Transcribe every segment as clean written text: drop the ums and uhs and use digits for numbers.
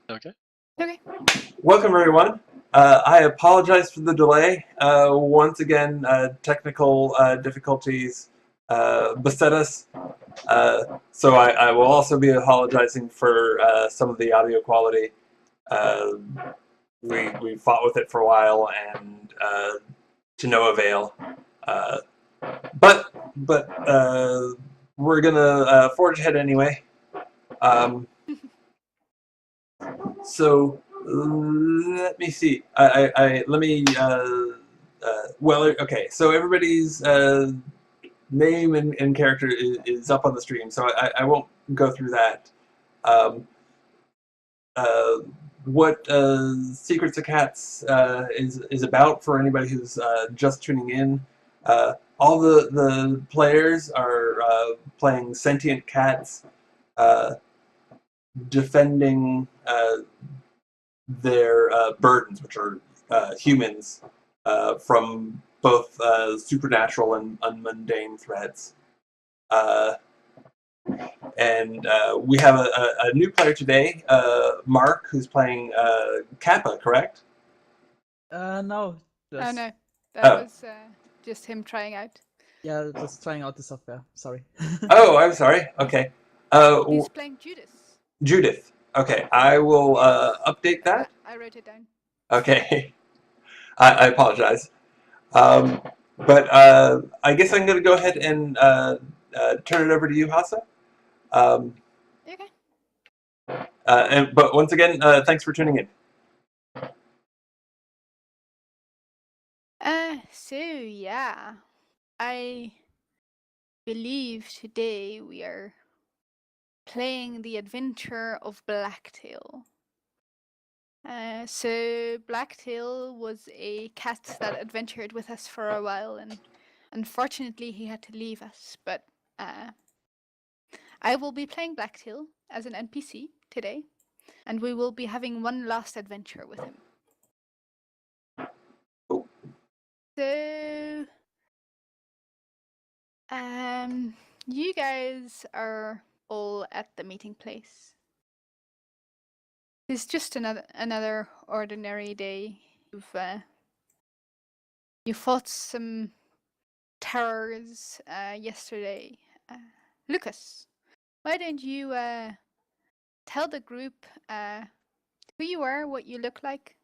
Okay. Okay. Welcome, everyone. I apologize for the delay. Once again, technical difficulties beset us. So I will also be apologizing for some of the audio quality. We fought with it for a while and to no avail. But we're gonna forge ahead anyway. So let me see. Let me. Well, okay. So everybody's name and character is up on the stream, so I won't go through that. Um, what Secrets of Cats is about for anybody who's just tuning in. All the players are playing sentient cats, defending their burdens, which are humans, from both supernatural and unmundane threats. And we have a new player today, Mark, who's playing Kappa, correct? Oh No. Just, no, that Oh. was just him trying out. Yeah, just trying out the software. Sorry. Oh, I'm sorry. Okay. He's playing Judas. Judith. Okay, I will update that. I wrote it down. Okay. I apologize. But I guess I'm going to go ahead and turn it over to you, Hasa. Okay. But once again, thanks for tuning in. So yeah, I believe today we are playing the adventure of Blacktail. So Blacktail was a cat that adventured with us for a while, and unfortunately he had to leave us. But I will be playing Blacktail as an NPC today, and we will be having one last adventure with him. So, you guys are all at the meeting place. It's just another ordinary day. You fought some terrors yesterday. Lucas, why don't you tell the group who you are, what you look like,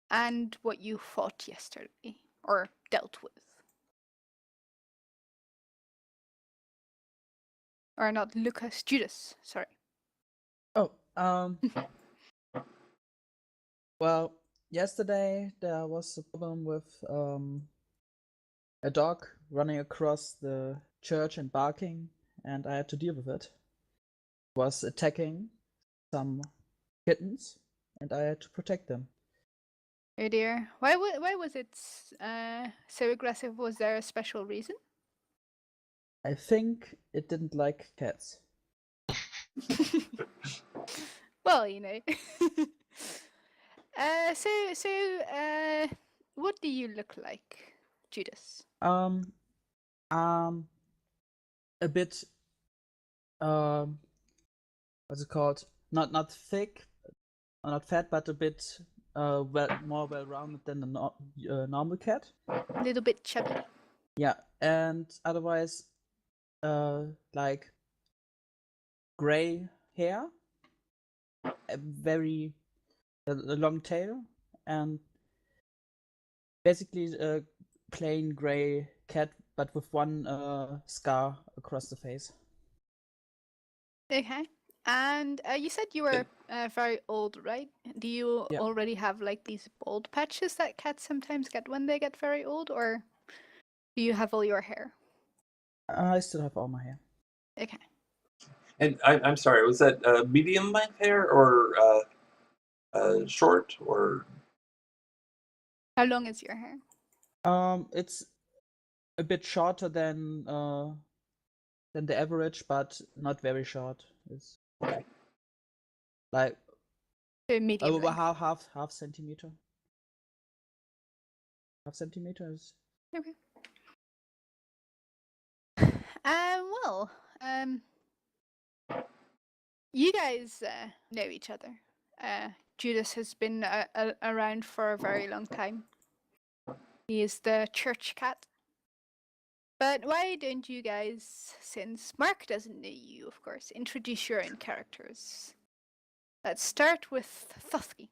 and what you fought yesterday or dealt with? Or not Lucas, Judas. Sorry. Oh, well, yesterday there was a problem with a dog running across the church and barking, and I had to deal with it. It was attacking some kittens, and I had to protect them. Oh dear. Why was it so aggressive? Was there a special reason? I think it didn't like cats. Well, you know. What do you look like, Judas? A bit, what's it called? Not thick, not fat, but a bit more well-rounded than a normal cat. A little bit chubby. Yeah, and otherwise, like gray hair, a very a long tail, and basically a plain gray cat, but with one scar across the face. Okay. And you said you were very old, right? Do you Yeah. already have like these bald patches that cats sometimes get when they get very old, or do you have all your hair? I still have all my hair. Okay. And I'm sorry, was that medium length hair or short or? How long is your hair? It's a bit shorter than the average, but not very short. It's like So medium over length. half centimeter. Half centimeters. Okay. Well, you guys know each other. Judas has been around for a very long time. He is the church cat. But why don't you guys, since Mark doesn't know you, of course, introduce your own characters? Let's start with Thothki.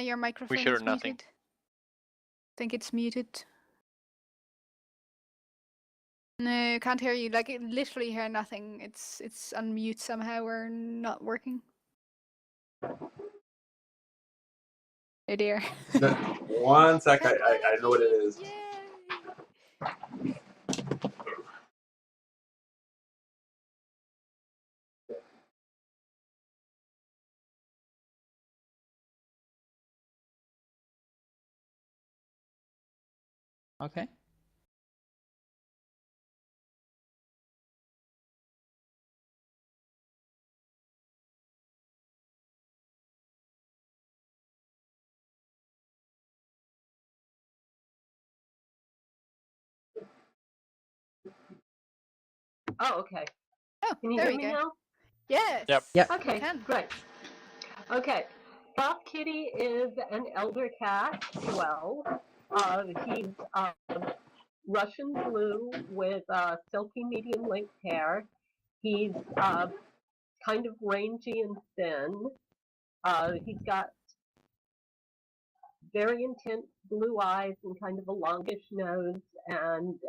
Your microphone hear is nothing. muted. Think it's muted. No, can't hear you. Like, literally hear nothing. It's on mute somehow or not working. Oh dear. No, 1 sec, I know what it is. Yay! Okay. Oh, okay. Oh, Can you there hear we me go. now? Yes. Yep. Yep. Okay, Can. great. Okay. Bob Kitty is an elder cat. Well, he's Russian blue with silky medium length hair. He's kind of rangy and thin. He's got very intense blue eyes and kind of a longish nose and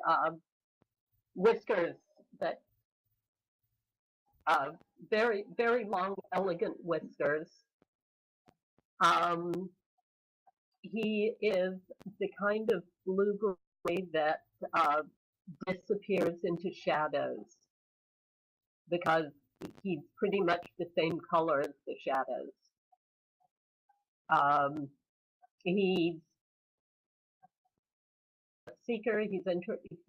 whiskers that very, very long, elegant whiskers. He is the kind of blue-gray that disappears into shadows because he's pretty much the same color as the shadows. He's a seeker. He's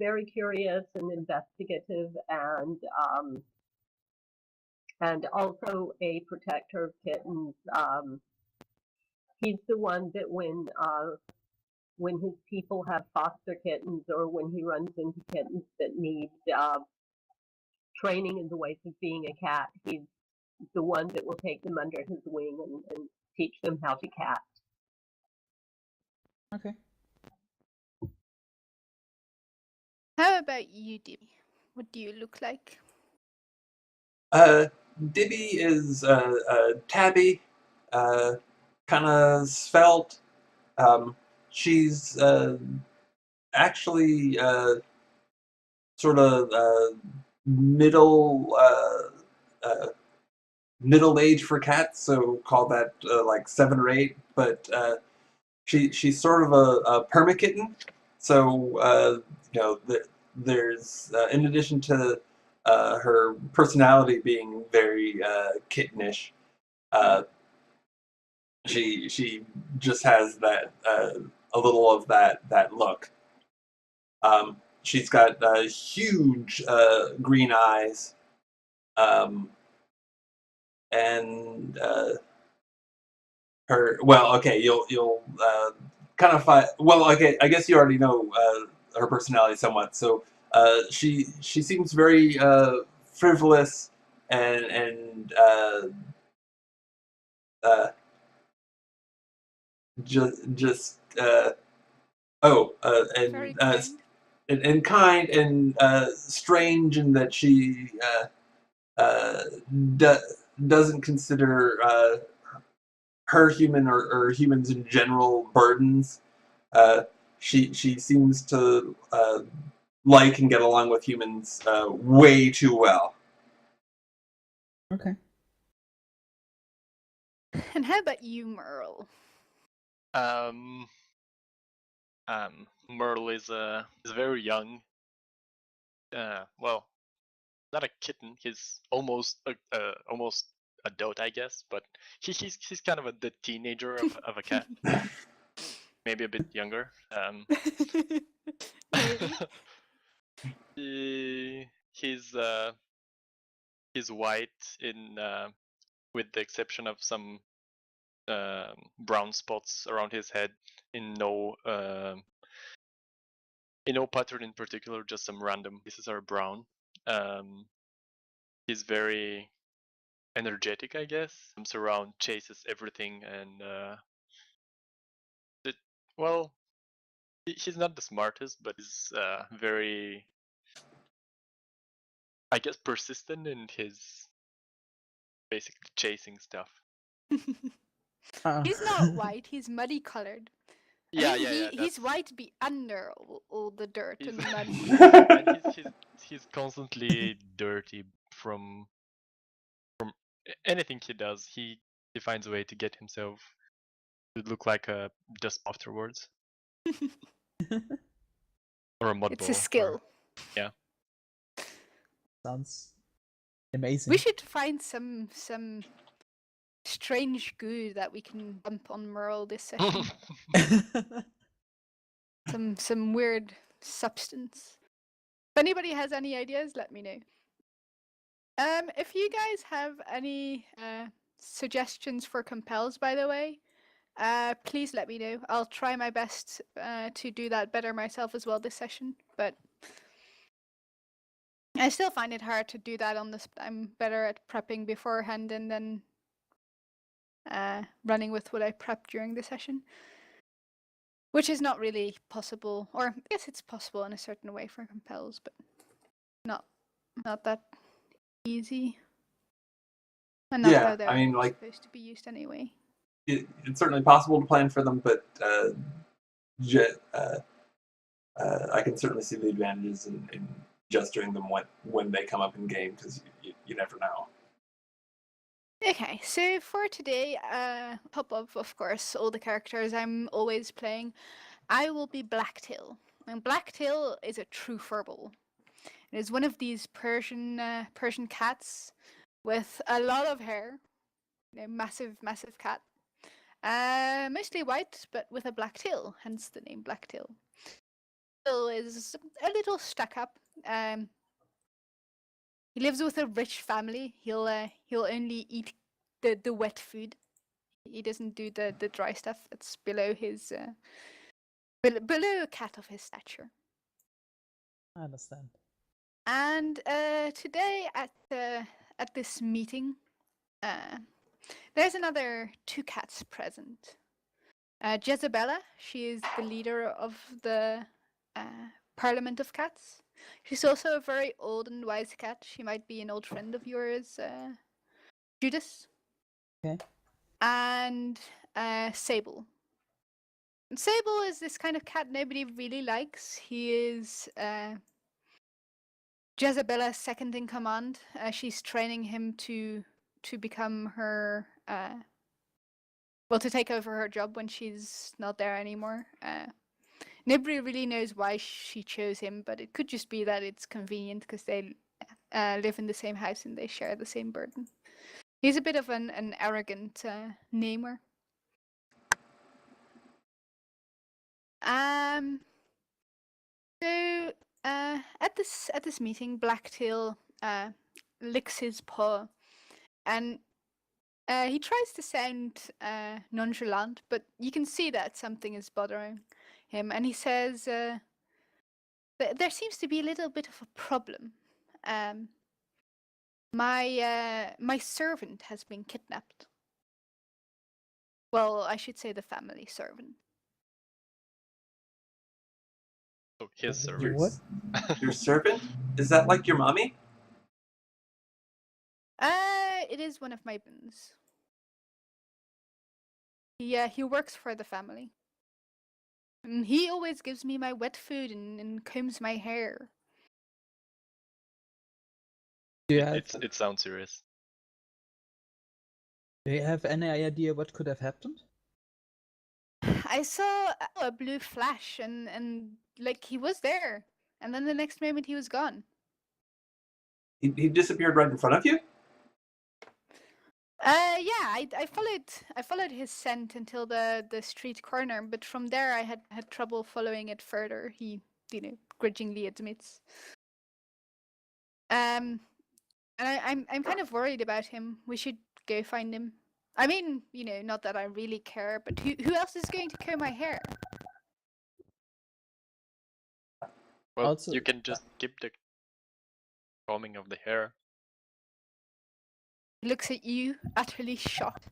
very curious and investigative, and also a protector of kittens. He's the one that when his people have foster kittens or when he runs into kittens that need training in the ways of being a cat, he's the one that will take them under his wing and teach them how to cat. Okay. How about you, Dibby? What do you look like? Dibby is tabby, kind of svelte. She's actually sort of middle middle age for cats, so call that like 7 or 8. But she's sort of a perma kitten. So you know, there's in addition to her personality being very kittenish, she just has that a little of that look. She's got huge green eyes, and okay, you'll kind of find. Well, okay, I guess you already know her personality somewhat. So she seems very frivolous and just Very kind. and kind and strange in that she do, doesn't consider her human or humans in general burdens. She seems to like and get along with humans way too well. Okay. And how about you, Merle? Merle is very young. Well, not a kitten. He's almost almost adult, I guess. But he's kind of the teenager of a cat. Maybe a bit younger. Maybe. He's white in with the exception of some brown spots around his head. In no pattern in particular, just some random pieces are brown. He's very energetic, I guess. Comes around, chases everything, and well, he's not the smartest, but he's very, I guess, persistent in his basically chasing stuff. He's not white. He's muddy colored. Yeah, He's white be under all the dirt He's, and mud. and he's constantly dirty from anything he does. He finds a way to get himself to look like a dust afterwards, or a mud It's ball. a skill. Yeah. Sounds amazing. We should find some strange goo that we can dump on Merle this session. some weird substance. If anybody has any ideas, let me know. If you guys have any suggestions for compels, by the way, please let me know. I'll try my best to do that better myself as well this session, but I still find it hard to do that on the I'm better at prepping beforehand and then running with what I prepped during the session, which is not really possible, or I guess it's possible in a certain way for compels, but not that easy. And not how they're supposed to be used anyway. It's certainly possible to plan for them, but I can certainly see the advantages in just doing them when they come up in game, because you never know. Okay, so for today, top of course, all the characters I'm always playing, I will be Blacktail. And Blacktail is a true furball. It is one of these Persian cats with a lot of hair, massive cat, mostly white, but with a black tail, hence the name Blacktail. Tail is a little stuck up. He lives with a rich family. He'll only eat the wet food. He doesn't do the dry stuff that's below his below a cat of his stature. I understand. And today at this meeting, there's another two cats present. Jezebella, she is the leader of the Parliament of Cats. She's also a very old and wise cat. She might be an old friend of yours, Judas. Okay. And Sable. And Sable is this kind of cat nobody really likes. He is Jezebella's second in command. She's training him to become her to take over her job when she's not there anymore. Nobody really knows why she chose him, but it could just be that it's convenient because they live in the same house and they share the same burden. He's a bit of an arrogant namer. So at this meeting, Blacktail licks his paw, and he tries to sound nonchalant, but you can see that something is bothering him, and he says, "There seems to be a little bit of a problem. My servant has been kidnapped. Well, I should say the family servant." Oh, his Your, servant. your servant? Is that like your mommy? It is one of my boons. He works for the family. And he always gives me my wet food and combs my hair. It sounds serious. Do you have any idea what could have happened? I saw a blue flash and like he was there, and then the next moment he was gone. He disappeared right in front of you? Yeah, I followed his scent until the street corner, but from there I had trouble following it further. He, grudgingly admits. And I'm kind of worried about him. We should go find him. I mean, not that I really care, but who else is going to comb my hair? Well, Also- you can just keep combing of the hair. He looks at you, utterly shocked.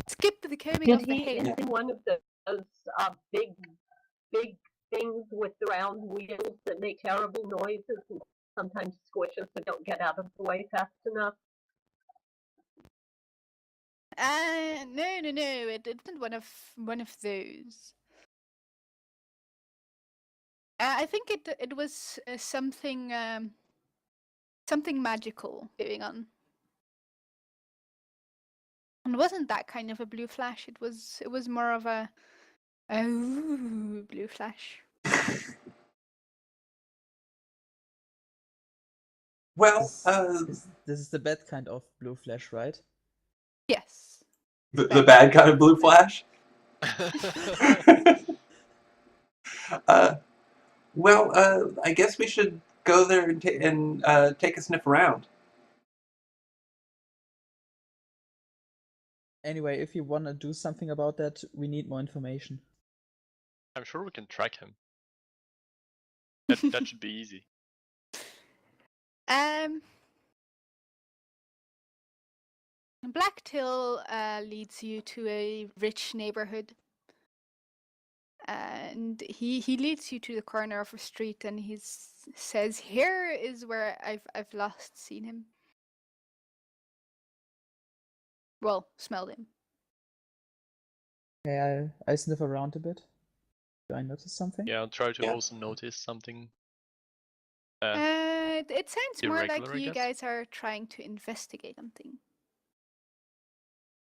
Skip the combing Did of the he hair. in one of those big things with round wheels that make terrible noises and sometimes squish us but don't get out of the way fast enough? No. It isn't one of those. I think it was something magical going on. And it wasn't that kind of a blue flash. It was more of a blue flash. Well, This is the bad kind of blue flash, right? Yes. the bad kind of blue flash. I guess we should go there and take a sniff around. Anyway, if you want to do something about that, we need more information. I'm sure we can track him. That should be easy. Blacktail leads you to a rich neighborhood. And he leads you to the corner of a street and he says, "Here is where I've last seen him." Well, smelled him. Okay, I sniff around a bit. Do I notice something? Yeah, I'll try to Yeah. also notice something. It sounds more like irregular, I you guess. guys are trying to investigate something.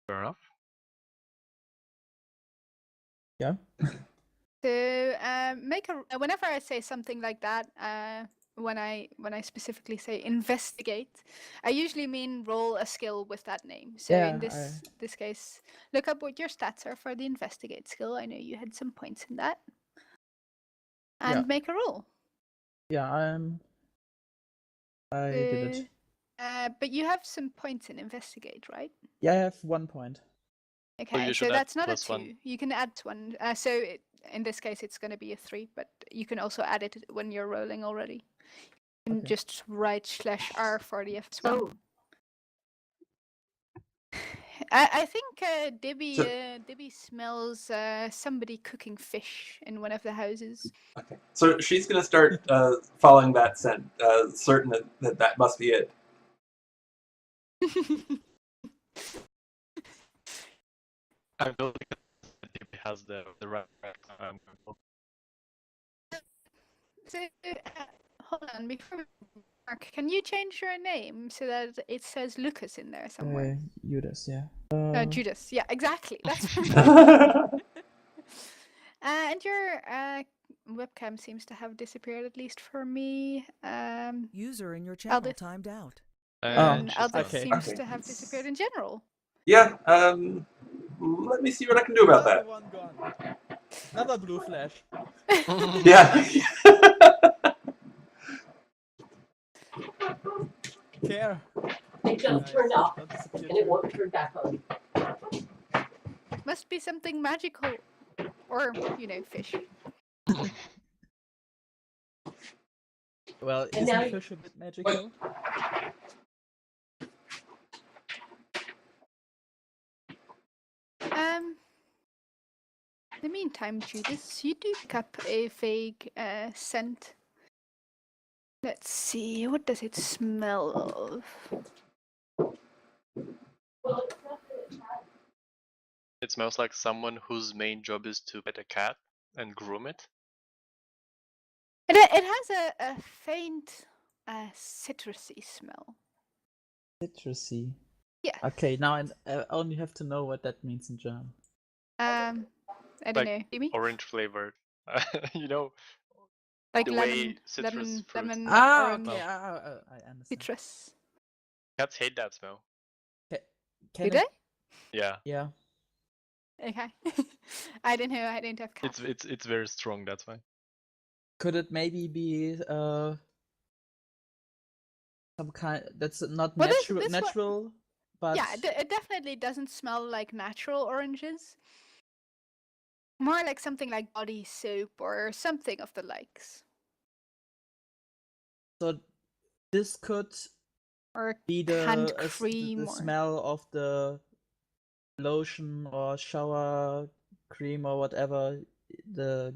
Fair enough. Yeah. So whenever I say something like that, when I specifically say investigate, I usually mean roll a skill with that name. So Yeah, in this case, look up what your stats are for the investigate skill. I know you had some points in that. And Yeah. make a roll. Yeah, I did it. But you have some points in investigate, right? Yeah, I have 1 point. Okay, you so should add that's not a 2. +1. You can add one. In this case, it's going to be a 3, but you can also add it when you're rolling already. You can Okay. just write /R for the F1. So I think Dibby smells somebody cooking fish in one of the houses. Okay. So she's gonna start following that scent, certain that must be it. I'm building it has the right. So, hold on, before we Mark, can you change your name so that it says Lucas in there somewhere? Judas, yeah. Judas, yeah, exactly. That's and your webcam seems to have disappeared, at least for me. User in your channel Aldith. timed out. And she's done. Aldith seems Okay. to have disappeared in general. Yeah. Let me see what I can do about that. One gone. Another blue flash. Yeah. Care. it just Nice. turned off That disappeared and it too. won't turn back on. Must be something magical. Or, fish. Well, And now isn't fish a bit magical? In the meantime, Judas, you do pick up a vague scent. Let's see, what does it smell of? It smells like someone whose main job is to pet a cat and groom it. It has a faint citrusy smell. Citrusy. Yeah. Okay, now I only have to know what that means in German. I don't know. Jimmy? Orange flavored. You know, Like the lemon, way citrus fruits. lemon, Ah, orange, okay, I understand. citrus. Cats hate that smell. Can Do they? Yeah, Yeah. Okay. I don't know. I don't have cats. it's very strong. That's why. Could it maybe be some kind that's not Well, natural, this one- natural, but Yeah, it definitely doesn't smell like natural oranges. More like something like body soap or something of the likes. so This could or be hand the cream, or smell of the lotion or shower cream or whatever the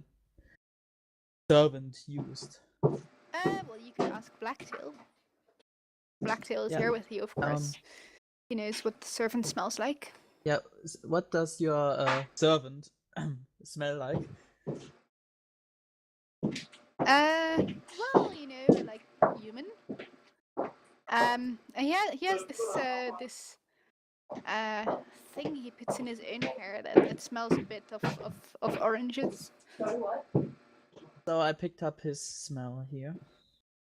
servant used. well, you could ask Blacktail. Blacktail is Yeah. here with you, of course. He knows what the servant smells like. Yeah. What does your servant smell like? Well, you know, like human. And he has this thing he puts in his own hair that smells a bit of oranges. So I picked up his smell here.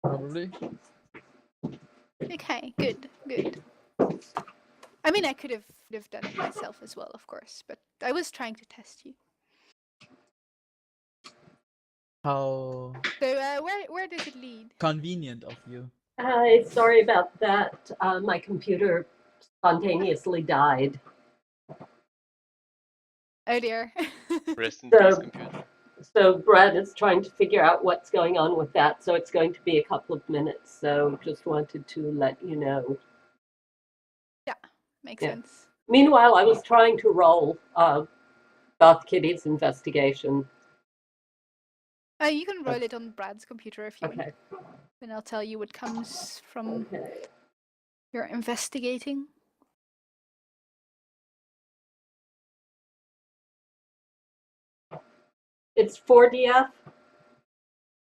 Probably. Okay, good. I mean, I could have done it myself as well, of course, but I was trying to test you. How So, where does it lead? convenient of you. Hi, sorry about that. My computer spontaneously died. Oh dear. Rest in peace, So, computer. so Brett is trying to figure out what's going on with that. So it's going to be a couple of minutes. So just wanted to let you know. Yeah, makes Yeah. sense. Meanwhile, I was trying to roll Goth Kitty's investigation. You can roll it on Brad's computer if you want. Okay. Then I'll tell you what comes from Okay. your investigating. It's 4DF.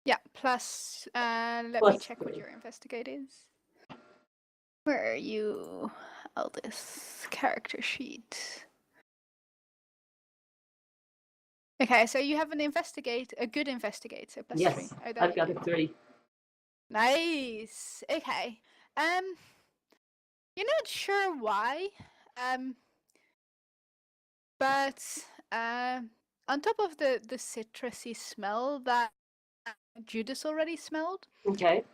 Yeah, plus, let me Plus check what 3. your investigate is. Where are you? Oh, this character sheet. Okay, so you have an investigate, a good investigate, so plus 3. Yes, Oh, there I've you got go. a 3. Nice. Okay. You're not sure why, but on top of the citrusy smell that Judas already smelled, Okay.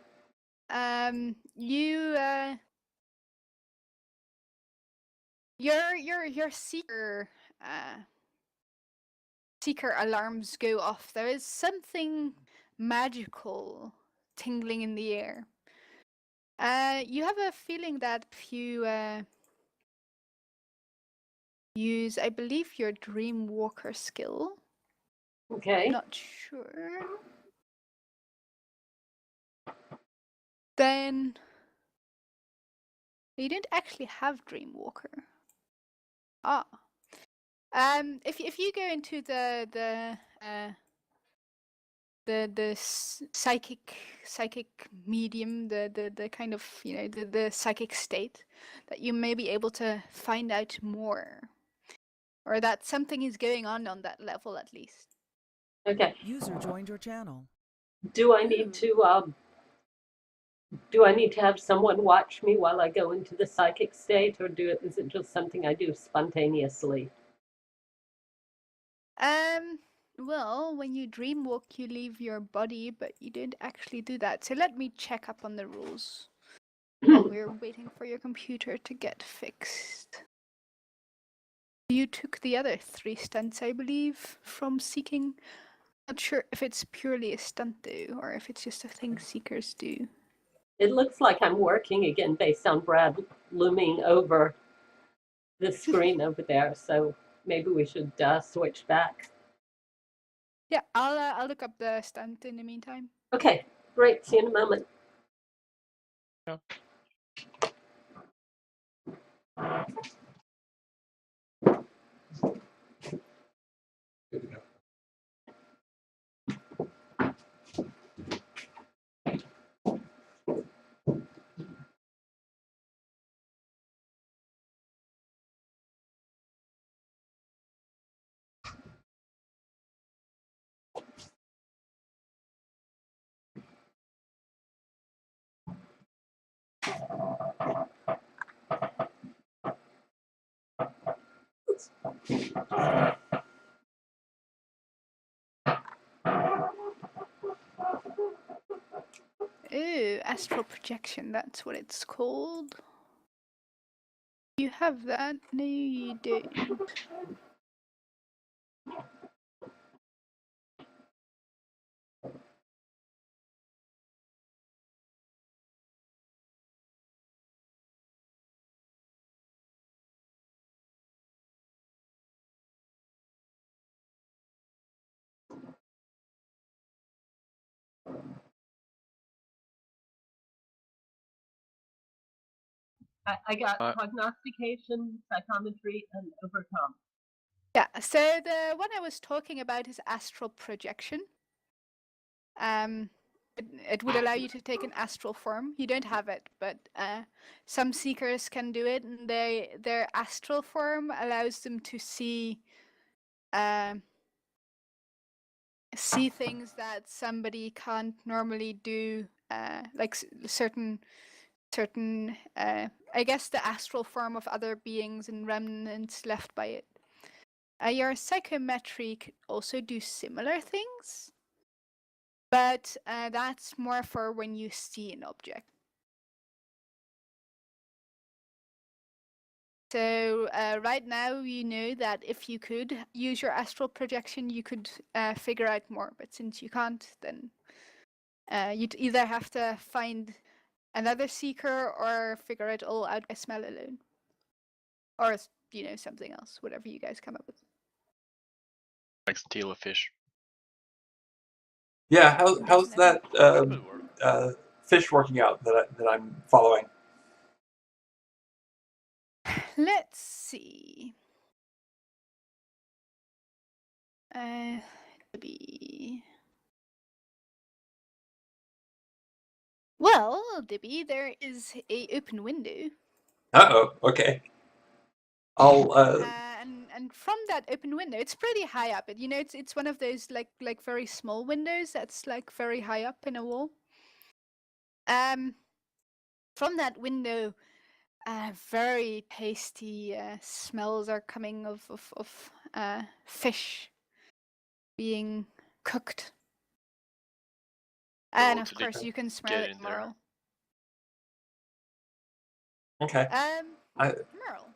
your seeker alarms go off. There is something magical tingling in the air. You have a feeling that if you use, I believe, your Dream Walker skill. Okay. Not sure. Then you don't actually have Dream Walker. Ah. If you go into the psychic medium, the kind of, you know, the psychic state, that you may be able to find out more, or that something is going on that level at least. Okay. User joined your channel. Do I need to have someone watch me while I go into the psychic state, or is it just something I do spontaneously? Well, when you dream walk, you leave your body, but you don't actually do that. So let me check up on the rules while we're waiting for your computer to get fixed. You took the other 3 stunts, I believe, from Seeking. Not sure if it's purely a stunt though, or if it's just a thing Seekers do. It looks like I'm working again based on Brad looming over the screen over there. So maybe we should switch back. Yeah, I'll look up the stunt in the meantime. Okay, great. See you in a moment. Yeah. Good to go. Ooh, astral projection, that's what it's called. You have that? No, you don't. I got prognostication, psychometry, and overcome. Yeah, so the one I was talking about is astral projection. It would allow you to take an astral form. You don't have it, but some seekers can do it, and their astral form allows them to see things that somebody can't normally do, like certain I guess the astral form of other beings and remnants left by it. Your psychometry could also do similar things, but that's more for when you see an object. So right now you know that if you could use your astral projection, you could figure out more, but since you can't, then you'd either have to find another seeker or figure it all out by smell alone. Or, something else, whatever you guys come up with. Like steal a fish. Yeah, how's that Probably work. fish working out that I'm following? Let's see. Dibby. Well, Dibby, there is a open window. Uh-oh, okay. I'll and from that open window, it's pretty high up. It's one of those like very small windows that's like very high up in a wall. From that window, very tasty smells are coming of fish being cooked. And of course, you can smell it, Merle. Okay. Merle.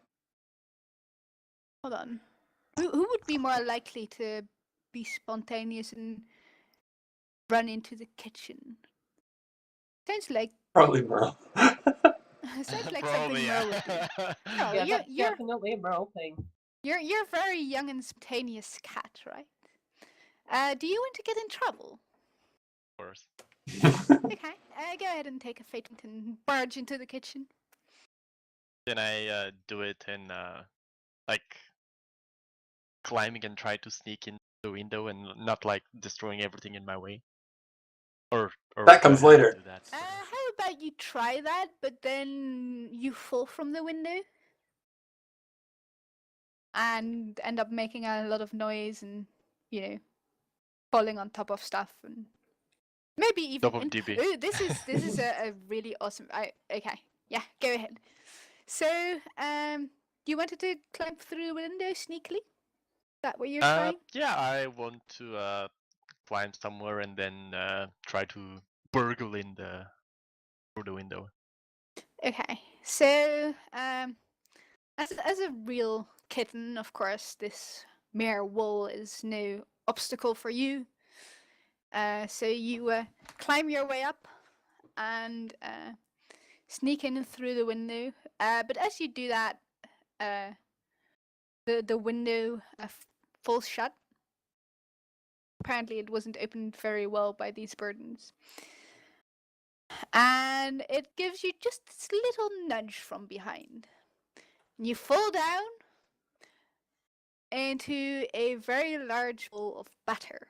Hold on. Who would be more likely to be spontaneous and run into the kitchen? Sounds like Probably Merle. sounds like Probably, something Merle would do. Merle, Yeah, that's definitely a Merle thing. You're a very young and spontaneous cat, right? Do you want to get in trouble? Of course. Okay, go ahead and take a faint and barge into the kitchen. Then I do it in like climbing and try to sneak in the window and not like destroying everything in my way. Or that comes later. Do that, how about you try that, but then you fall from the window and end up making a lot of noise and falling on top of stuff and maybe even top of DB. Ooh, this is a really awesome. Okay, yeah, go ahead. So, you wanted to climb through the window sneakily? Is that what you're trying? Yeah, I want to climb somewhere and then try to burgle in through the window. Okay, so as a real kitten, of course, this mere wall is no obstacle for you. So you climb your way up and sneak in through the window. But as you do that, the window falls shut. Apparently, it wasn't opened very well by these burdens. And it gives you just this little nudge from behind. You fall down into a very large bowl of batter.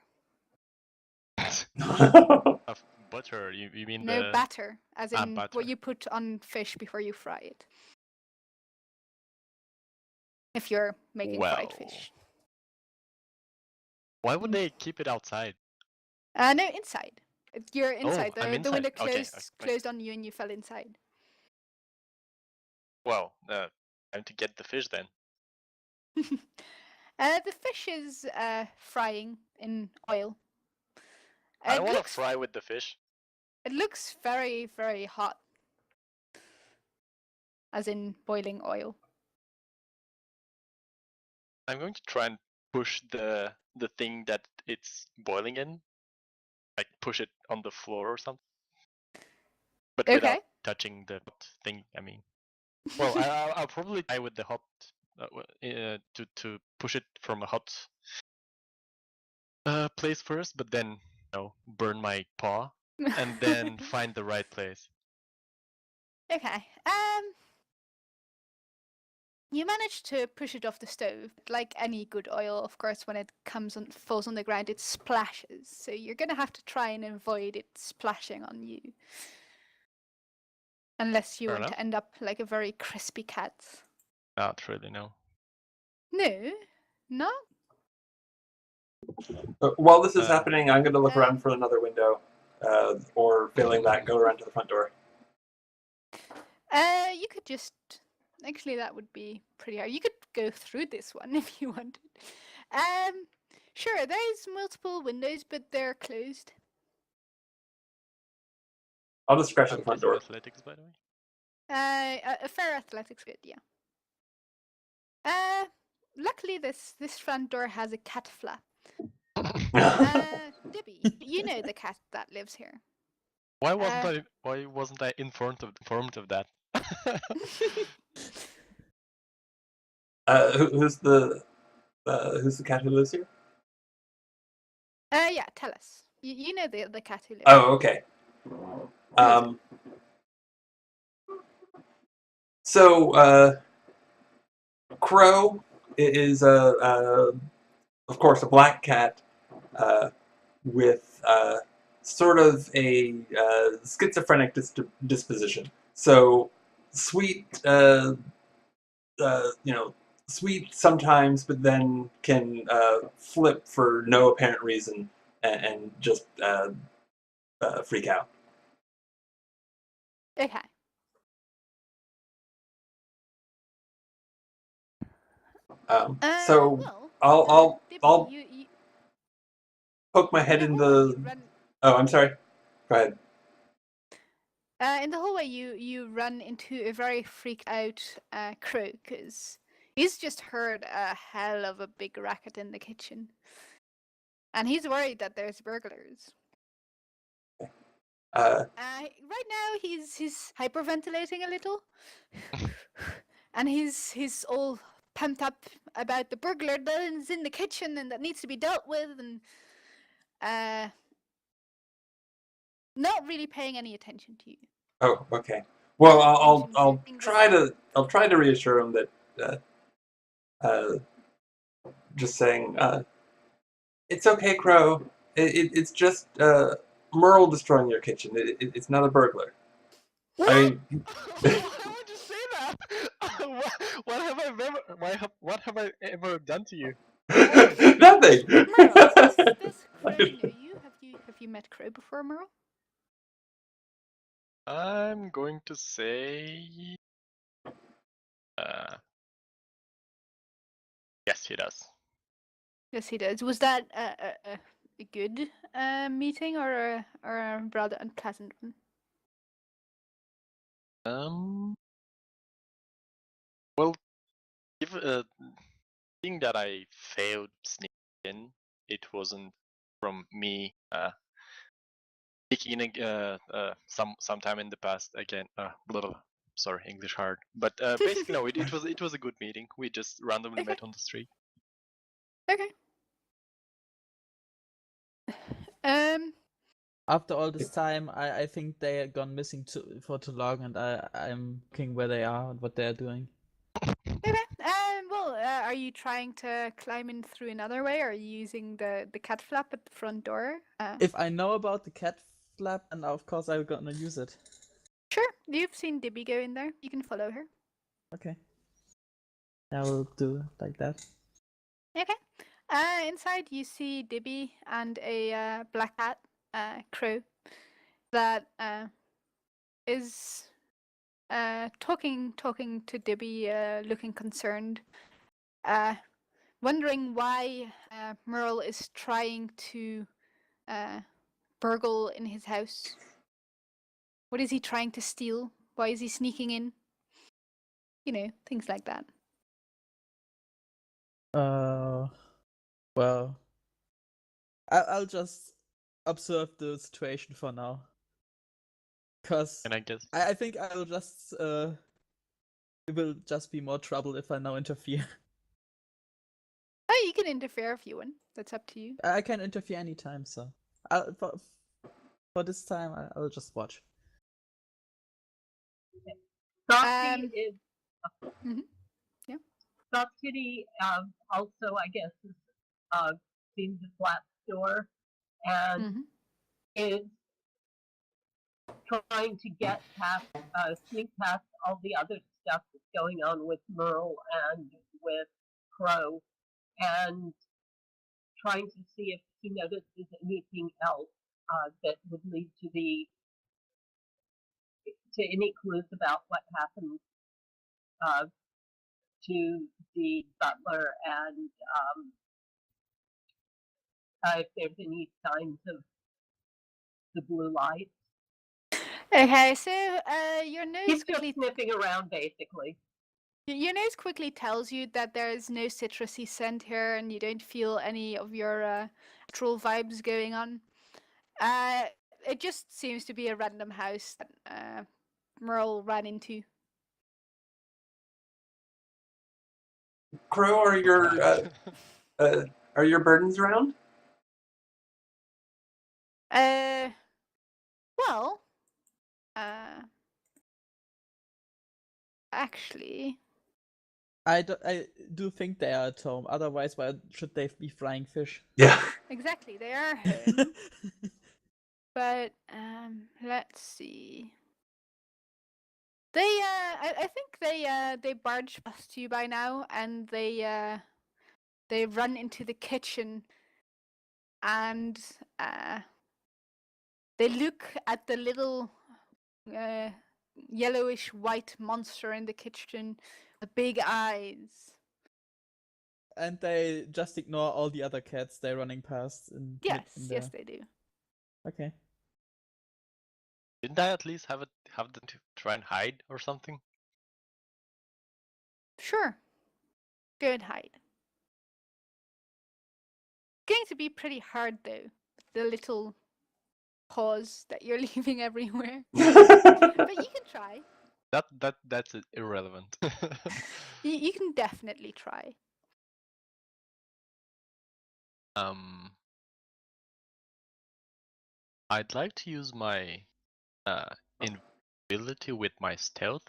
Of butter? You mean No, batter, as in batter. what you put on fish before you fry it. If you're making fried fish. Why would they keep it outside? No, inside. You're inside. I'm inside. The window Okay, closed on you and you fell inside. Well, time to get the fish then. The fish is frying in oil. I don't want to fry with the fish. It looks very, very hot. As in boiling oil. I'm going to try and push the thing that it's boiling in. Like push it on the floor or something. But without touching the thing, I mean. Well, I'll probably try with the hot to push it from a hot place first, but then burn my paw and then find the right place. Okay. You manage to push it off the stove. Like any good oil, of course, when it falls on the ground, it splashes. So you're gonna have to try and avoid it splashing on you. Unless you Fair want enough. to end up like a very crispy cat. Not really, no. No? No? While this is happening, I'm going to look around for another window, or failing that, go around to the front door. You could just... Actually, that would be pretty hard. You could go through this one if you wanted. Sure, there's multiple windows, but they're closed. I'll just scratch at the front door. Athletics, by the way. A fair athletics good, yeah. Luckily, this front door has a cat flap. Dibby, you know the cat that lives here. Why wasn't I informed of that? Who's the cat who lives here? Yeah, tell us. You know the cat who lives Oh, okay. So, Crow is of course, a black cat with sort of a schizophrenic disposition. So sweet, sweet sometimes, but then can flip for no apparent reason and just freak out. Okay. So I'll you poke my head in the. Oh, I'm sorry. Go ahead. In the hallway, you run into a very freaked out Crow, because he's just heard a hell of a big racket in the kitchen, and he's worried that there's burglars. Right now, he's hyperventilating a little, and he's all pumped up about the burglar that is in the kitchen and that needs to be dealt with, and not really paying any attention to you. Oh, okay. Well, I'll try to reassure him that just saying it's okay, Crow. It's just Merle destroying your kitchen. It's not a burglar. What? I mean, Why would you say that? What have I ever done to you? nothing. Merle, does Crow know you? Have you met Crow before, Merle? I'm going to say yes, he does. Yes, he does. Was that a good meeting or a rather unpleasant one? Well, seeing that I failed sneaking in, it wasn't from me sneaking in sometime in the past again. Sorry, English hard. But basically, no. It was a good meeting. We just randomly met on the street. Okay. After all this time, I think they are gone missing for too long, and I'm looking where they are and what they are doing. Okay. Well, are you trying to climb in through another way, or are you using the cat flap at the front door? If I know about the cat flap, and of course I'm gonna use it. Sure. You've seen Dibby go in there. You can follow her. Okay. I will do like that. Okay. Inside you see Dibby and a black cat, Crow, that is talking to Dibby, looking concerned, wondering why Merle is trying to burgle in his house. What is he trying to steal? Why is he sneaking in? You know, things like that. Well, I'll just observe the situation for now. Cause And I guess I think I'll just it will just be more trouble if I now interfere. Oh, you can interfere if you want. That's up to you. I can interfere anytime, so for this time I'll just watch. Softy is. Mhm. Yeah. Soft Kitty also, I guess, has seen the flat store and is trying to get past, sneak past all the other stuff that's going on with Merle and with Crow, and trying to see if he notices anything else that would lead to any clues about what happened to the butler, and if there's any signs of the blue light. Okay, so your nose He's quickly just sniffing around, basically. Your nose quickly tells you that there is no citrusy scent here, and you don't feel any of your natural vibes going on. It just seems to be a random house that Merle ran into. Crow, are your burdens around? Well, actually, I do think they are at home. Otherwise, why should they be frying fish? Yeah. Exactly, they are home. But let's see. They I think they barge past you by now, and they run into the kitchen, and they look at the little yellowish white monster in the kitchen with big eyes. And they just ignore all the other cats they're running past. Yes, yes, they do. Okay. Didn't I at least have them to try and hide or something? Sure. Go and hide. Going to be pretty hard though. The little paws that you're leaving everywhere. But you can try. That's irrelevant. You can definitely try. I'd like to use my invisibility with my stealth.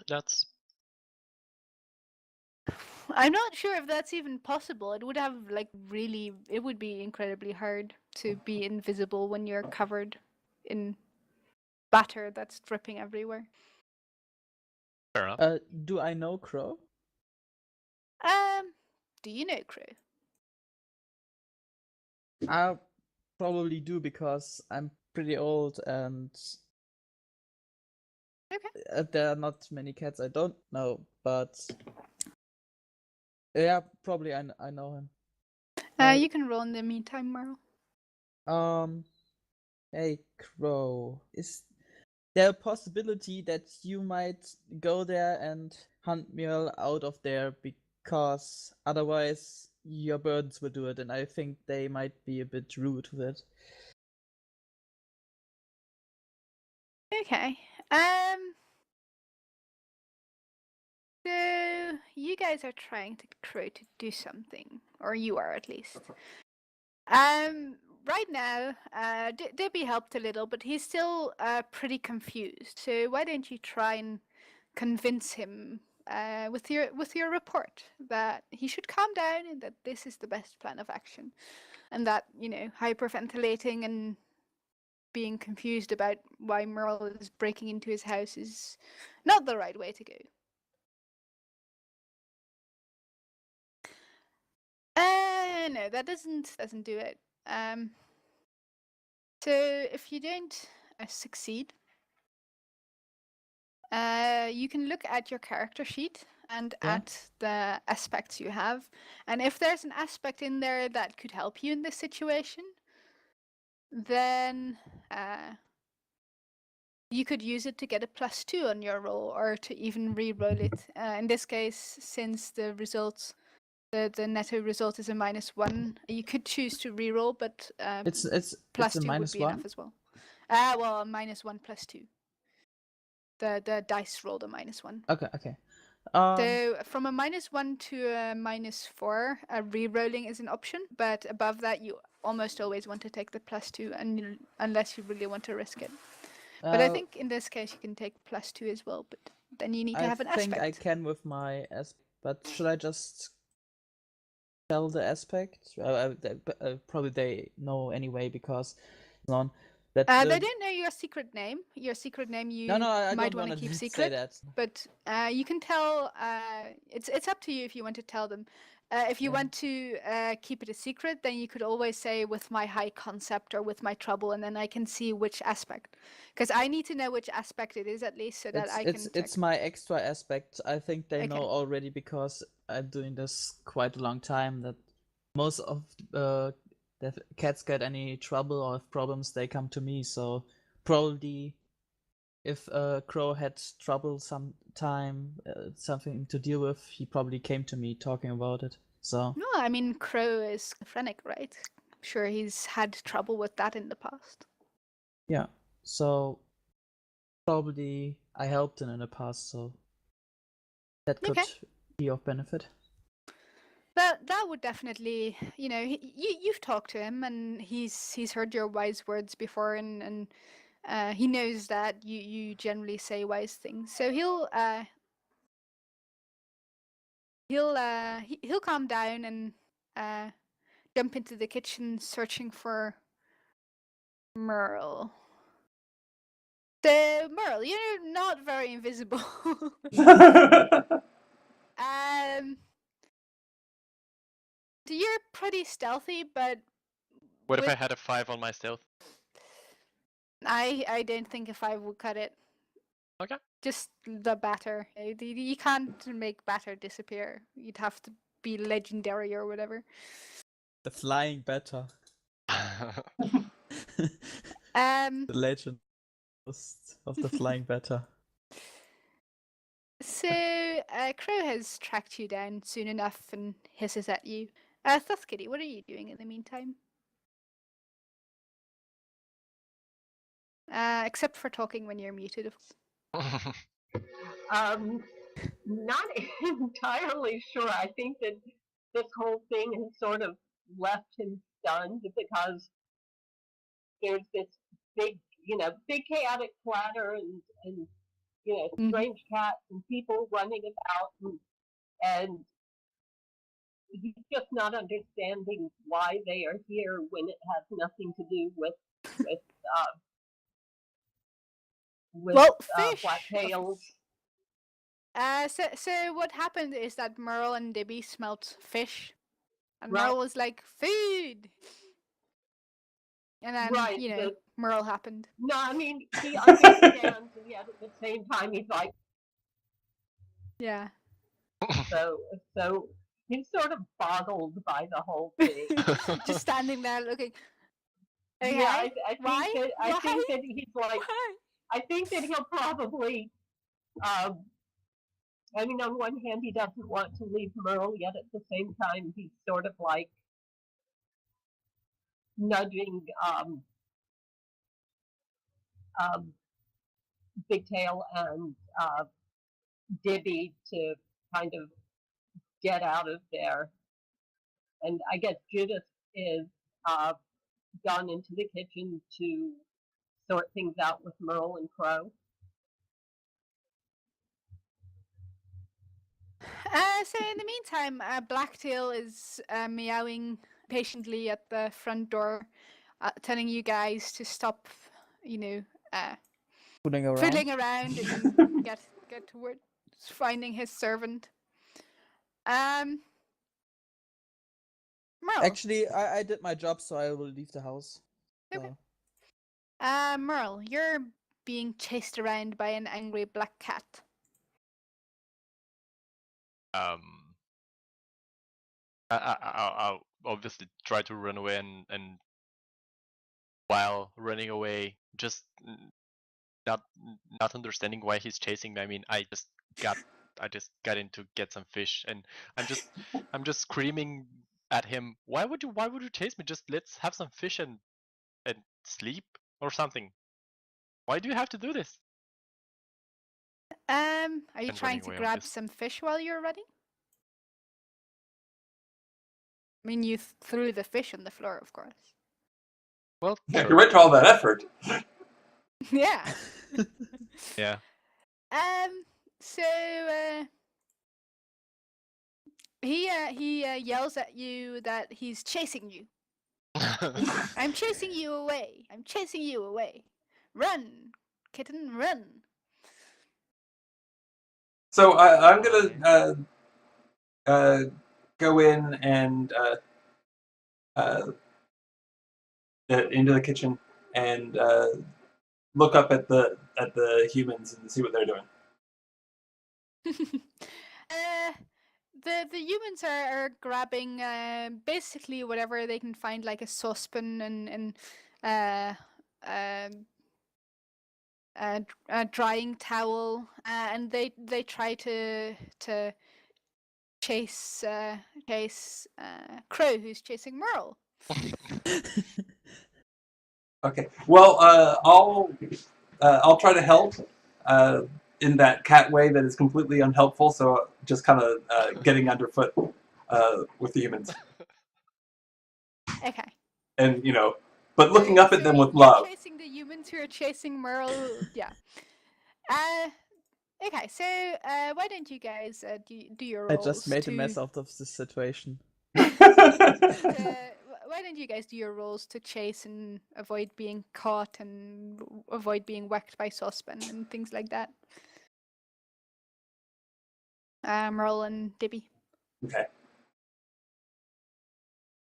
I'm not sure if that's even possible. It would have it would be incredibly hard to be invisible when you're covered in batter that's dripping everywhere. Fair enough. Do I know Crow? Do you know Crow? I probably do, because I'm pretty old and there are not many cats I don't know, but yeah, probably I know him. You can roll in the meantime, Merle. Hey Crow, is there a possibility that you might go there and hunt Mule out of there, because otherwise your birds will do it, and I think they might be a bit rude with it. Okay. So you guys are trying to get Crow to do something, or you are at least. Right now, Debbie helped a little, but he's still pretty confused. So why don't you try and convince him with your report that he should calm down and that this is the best plan of action, and that hyperventilating and being confused about why Merle is breaking into his house is not the right way to go. No, that doesn't do it. So if you don't succeed, you can look at your character sheet and at the aspects you have, and if there's an aspect in there that could help you in this situation, then you could use it to get a +2 on your roll, or to even re-roll it. In this case, since the results, the netto result is a -1, you could choose to re-roll, but It's +2 would be enough as well. Well, -1 +2. The dice rolled a -1. Okay. So from a -1 to a -4, re-rolling is an option, but above that you almost always want to take the +2, unless you really want to risk it. But I think in this case you can take +2 as well, but then you need to have an aspect. I think I can with my aspect, but should I just tell the aspect. Probably they know anyway because on that. They don't know your secret name. Your secret name you I might don't want to wanna keep say secret. that. But you can tell. It's up to you if you want to tell them. If you want to keep it a secret, then you could always say with my high concept or with my trouble, and then I can see which aspect. Because I need to know which aspect it is at least, so that I can. It's my extra aspect. I think they know Okay. already because I'm doing this quite a long time. That most of the cats get any trouble or have problems, they come to me. So probably if Crow had trouble sometime, something to deal with, he probably came to me talking about it. So No, I mean Crow is schizophrenic, right? I'm sure he's had trouble with that in the past. yeah, so probably I helped him in the past, so that could be of benefit. That would definitely, you've talked to him and he's heard your wise words before, and he knows that you generally say wise things. So he'll calm down and jump into the kitchen searching for Merle. So Merle, you're not very invisible. So you're pretty stealthy, but What if I had a 5 on my stealth? I don't think a 5 would cut it. Okay. Just the batter. You can't make batter disappear. You'd have to be legendary or whatever. The flying batter. The legend of the flying batter. So Crow has tracked you down soon enough and hisses at you. Thuskitty, what are you doing in the meantime? Except for talking when you're muted, of course. Not entirely sure. I think that this whole thing has sort of left him stunned because there's this big chaotic clatter and strange cats and people running about and he's just not understanding why they are here when it has nothing to do with fish. blacktails. So what happened is that Merle and Debbie smelt fish, and Right. Merle was like, "Food!" And then, Merle happened. No, I mean, he understands, and yet at the same time, he's like... Yeah. So he's sort of boggled by the whole thing. Just standing there looking. Okay. Yeah, I think that he's like... Why? I think that he'll probably... I mean, on one hand, he doesn't want to leave Merle, yet at the same time, he's sort of like nudging Bigtail and Dibby to kind of get out of there. And I guess Judith is gone into the kitchen to sort things out with Merle and Crow. So in the meantime, Blacktail is meowing patiently at the front door, telling you guys to stop, fiddling around and get towards finding his servant. Merle. Actually, I did my job, so I will leave the house. Okay. Merle, you're being chased around by an angry black cat. I'll obviously try to run away and while running away, just not understanding why he's chasing me. I mean, I just got in to get some fish, and I'm just screaming at him. Why would you chase me? Just let's have some fish and sleep or something. Why do you have to do this? Are you trying to grab some fish while you're running? I mean, you threw the fish on the floor, of course. Well, yeah, you're right to all that effort. Yeah. Yeah. So He yells at you that he's chasing you. I'm chasing you away. I'm chasing you away. Run, kitten, run. So I'm gonna go in and into the kitchen and look up at the humans and see what they're doing. The humans are grabbing basically whatever they can find, like a saucepan and a drying towel, and they try to chase Crow, who's chasing Merle. Okay. Well, I'll try to help in that cat way that is completely unhelpful. So just kind of getting underfoot with the humans. Okay. And but looking up at them with love. Chasing the humans who are chasing Merle. Yeah. Okay. So why don't you guys do your roles? I just made a mess out of this situation. Why don't you guys do your roles to chase and avoid being caught and avoid being whacked by saucepan and things like that? Merle and Dibby. Okay.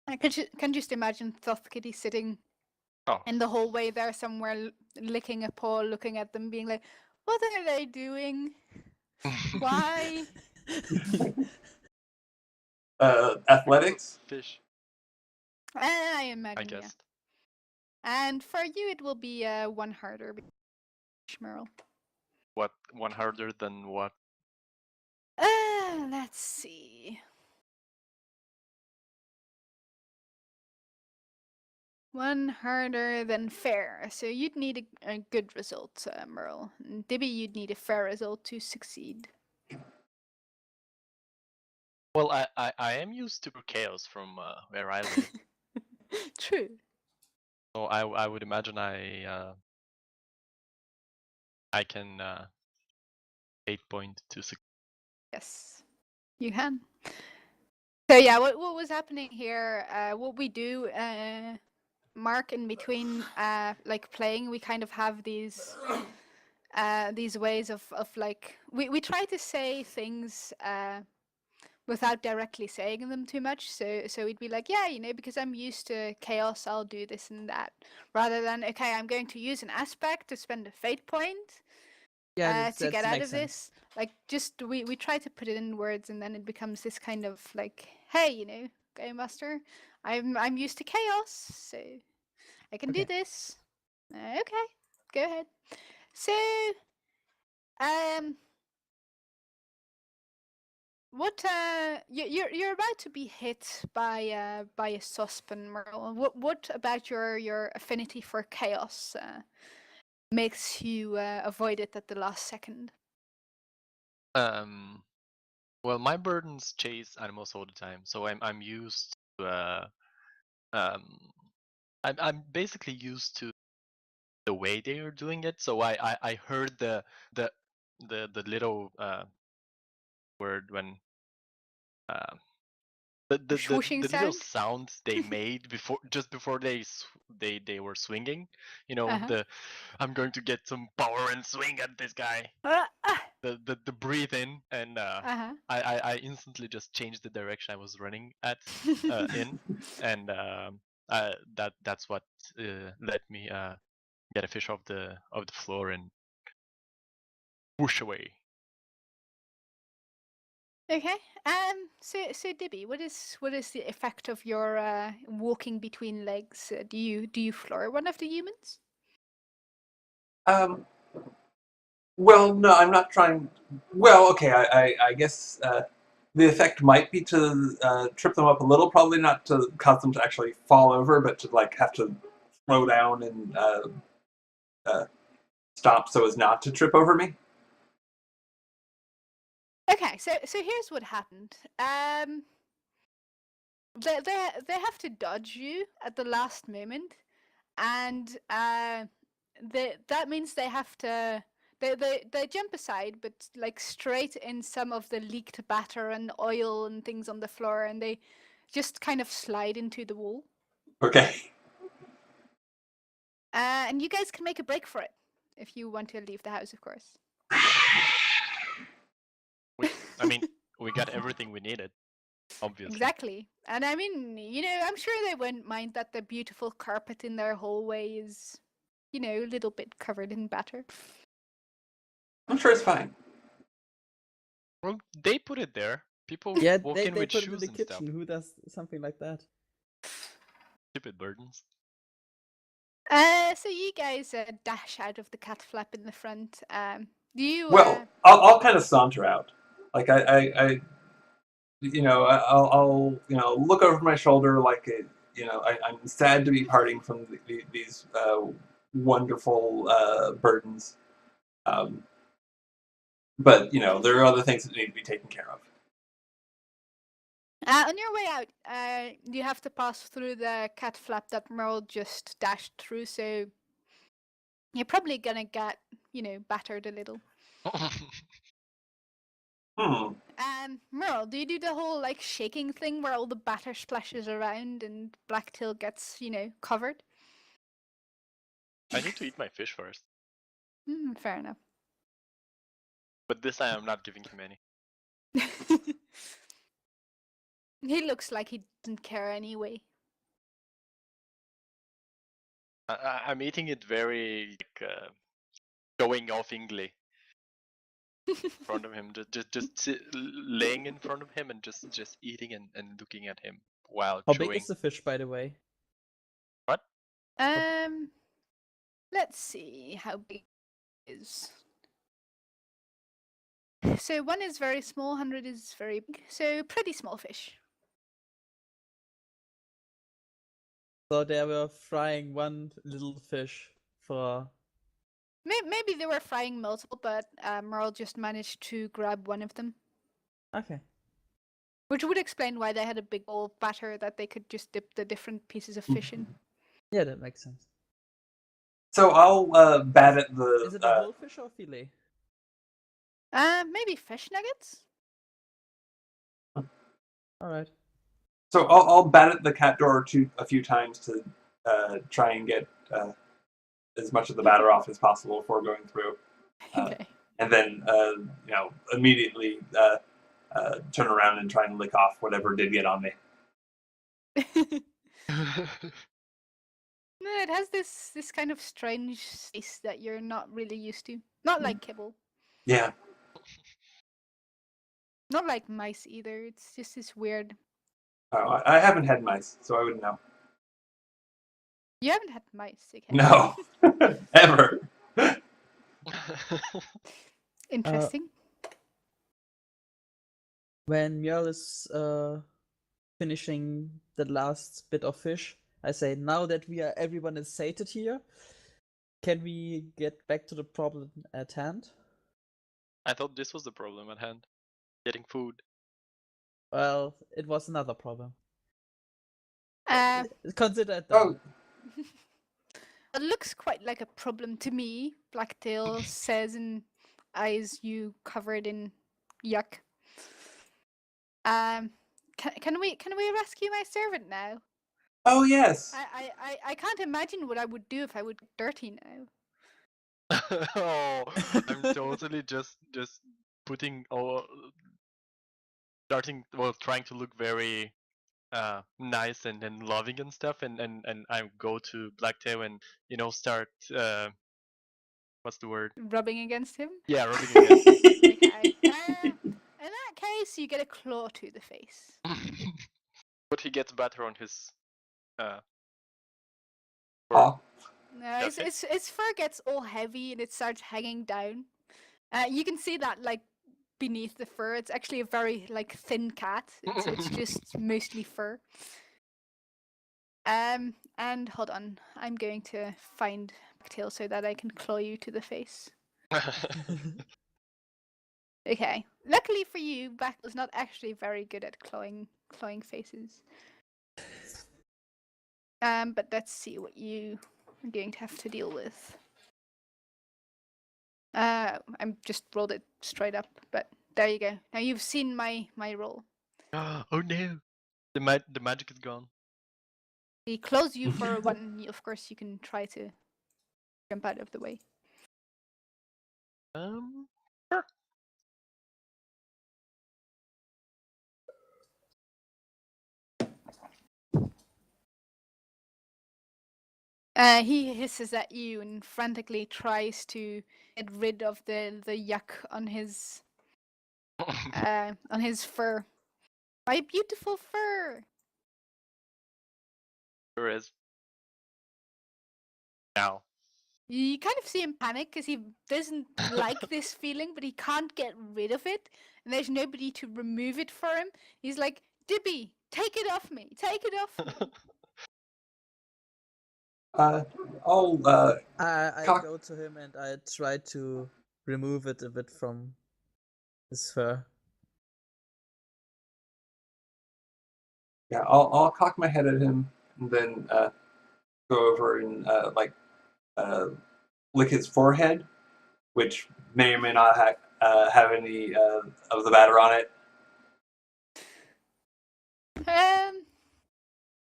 I can just imagine Thoth Kitty sitting in the hallway there somewhere, licking a paw, looking at them, being like, "What are they doing? Why?" Athletics? Fish. I imagine. I guess. Yeah. And for you, it will be one harder. Merle. What? One harder than what? Let's see. One harder than fair. So you'd need a good result, Merle. And Dibby, you'd need a fair result to succeed. Well, I am used to chaos from where I live. True. So I would imagine I can 8 point to succeed. Yes, you can. So yeah, what was happening here? What we do, Mark, in between, like playing, we kind of have these ways of like we try to say things without directly saying them too much. So we'd be like, yeah, because I'm used to chaos, I'll do this and that, rather than, okay, I'm going to use an aspect to spend a fate point. Yeah, to get out of sense. this, like, just we try to put it in words, and then it becomes this kind of like, hey, Game Master, I'm used to chaos, so I can do this. Okay, go ahead. So, what you're about to be hit by a saucepan, Merle. What about your affinity for chaos makes you avoid it at the last second? Well, my burdens chase animals all the time, so I'm used to I'm basically used to the way they are doing it. So I heard the little word when the little sounds they made before they were swinging. I'm going to get some power and swing at this guy. The breathe in, and I instantly just changed the direction I was running at in, and that's what let me get a fish off the floor and whoosh away. Okay. So Dibby, what is the effect of your walking between legs? Do you floor one of the humans? Well, no, I'm not trying. Well, okay, I guess the effect might be to trip them up a little. Probably not to cause them to actually fall over, but to like have to slow down and stop so as not to trip over me. Okay, so here's what happened. They have to dodge you at the last moment, and that means they have to They jump aside, but like straight in some of the leaked batter and oil and things on the floor, and they just kind of slide into the wall. Okay. And you guys can make a break for it if you want to leave the house, of course. We got everything we needed, obviously. Exactly. And I mean, I'm sure they wouldn't mind that the beautiful carpet in their hallway is, a little bit covered in batter. I'm sure it's fine. Well, they put it there. People walk in they with put shoes it in the and kitchen. stuff. Who does something like that? Stupid burdens. So you guys dash out of the cat flap in the front. Do you? Well, I'll kind of saunter out. Like I'll look over my shoulder like I'm sad to be parting from these wonderful burdens. But there are other things that need to be taken care of. On your way out, you have to pass through the cat flap that Merle just dashed through, so you're probably gonna get, battered a little. Merle, do you do the whole like shaking thing where all the batter splashes around and Blacktail gets, covered? I need to eat my fish first. Fair enough. But this I am not giving him any. He looks like he didn't care anyway. I'm eating it very going offingly in front of him, just laying in front of him and just eating and looking at him while How chewing. big is the fish, by the way? What? Let's see how big it is. So 1 is very small, 100 is very big. So pretty small fish. So they were frying one little fish for... Maybe they were frying multiple, but Merle just managed to grab one of them. Okay. Which would explain why they had a big bowl of batter that they could just dip the different pieces of fish in. Yeah, that makes sense. So I'll bat at the... Is it a whole fish or filet? Maybe fish nuggets? Alright. So I'll bat at the cat door a few times to try and get as much of the batter off as possible before going through. Okay. And then, immediately turn around and try and lick off whatever did get on me. No, it has this kind of strange taste that you're not really used to. Not like kibble. Yeah. Not like mice either. It's just this weird. Oh, I haven't had mice, so I wouldn't know. You haven't had mice, okay? No. Ever. Interesting. When Mjörl is finishing the last bit of fish, I say, now that everyone is sated here, can we get back to the problem at hand? I thought this was the problem at hand. Getting food. Well, it was another problem. It Consider it done. looks quite like a problem to me, Blacktail says, and eyes you covered in yuck. Can we rescue my servant now? Oh yes. I can't imagine what I would do if I would get dirty now. Oh, I'm totally just putting trying to look very nice and loving and stuff, and I go to Blacktail and start what's the word? Rubbing against him? Yeah, rubbing against him. Okay. In that case, you get a claw to the face. But he gets batter on his Oh. No, its fur gets all heavy and it starts hanging down. You can see that like beneath the fur. It's actually a very like thin cat. It's just mostly fur. And hold on, I'm going to find Blacktail so that I can claw you to the face. Okay. Luckily for you, Blacktail's not actually very good at clawing faces. But let's see what you are going to have to deal with. I'm just rolled it straight up, but there you go. Now you've seen my roll. Oh no, the magic is gone. He close you for a one. Of course, you can try to jump out of the way. Sure. He hisses at you and frantically tries to get rid of the yuck on his fur. My beautiful fur. There is. Now. You kind of see him panic because he doesn't like this feeling, but he can't get rid of it, and there's nobody to remove it for him. He's like, Dibby, take it off me! Take it off me! I go to him and I try to remove it a bit from his fur. Yeah, I'll cock my head at him and then go over and lick his forehead, which may or may not have any of the batter on it.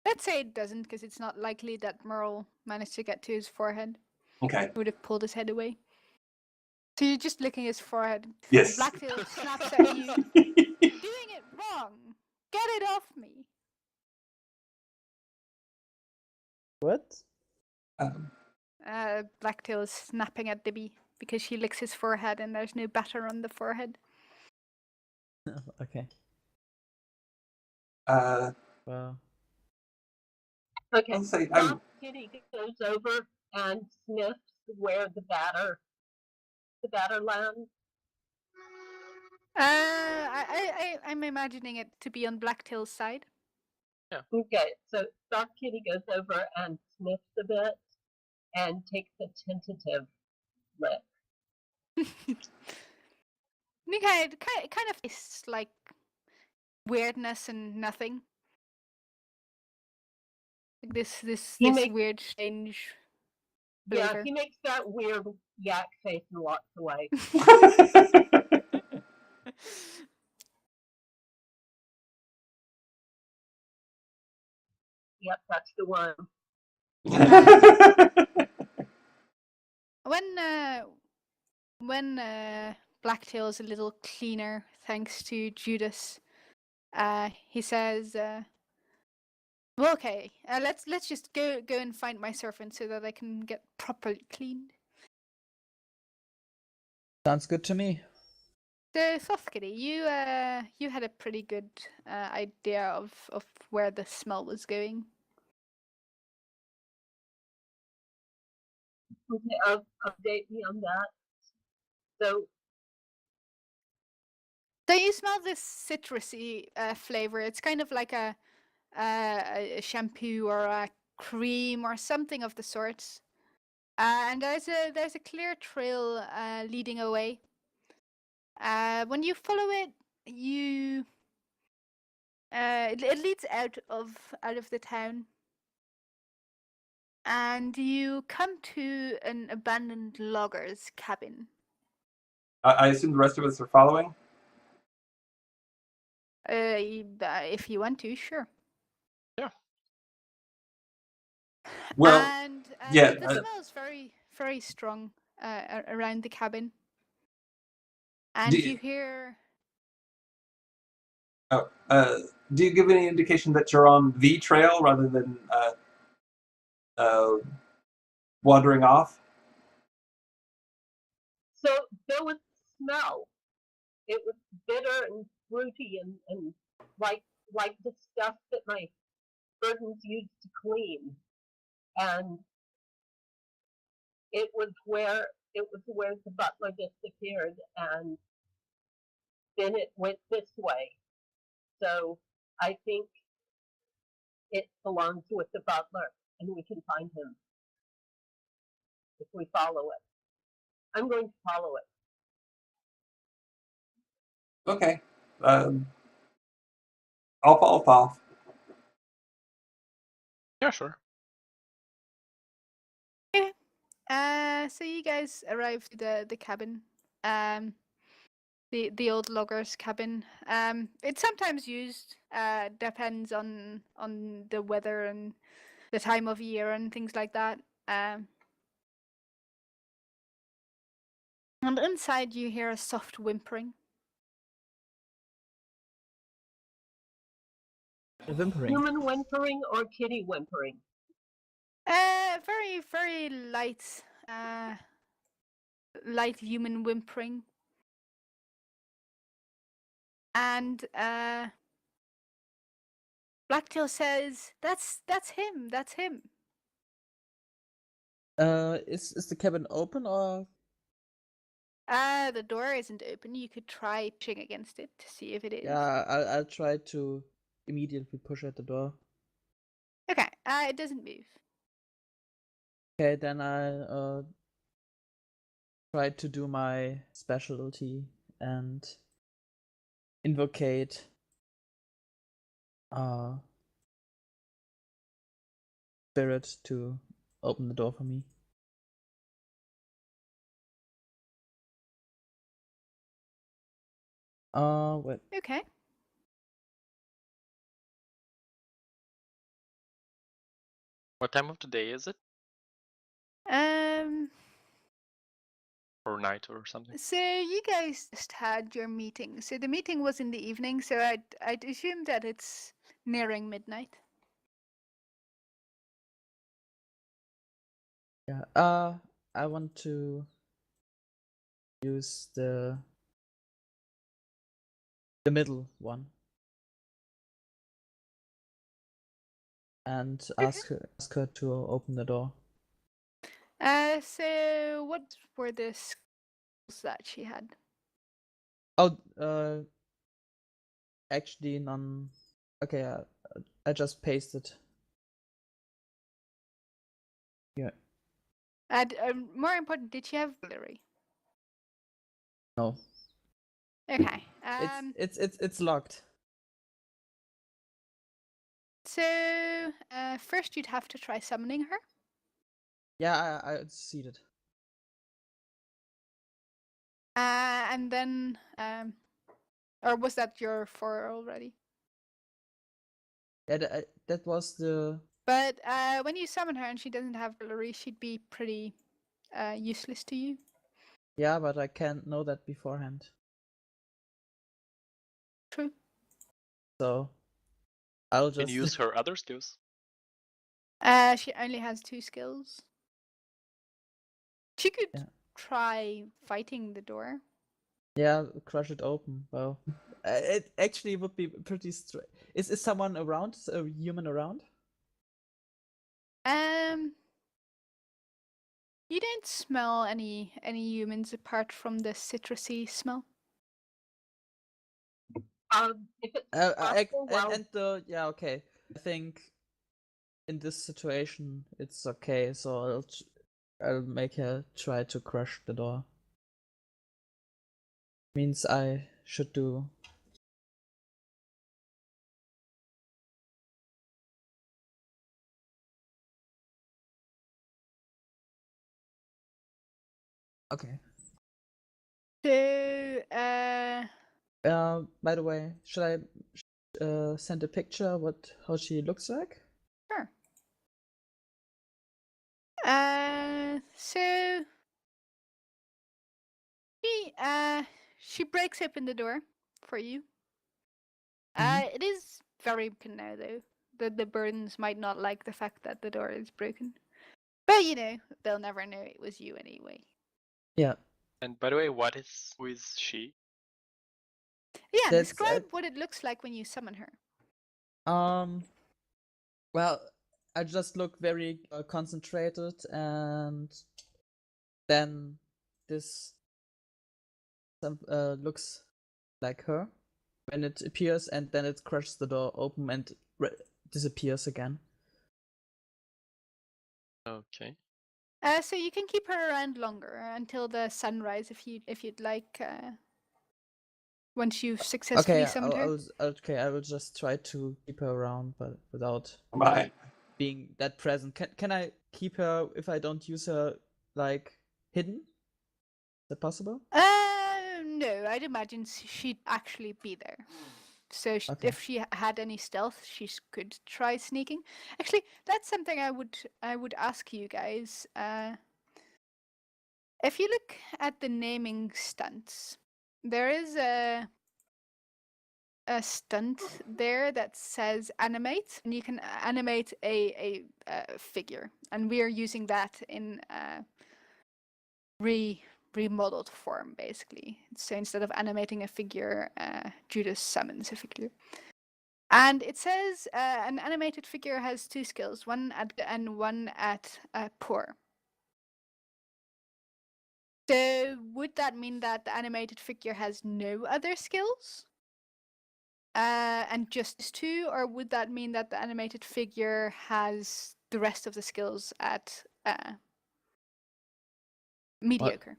Let's say it doesn't, because it's not likely that Merle managed to get to his forehead. Okay. He would have pulled his head away. So you're just licking his forehead. Yes. Blacktail snaps at you. You're doing it wrong! Get it off me! What? Blacktail is snapping at Dibby because she licks his forehead and there's no batter on the forehead. Okay. Wow. Okay. Kitty goes over and sniffs where the batter lands. I'm imagining it to be on Blacktail's side. Yeah. Okay, so Soft Kitty goes over and sniffs a bit and takes a tentative lick. Okay, it kind of tastes like weirdness and nothing. Like this weird, strange flavor. Yeah, he makes that weird yak face and walks away. Yep, that's the one. When Blacktail is a little cleaner, thanks to Judas, he says, "Well, okay, let's just go and find my servant so that I can get properly cleaned." Sounds good to me. So, Sothkitty, you had a pretty good idea of where the smell was going. Okay, update me on that. So you smell this citrusy flavor. It's kind of like a shampoo or a cream or something of the sorts. And there's a clear trail leading away. When you follow it, it leads out of the town, and you come to an abandoned logger's cabin. I assume the rest of us are following? If you want to, sure. Yeah. Well, and yeah. The smell is very, very strong around the cabin. And you hear... Do you give any indication that you're on the trail rather than wandering off? So there was smell. It was bitter and fruity and like the stuff that my burdens used to clean. And it was where the butler disappeared, and then it went this way. So I think it belongs with the butler, and we can find him if we follow it. I'm going to follow it. Okay. I'll follow off. Yeah, sure. So you guys arrive to the cabin. The old logger's cabin. It's sometimes used. Depends on the weather and the time of year and things like that. And inside you hear a soft whimpering. Whimpering. Human whimpering or kitty whimpering? Very, very light, light human whimpering. And Blacktail says, that's him, that's him. Is the cabin open or? The door isn't open. You could try pushing against it to see if it is. Yeah, I'll try to immediately push at the door. Okay, it doesn't move. Okay, then I try to do my specialty and invocate spirit to open the door for me. Wait. Okay. What time of the day is it? Or night or something? So you guys just had your meeting. So the meeting was in the evening, so I'd assume that it's nearing midnight. Yeah. I want to use the middle one and ask her to open the door. So what were the skills that she had? Oh, actually none. Okay, I just pasted. Yeah. And more important, did she have Valerie? No. Okay. It's locked. So first you'd have to try summoning her. Yeah, I succeeded. And then or was that your 4 already? Yeah, that was the. But when you summon her and she doesn't have Valerie, she'd be pretty useless to you. Yeah, but I can't know that beforehand. True. So I'll just. Can you use her other skills? She only has 2 skills. She could try fighting the door. Yeah, crush it open. Well, it actually would be pretty straight. Is someone around? Is a human around? You don't smell any humans apart from the citrusy smell. If it's possible, yeah, okay. I think in this situation it's okay. So I'll make her try to crush the door. Means I should do. Okay. So, by the way, should I send a picture how she looks like? Sure. So she breaks open the door for you. It is very broken now, though. The Burdens might not like the fact that the door is broken, but they'll never know it was you anyway. Yeah. And by the way, who is she? Yeah, describe what it looks like when you summon her. Well, I just look very concentrated, and then this looks like her when it appears, and then it crushes the door open and disappears again. Okay. So you can keep her around longer until the sunrise if you'd like. Once you've successfully summoned her. I will just try to keep her around, but without being that present. Can I keep her if I don't use her like hidden? Is that possible? No, I'd imagine she'd actually be there. So Okay. if she had any stealth, she could try sneaking. Actually, that's something I would ask you guys. If you look at the naming stunts, there is a stunt there that says animate, and you can animate a figure, and we are using that in remodeled form, basically. So instead of animating a figure, Judas summons a figure. And it says an animated figure has 2 skills, one at good and one at poor. So would that mean that the animated figure has no other skills? And just 2, or would that mean that the animated figure has the rest of the skills at mediocre?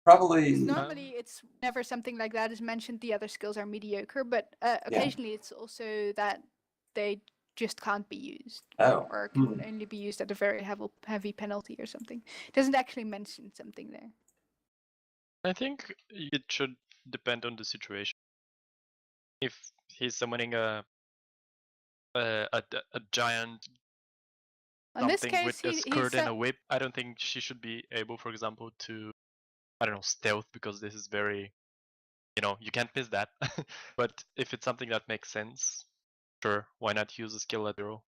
Probably. Normally, it's never something like that is mentioned. The other skills are mediocre, but occasionally it's also that they just can't be used, or can only be used at a very heavy penalty or something. It doesn't actually mention something there. I think it should depend on the situation. If he's summoning a giant In this something case, with a skirt and a whip, I don't think she should be able, for example, to, I don't know, stealth, because this is very, you can't miss that. But if it's something that makes sense, sure, why not use a skill at 0?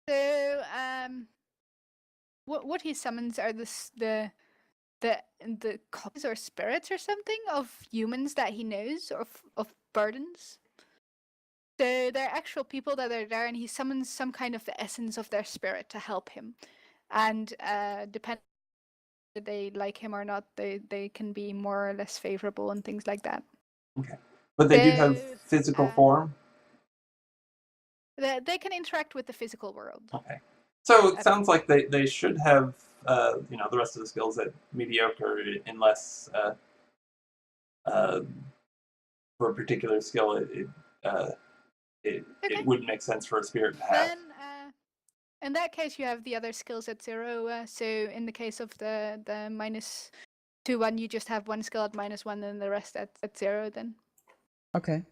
So, what he summons are the copies or spirits or something of humans that he knows, or of burdens. So they're actual people that are there, and he summons some kind of the essence of their spirit to help him. And depending if they like him or not, they can be more or less favorable and things like that. Okay. But they do have physical form? They can interact with the physical world. Okay. So it sounds like they should have the rest of the skills at mediocre, unless for a particular skill it wouldn't make sense for a spirit to have. Then, in that case, you have the other skills at 0. So in the case of the -2-1, you just have one skill at -1 and the rest at 0. Then. Okay.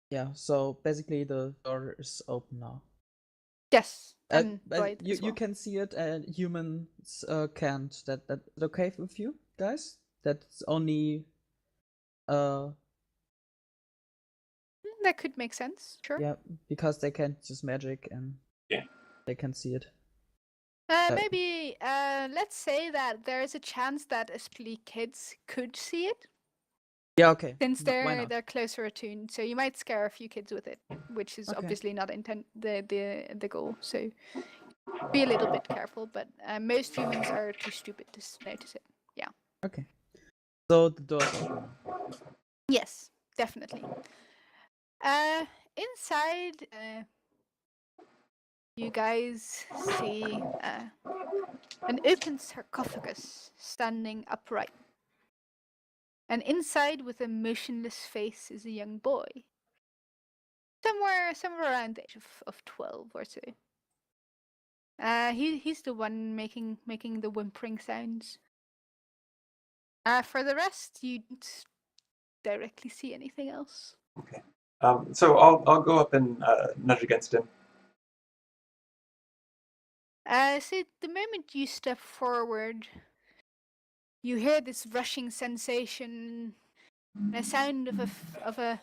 Yeah. So basically, the door is open now. Yes. And you can see it, and humans can't. That's okay with you guys? That's only that could make sense. Sure. Yeah, because they can't use magic, and they can see it. Maybe let's say that there is a chance that especially kids could see it. Yeah, okay. Since they're closer attuned, so you might scare a few kids with it, which is obviously not the goal. So be a little bit careful, but most humans are too stupid to notice it. Yeah. Okay. So the door's open. Yes, definitely. Inside, you guys see an open sarcophagus standing upright. And inside, with a motionless face, is a young boy. Somewhere around the age of 12 or so. He's the one making the whimpering sounds. For the rest, you don't directly see anything else. Okay. So I'll go up and nudge against him. So the moment you step forward, you hear this rushing sensation, and a sound of a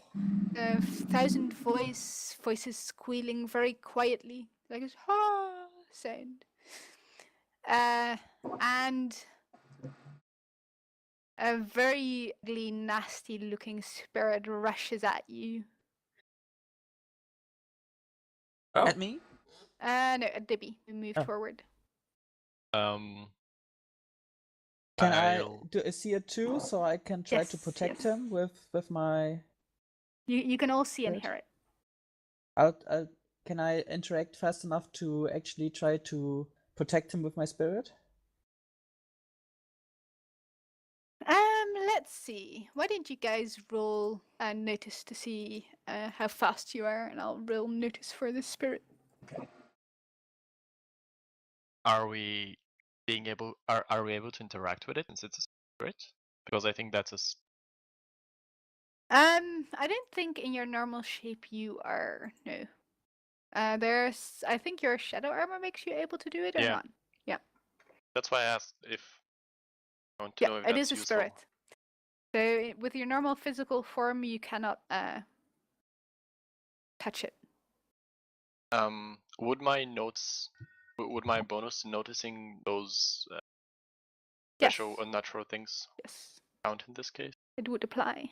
1,000 voices squealing very quietly, like a ha sound. And a very ugly, nasty-looking spirit rushes at you. Oh. At me? No, at Dibby. We moved forward. Can I see it too, so I can try to protect him with my? You can all see and hear it. Can I interact fast enough to actually try to protect him with my spirit? Let's let's see. Why don't you guys roll and notice to see how fast you are, and I'll roll notice for the spirit. Okay. Are we able to interact with it since it's a spirit? Because I think that's a I don't think in your normal shape you are. No. I think your shadow armor makes you able to do it or not. Yeah. That's why I asked if I want to Yeah, know if it that's is a useful. spirit. So with your normal physical form, you cannot touch it. Would my bonus to noticing those special Yes. unnatural things Yes, count in this case? it would apply.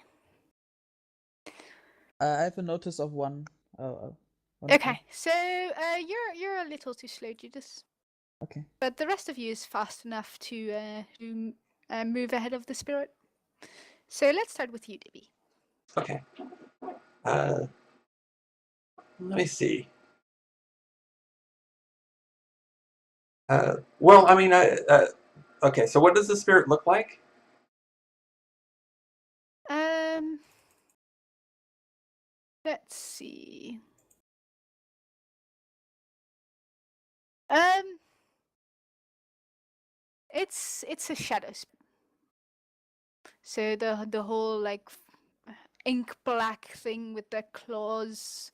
I have a notice of one. Okay, so you're a little too slow, Judas. Okay. But the rest of you is fast enough to move ahead of the spirit. So let's start with you, Dibby. Okay. Let me see. Well, I mean, okay. So, what does the spirit look like? Let's see. It's a shadow spirit. So the whole like ink black thing with the claws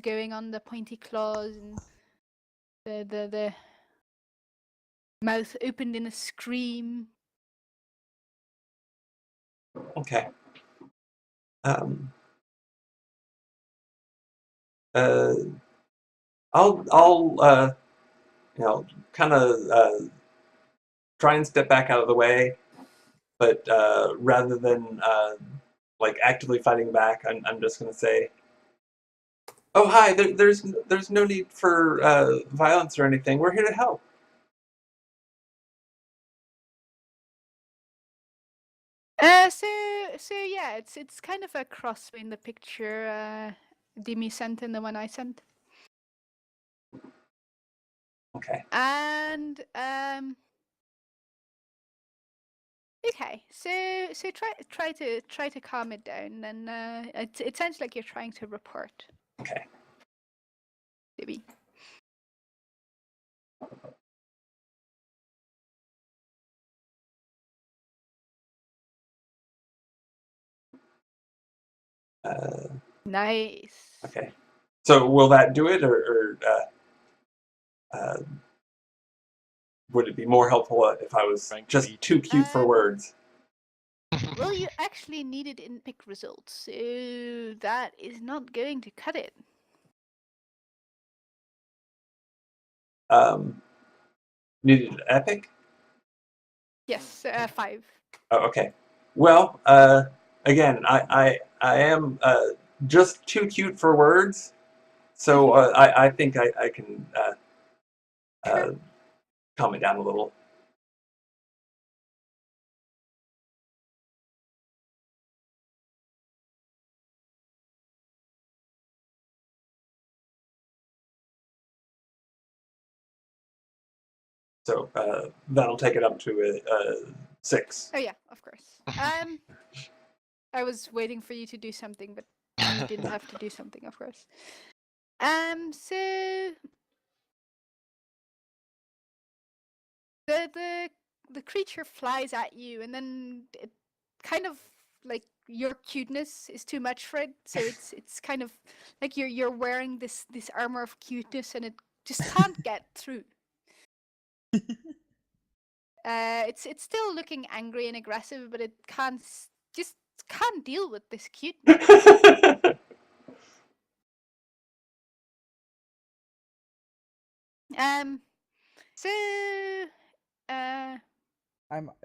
going on, the pointy claws, and the mouth opened in a scream. Okay. I'll kind of try and step back out of the way, but rather than like actively fighting back, I'm just going to say, "Oh, hi. There's no need for violence or anything. We're here to help." So yeah, it's kind of a cross between the picture Dimi sent and the one I sent. Okay. And okay, so try to calm it down, and it sounds like you're trying to report. Okay. Maybe. Nice. Okay. So will that do it, or would it be more helpful if I was just too cute for words? Well, you actually needed in pick results, so that is not going to cut it. Needed epic? Yes, 5. Oh, okay. Well, again, I am just too cute for words, so I think I can calm it down a little. So that'll take it up to a 6. Oh yeah, of course. I was waiting for you to do something, but you didn't have to do something, of course. So the creature flies at you, and then it kind of like your cuteness is too much for it. So it's kind of like you're wearing this armor of cuteness, and it just can't get through. It's still looking angry and aggressive, but it just can't deal with this cuteness. So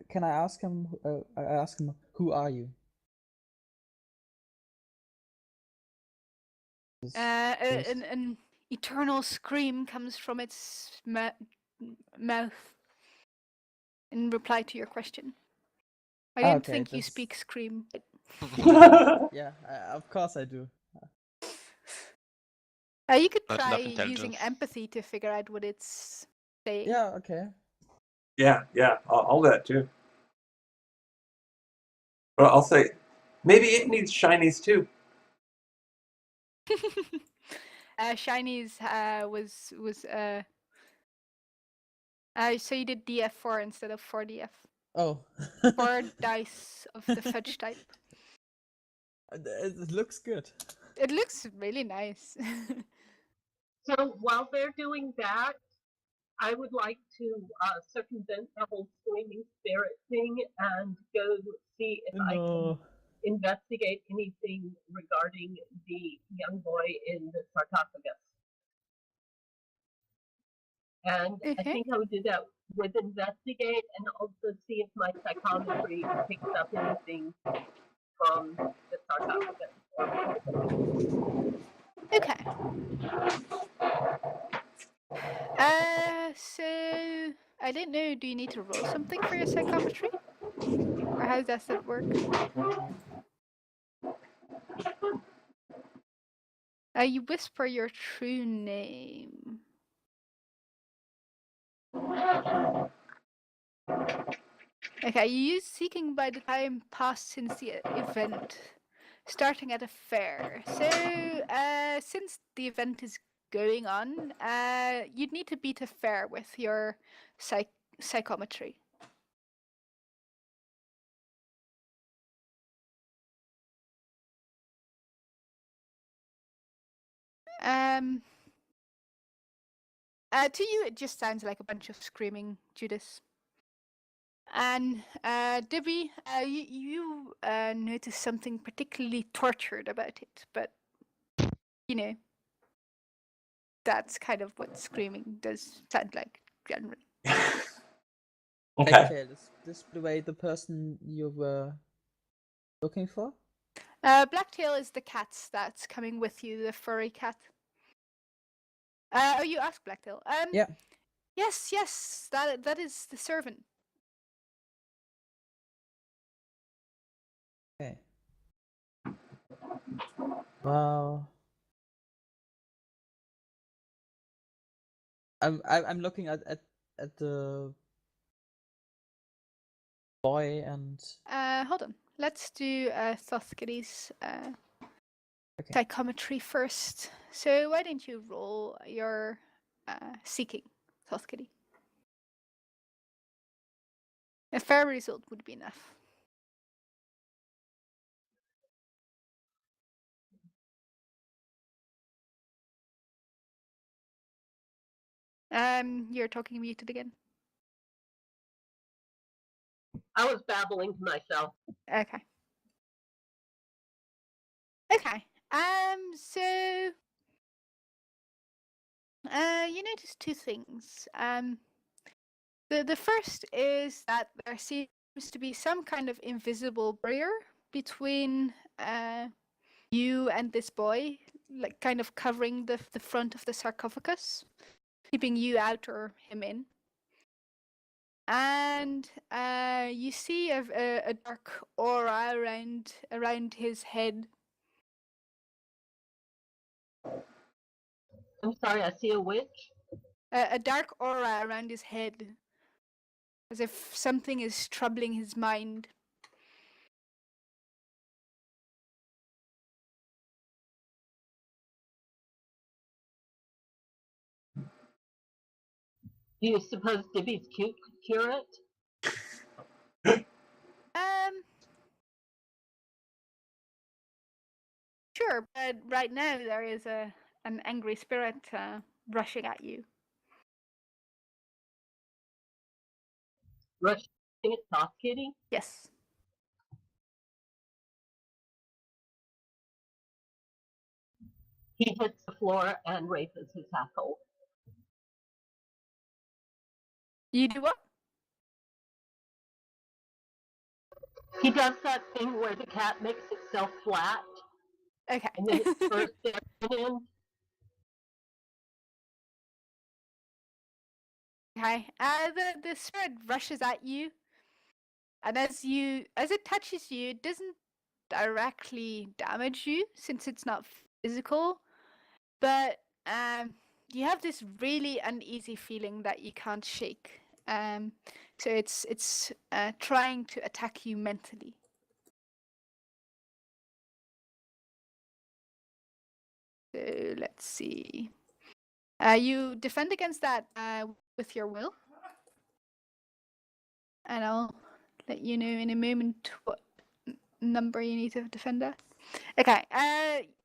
Can I ask him? I ask him, who are you? an eternal scream comes from its mouth in reply to your question. I don't think you speak scream. Yeah, of course I do. You could try using empathy to figure out what it's saying. Yeah, okay. Yeah, I'll do that too. But I'll say, maybe it needs shinies too. Shinies was so you did DF4 instead of 4DF. Oh. 4 dice of the fudge type. It looks good. It looks really nice. So while they're doing that, I would like to circumvent the whole screaming spirit thing and go see if I can investigate anything regarding the young boy in the sarcophagus. And I think I would do that with investigate and also see if my psychometry picks up anything from the sarcophagus. Okay. So I don't know. Do you need to roll something for your psychometry, or how does that work? You whisper your true name. Okay, you use seeking by the time passed since the event, starting at a fair. So, since the event is going on, you'd need to beat a fair with your psychometry. To you, it just sounds like a bunch of screaming Judas. And Debbie, you notice something particularly tortured about it, but you know, that's kind of what screaming does sound like generally. Okay. Blacktail, is this the way the person you were looking for? Blacktail is the cat that's coming with you, the furry cat. Oh, you asked Blacktail. Yeah. Yes, that is the servant. Okay. Well, I'm looking at the boy and. Hold on. Let's do Thothkidy's psychometry first. So why don't you roll your seeking, Thothkidy? A fair result would be enough. You're talking muted again. I was babbling to myself. Okay. So you notice two things. The first is that there seems to be some kind of invisible barrier between you and this boy, like kind of covering the front of the sarcophagus, keeping you out or him in. And you see a dark aura around his head. I'm sorry, I see a witch. A dark aura around his head, as if something is troubling his mind. Do you suppose Dibby's cute could cure it? Sure, but right now there is an angry spirit rushing at you. Rushing at Thothkiddy? Yes. He hits the floor and raises his hackle. You do what? He does that thing where the cat makes itself flat. Okay. And then it spurs their in. Okay. The spirit rushes at you, and as it touches you, it doesn't directly damage you since it's not physical, but you have this really uneasy feeling that you can't shake. So it's trying to attack you mentally. So let's see. You defend against that with your will. And I'll let you know in a moment what number you need to defend at. Okay,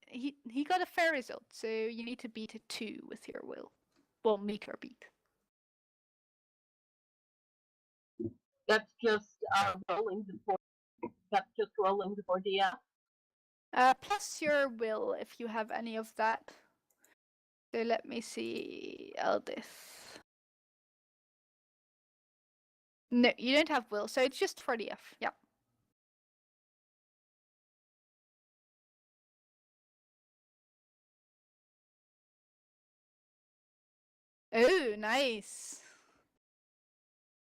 he got a fair result, so you need to beat a 2 with your will. Well, meet or beat. That's just rolling before. That's just rolling before DF. Plus your will, if you have any of that. So let me see, Eldith. No, you don't have will, so it's just for DF. Yeah. Oh, nice.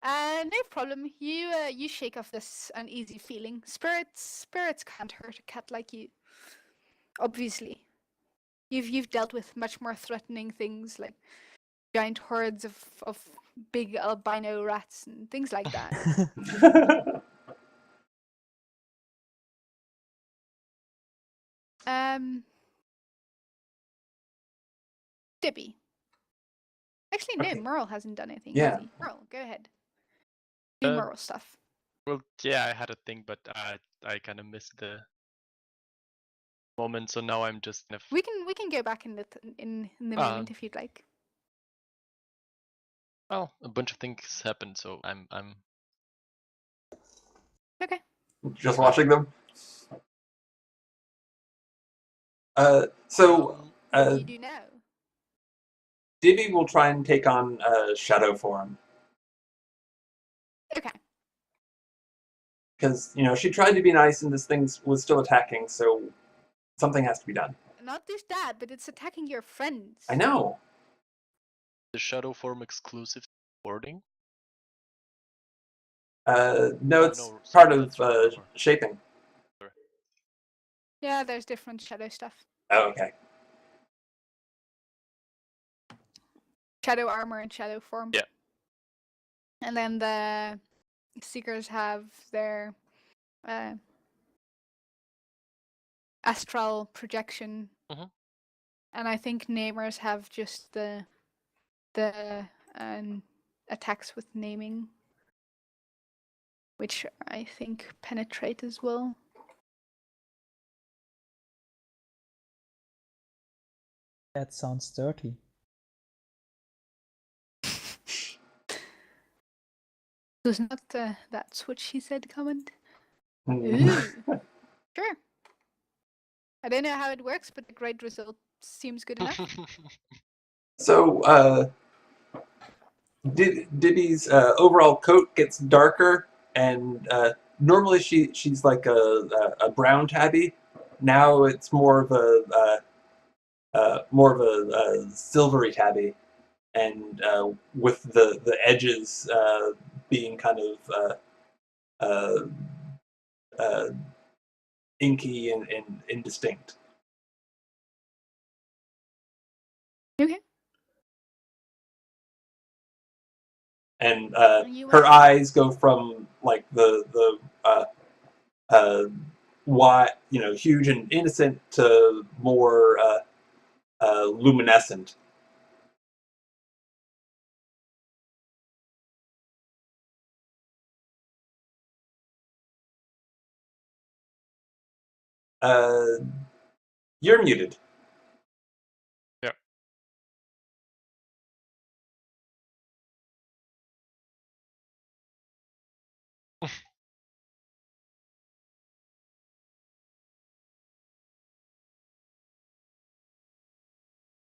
No problem. You shake off this uneasy feeling. Spirits can't hurt a cat like you. Obviously, you've dealt with much more threatening things like giant hordes of big albino rats and things like that. Dibby. Actually, no. Okay. Merle hasn't done anything. Yeah. Has he? Merle, go ahead. Do Merle stuff. Well, yeah, I had a thing, but I kind of missed the moment, so now I'm just kind of. We can go back in the moment if you'd like. Well, a bunch of things happened, so I'm. Okay. Just watching them. So what do you do now? Dibby will try and take on shadow form. Okay. Because, she tried to be nice and this thing was still attacking, so something has to be done. Not just that, but it's attacking your friends. I know. The shadow form exclusive boarding? No, it's part of shaping. Yeah, there's different shadow stuff. Oh, okay. Shadow armor and shadow form. Yeah. And then the seekers have their astral projection. Mm-hmm. And I think namers have just the attacks with naming, which I think penetrate as well. That sounds dirty. Was not that's what she said comment. Ooh. Sure. I don't know how it works, but the great result seems good enough. So, Dibby's overall coat gets darker, and normally she's like a brown tabby. Now it's more of a silvery tabby, and with the edges being kind of inky and indistinct. Okay. And her eyes go from like the wide, huge and innocent to more luminescent. You're muted. Yeah.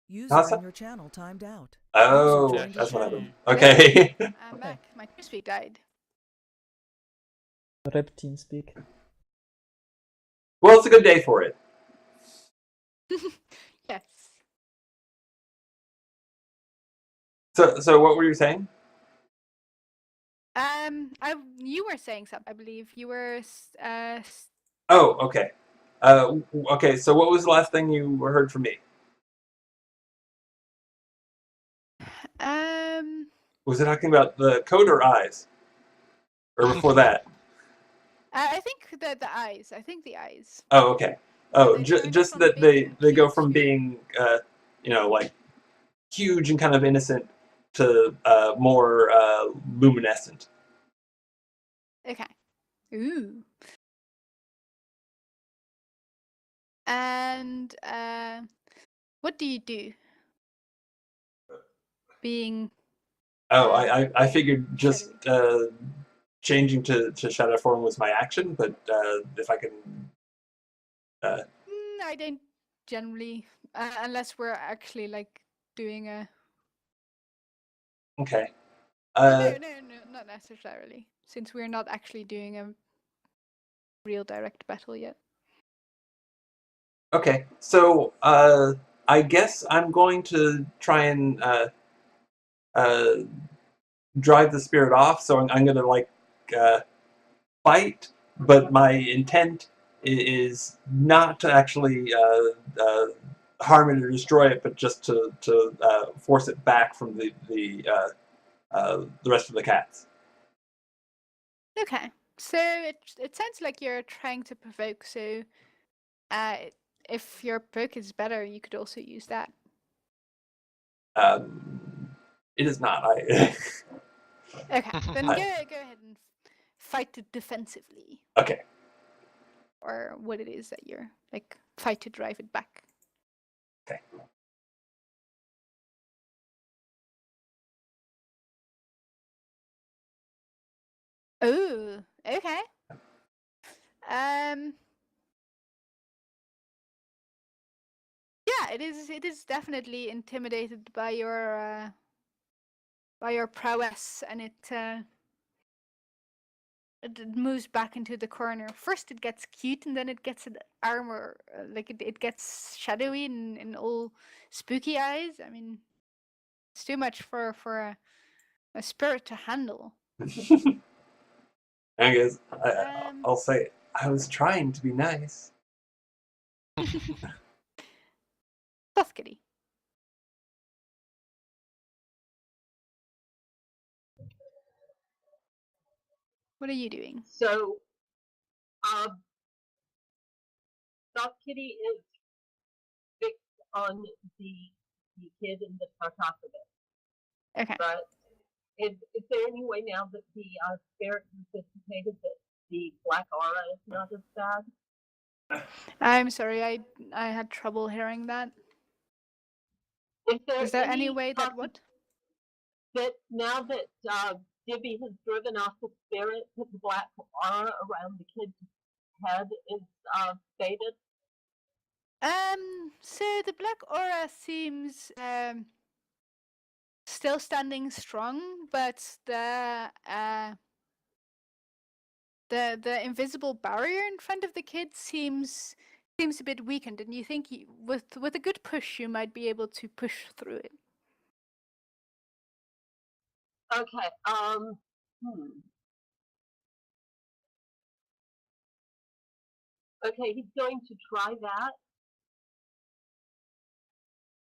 User in your channel timed out. Oh, User joined your that's what channel. happened. Okay. I'm back. My TeamSpeak died. Rip TeamSpeak. Well, it's a good day for it. Yes. So what were you saying? You were saying something. I believe you were. Oh, okay. Okay. So what was the last thing you heard from me? Was it talking about the coat or eyes, or before that? I think the eyes. I think the eyes. Oh, okay. Oh, they turn just from that big they and go cute from to- being like huge and kind of innocent to more luminescent. Okay. Ooh. And what do you do? Being Oh, I figured just shadowy. changing to shadow form was my action, but if I can. I don't generally, unless we're actually like doing a. Okay. No, not necessarily. Since we're not actually doing a real direct battle yet. Okay, so I guess I'm going to try and drive the spirit off. So I'm going to fight, but my intent is not to actually harm it or destroy it, but just to force it back from the rest of the cats. Okay, so it sounds like you're trying to provoke. So, if your poke is better, you could also use that. It is not. Okay, then go ahead and fight it defensively. Okay. Or what it is that you're like fight to drive it back. Okay. Oh, okay. Yeah, it is definitely intimidated by your prowess, and it moves back into the corner. First it gets cute, and then it gets an armor, like it gets shadowy and all spooky eyes. I mean, it's too much for a spirit to handle. I guess I'll say it. I was trying to be nice. Tough kitty. What are you doing? So, Soft Kitty is fixed on the kid in the sarcophagus. Okay. But is there any way now that the spirit has dissipated that the black aura is not as bad? I'm sorry, I had trouble hearing that. Is there any way that what? That now that Dibby has driven off the spirit, that the black aura around the kid's head is faded? So the black aura seems still standing strong, but the invisible barrier in front of the kid seems a bit weakened, and you think with a good push you might be able to push through it. Okay. Okay, he's going to try that.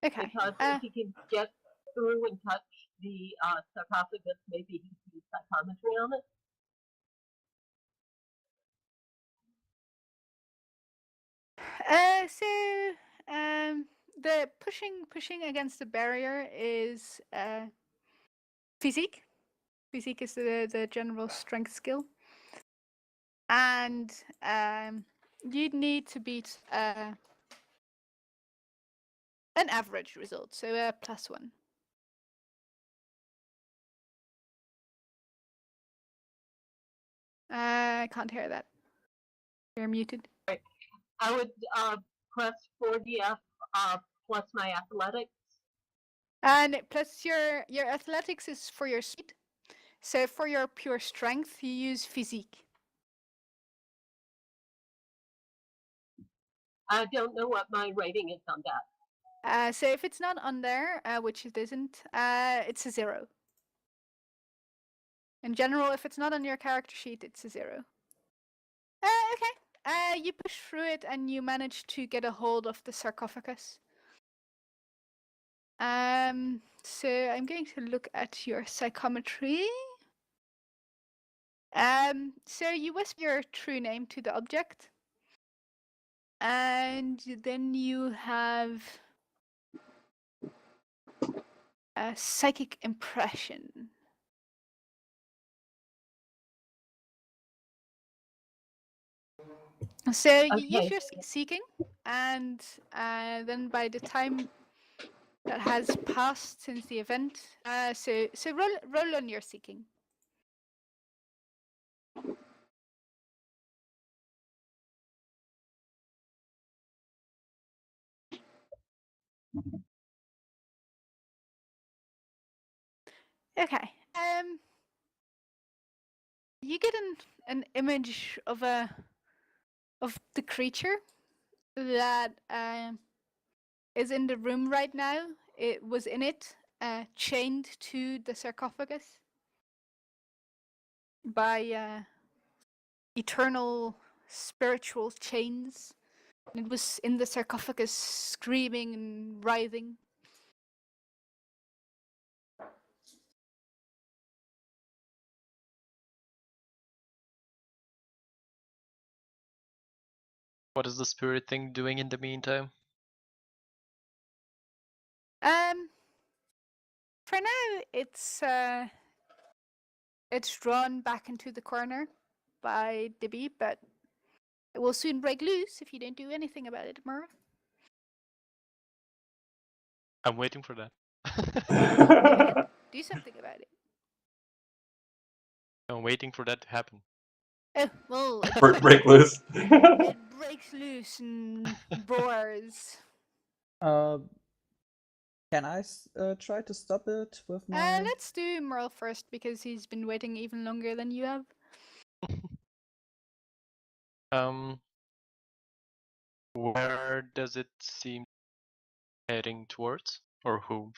Okay. Because if he can get through and touch the sarcophagus, maybe he can use psychometry on it. The pushing against the barrier is physique. Physique is the general strength skill, and you'd need to beat an average result, so a +1. I can't hear that. You're muted. I would press 4DF plus my athletics. And plus your athletics is for your speed. So for your pure strength, you use physique. I don't know what my rating is on that. So if it's not on there, which it isn't, it's a 0. In general, if it's not on your character sheet, it's a 0. Okay. You push through it and you manage to get a hold of the sarcophagus. So I'm going to look at your psychometry. So you whisper your true name to the object. And then you have a psychic impression. So you use your seeking, and then by the time that has passed since the event, so roll on your seeking. Okay. You get an image of the creature that is in the room right now. It was in it, chained to the sarcophagus by eternal spiritual chains. It was in the sarcophagus, screaming and writhing. What is the spirit thing doing in the meantime? For now, it's drawn back into the corner by Dibby, but it will soon break loose if you don't do anything about it, Murph. I'm waiting for that. Do something about it. I'm waiting for that to happen. Oh, well, Break loose. it breaks loose and roars. Can I try to stop it with my... Let's do Merle first, because he's been waiting even longer than you have. Where does it seem heading towards, or whom?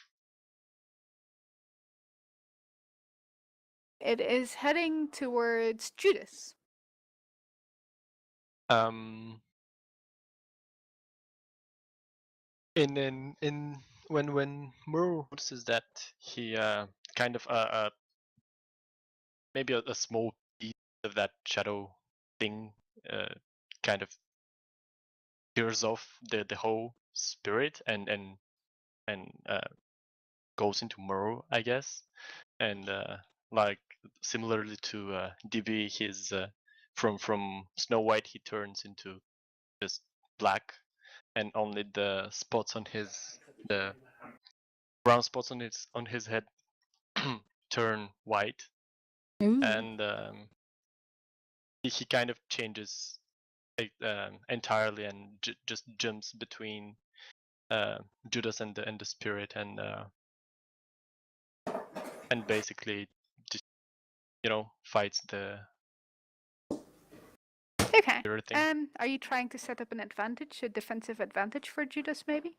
It is heading towards Judas. In when Murrow notices that, he kind of maybe a small piece of that shadow thing kind of tears off the whole spirit and goes into Murrow, I guess, and like similarly to DB, his from Snow White he turns into just black, and only the spots on the brown spots on his head turn white. Ooh. And he kind of changes entirely and just jumps between Judas and the spirit, and basically just fights the Okay. spirit thing. Are you trying to set up an advantage, a defensive advantage for Judas, maybe?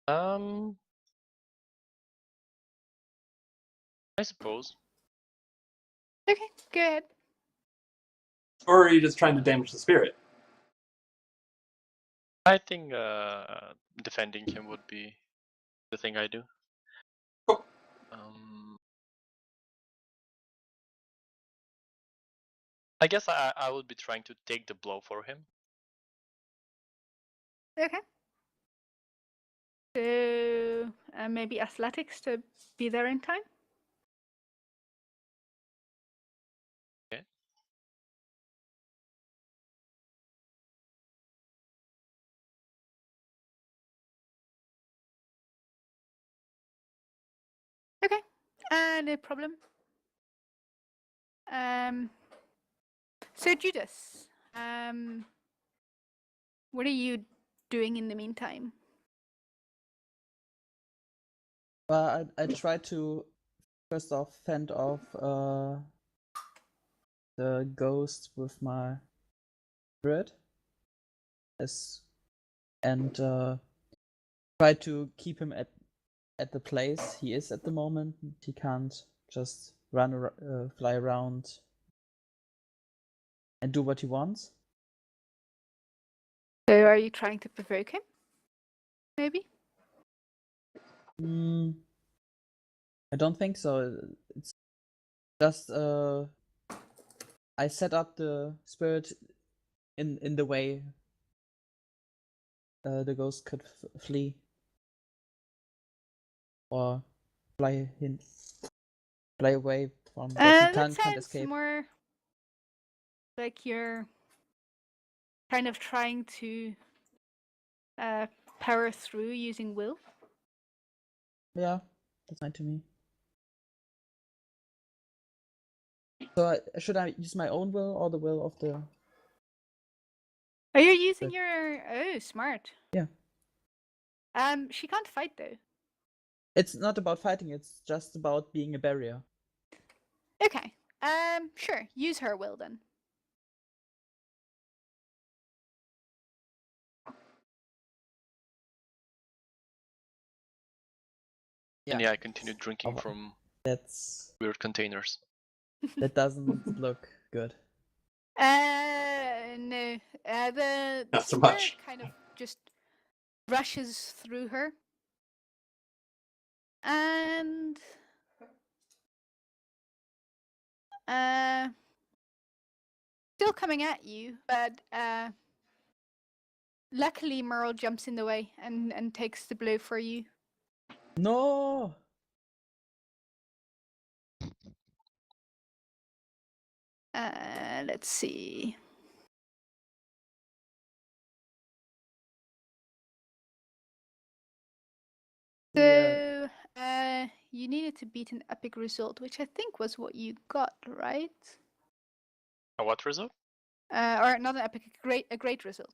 I suppose. Okay, go ahead. Or are you just trying to damage the spirit? I think defending him would be the thing I do. Cool. I guess I would be trying to take the blow for him. Okay. So maybe athletics to be there in time? Okay. Okay, no problem. So Judas, what are you doing in the meantime? Well, I try to first off fend off the ghost with my spirit, and try to keep him at the place he is at the moment. He can't just fly around and do what he wants. So are you trying to provoke him? Maybe? I don't think so. It's just I set up the spirit in the way the ghost could flee or fly away from, but he That can't sounds escape. more like you're kind of trying to power through using will. Yeah, that's fine to me. So should I use my own will or the will of the... Are you using your... Oh, smart. Yeah. She can't fight though. It's not about fighting, it's just about being a barrier. Okay. Sure. Use her will then. And yeah, I continued drinking Oh, from that's... weird containers. That doesn't look good. No. The Not so spirit much. kind of just rushes through her. And still coming at you, but luckily Merle jumps in the way and takes the blow for you. No! Let's see. Yeah. So, you needed to beat an epic result, which I think was what you got, right? A what result? Or not an epic, a great result.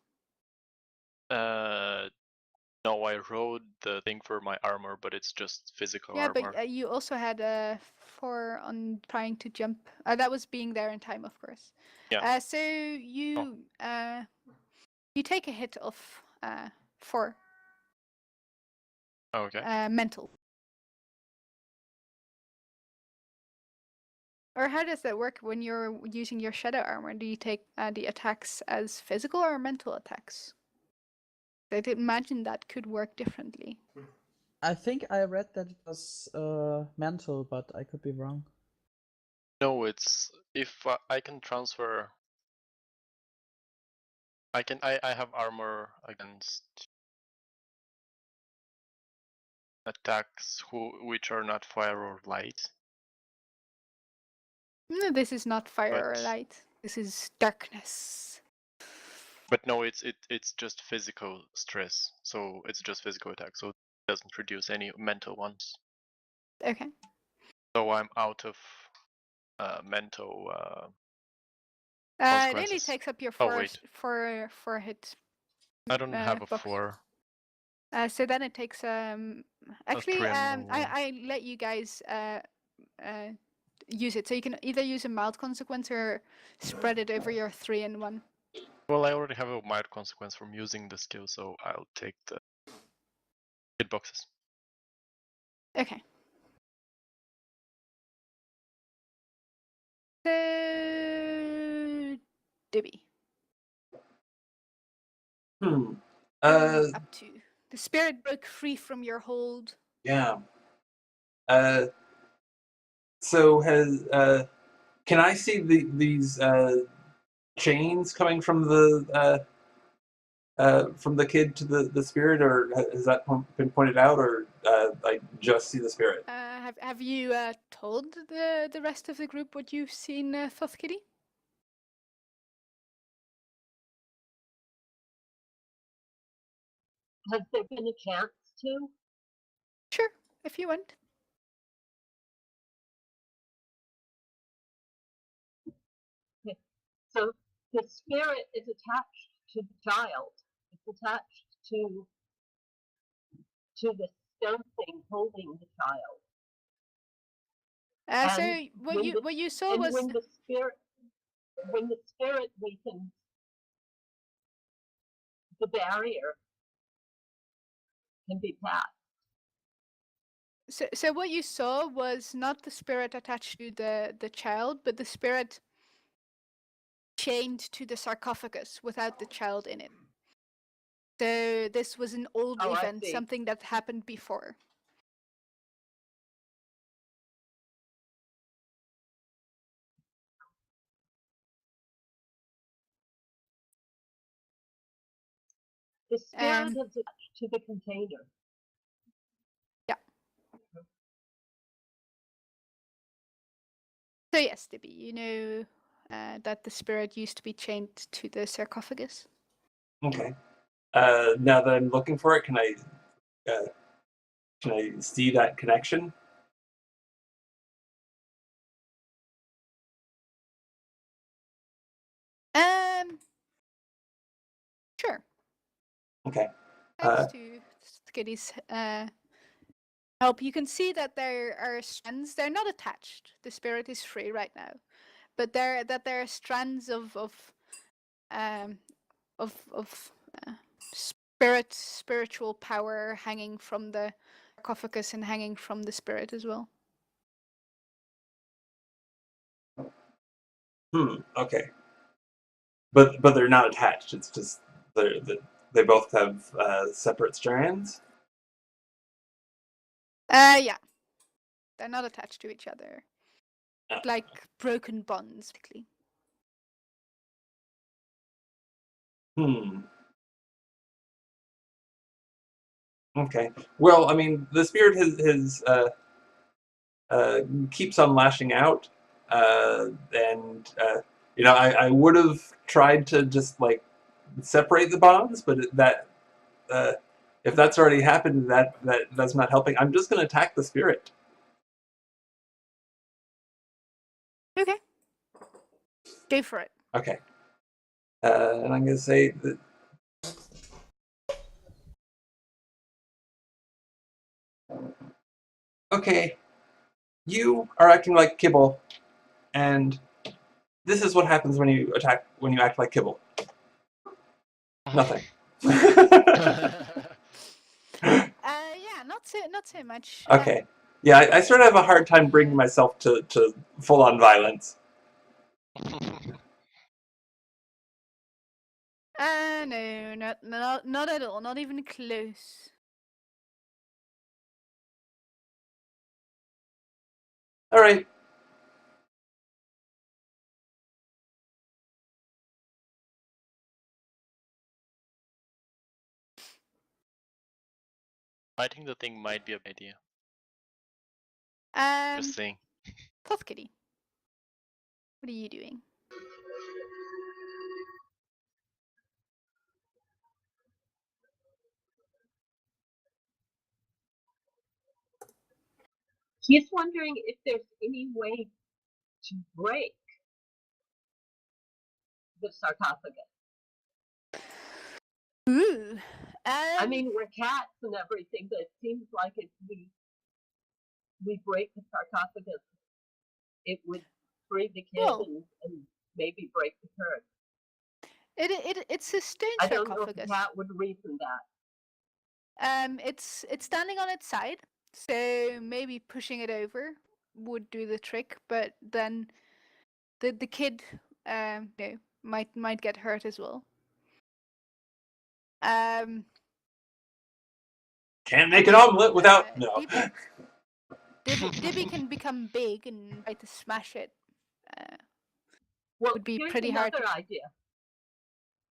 No, I rode the thing for my armor, but it's just physical Yeah, armor. but you also had a 4 on trying to jump. That was being there in time, of course. Yeah. So you you take a hit of 4. Okay. Mental. Or how does that work when you're using your shadow armor? Do you take the attacks as physical or mental attacks? I'd imagine that could work differently. I think I read that it was mental, but I could be wrong. No, it's if I can transfer. I have armor against attacks which are not fire or light. No, this is not fire or But- light. This is darkness. But no, it's just physical stress. So it's just physical attack. So it doesn't produce any mental ones. Okay. So I'm out of mental It only consequences. takes up your Oh, four hit. I don't have a box. 4. So then it takes actually 3 and no. I let you guys use it, so you can either use a mild consequence or spread it over your 3 and 1. Well, I already have a mild consequence from using the skill, so I'll take the hitboxes. Okay. So Dibby. Up to. The spirit broke free from your hold. Yeah. So has can I see these chains coming from the kid to the spirit, or has that been pointed out, or I just see the spirit? Have you told the rest of the group what you've seen, Thoth Kitty? Has there been a chance to? Sure, if you want. Okay. So the spirit is attached to the child. It's attached to the stone thing holding the child. So what you saw was when the spirit weakens, the barrier can be passed. so what you saw was not the spirit attached to the child, but the spirit chained to the sarcophagus without the child in it. So this was an old event, something that happened before. The spirit is attached to the container. Yeah. So yes, Debbie, you know that the spirit used to be chained to the sarcophagus. Okay. Now that I'm looking for it, can I see that connection? Sure. Okay. Thanks to Skitty's help, you can see that there are strands. They're not attached. The spirit is free right now, but there are strands of spiritual power hanging from the sarcophagus and hanging from the spirit as well. Okay. But they're not attached. It's just they both have separate strands. Yeah, they're not attached to each other. Uh, Like broken bonds, basically. Okay. Well, I mean, the spirit keeps on lashing out, and I would have tried to just like separate the bonds, but if that's already happened, that's not helping. I'm just going to attack the spirit. Okay. Go for it. Okay. And I'm going to say that. Okay, you are acting like Kibble, and this is what happens when you act like Kibble. Nothing. Yeah, not so much. Okay. Yeah, I sort of have a hard time bringing myself to full-on violence. No, not at all. Not even close. All right. Fighting the thing might be a bad idea. Just saying. Thothkitty, what are you doing? He's wondering if there's any way to break the sarcophagus. Ooh. I mean, we're cats and everything, but it seems like if we break the sarcophagus, it would free the kid and maybe break the curse. It's a stone I sarcophagus. don't know if a cat would reason that. It's standing on its side, so maybe pushing it over would do the trick, but then the kid might get hurt as well. Can't make an omelet without no. Dibby can become big and try to smash it. Well, would be here's pretty hard. another idea.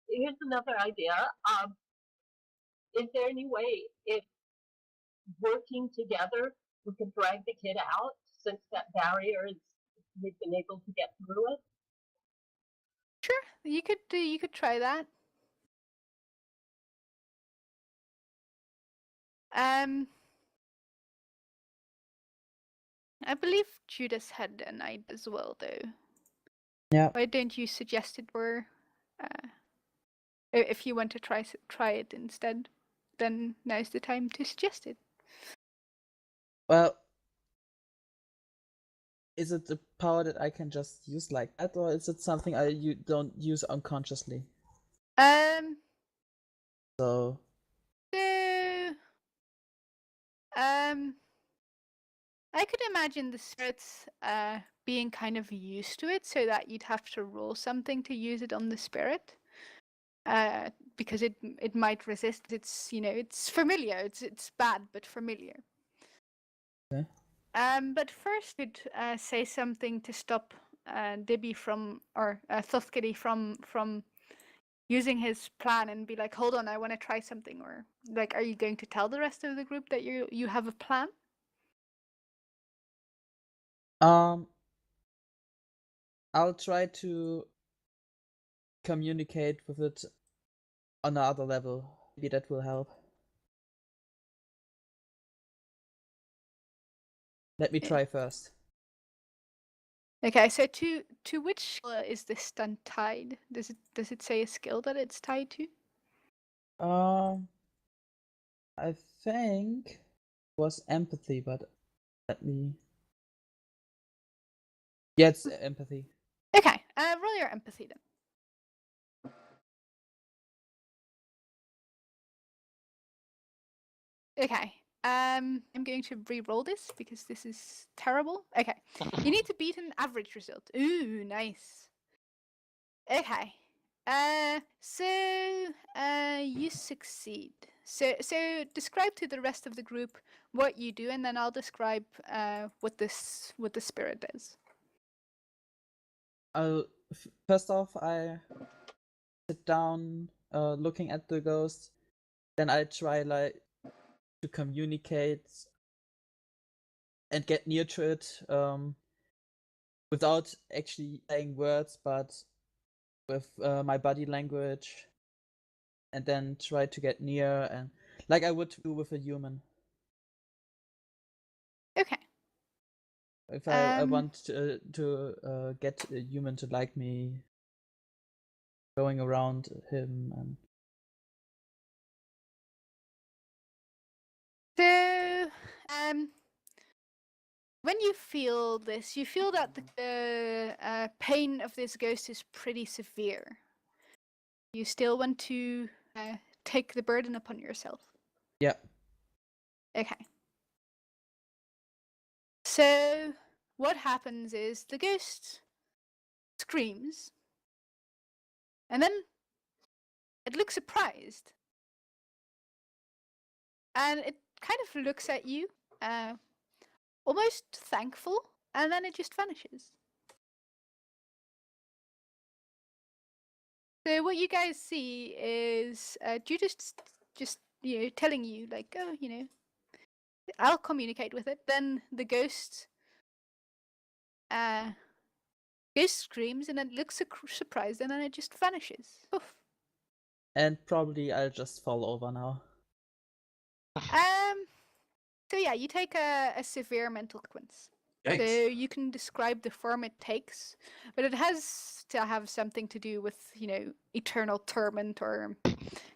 Here's another idea. Is there any way, if working together, we could drag the kid out, since that barrier we've been able to get through it? Sure, you could try that. I believe Judas had an idea as well, though. Yeah. Why don't you suggest it were, if you want to try it instead, then now's the time to suggest it. Well, is it a power that I can just use like that, or is it something you don't use unconsciously? So. I could imagine the spirits being kind of used to it, so that you'd have to roll something to use it on the spirit, because it might resist. It's familiar. It's bad but familiar. Okay. But first, you'd say something to stop Dibby from or Thothkitty from using his plan and be like, hold on, I want to try something? Or like, are you going to tell the rest of the group that you have a plan? I'll try to communicate with it on another level. Maybe that will help. Let me try first. Okay, so to which skill is this stun tied? Does it say a skill that it's tied to? I think it was empathy, but let me. Yeah, it's empathy. Okay, roll your empathy then. Okay, I'm going to re-roll this because this is terrible. Okay, you need to beat an average result. Ooh, nice. Okay, so you succeed. So describe to the rest of the group what you do, and then I'll describe what the spirit does. First off, I sit down, looking at the ghost. Then I try to communicate and get near to it, without actually saying words, but with my body language, and then try to get near, and like I would do with a human. Okay. If I want to get a human to like me, going around him and. So, when you feel this, you feel that the pain of this ghost is pretty severe. You still want to take the burden upon yourself? Yeah. Okay. So, what happens is the ghost screams, and then it looks surprised. And it kind of looks at you, almost thankful, and then it just vanishes. So what you guys see is Judas just telling you like, oh, I'll communicate with it. Then the ghost screams, and then looks surprised, and then it just vanishes. Oof. And probably I'll just fall over now. So yeah, you take a severe mental consequence. Yikes. So you can describe the form it takes, but it has to have something to do with, eternal torment or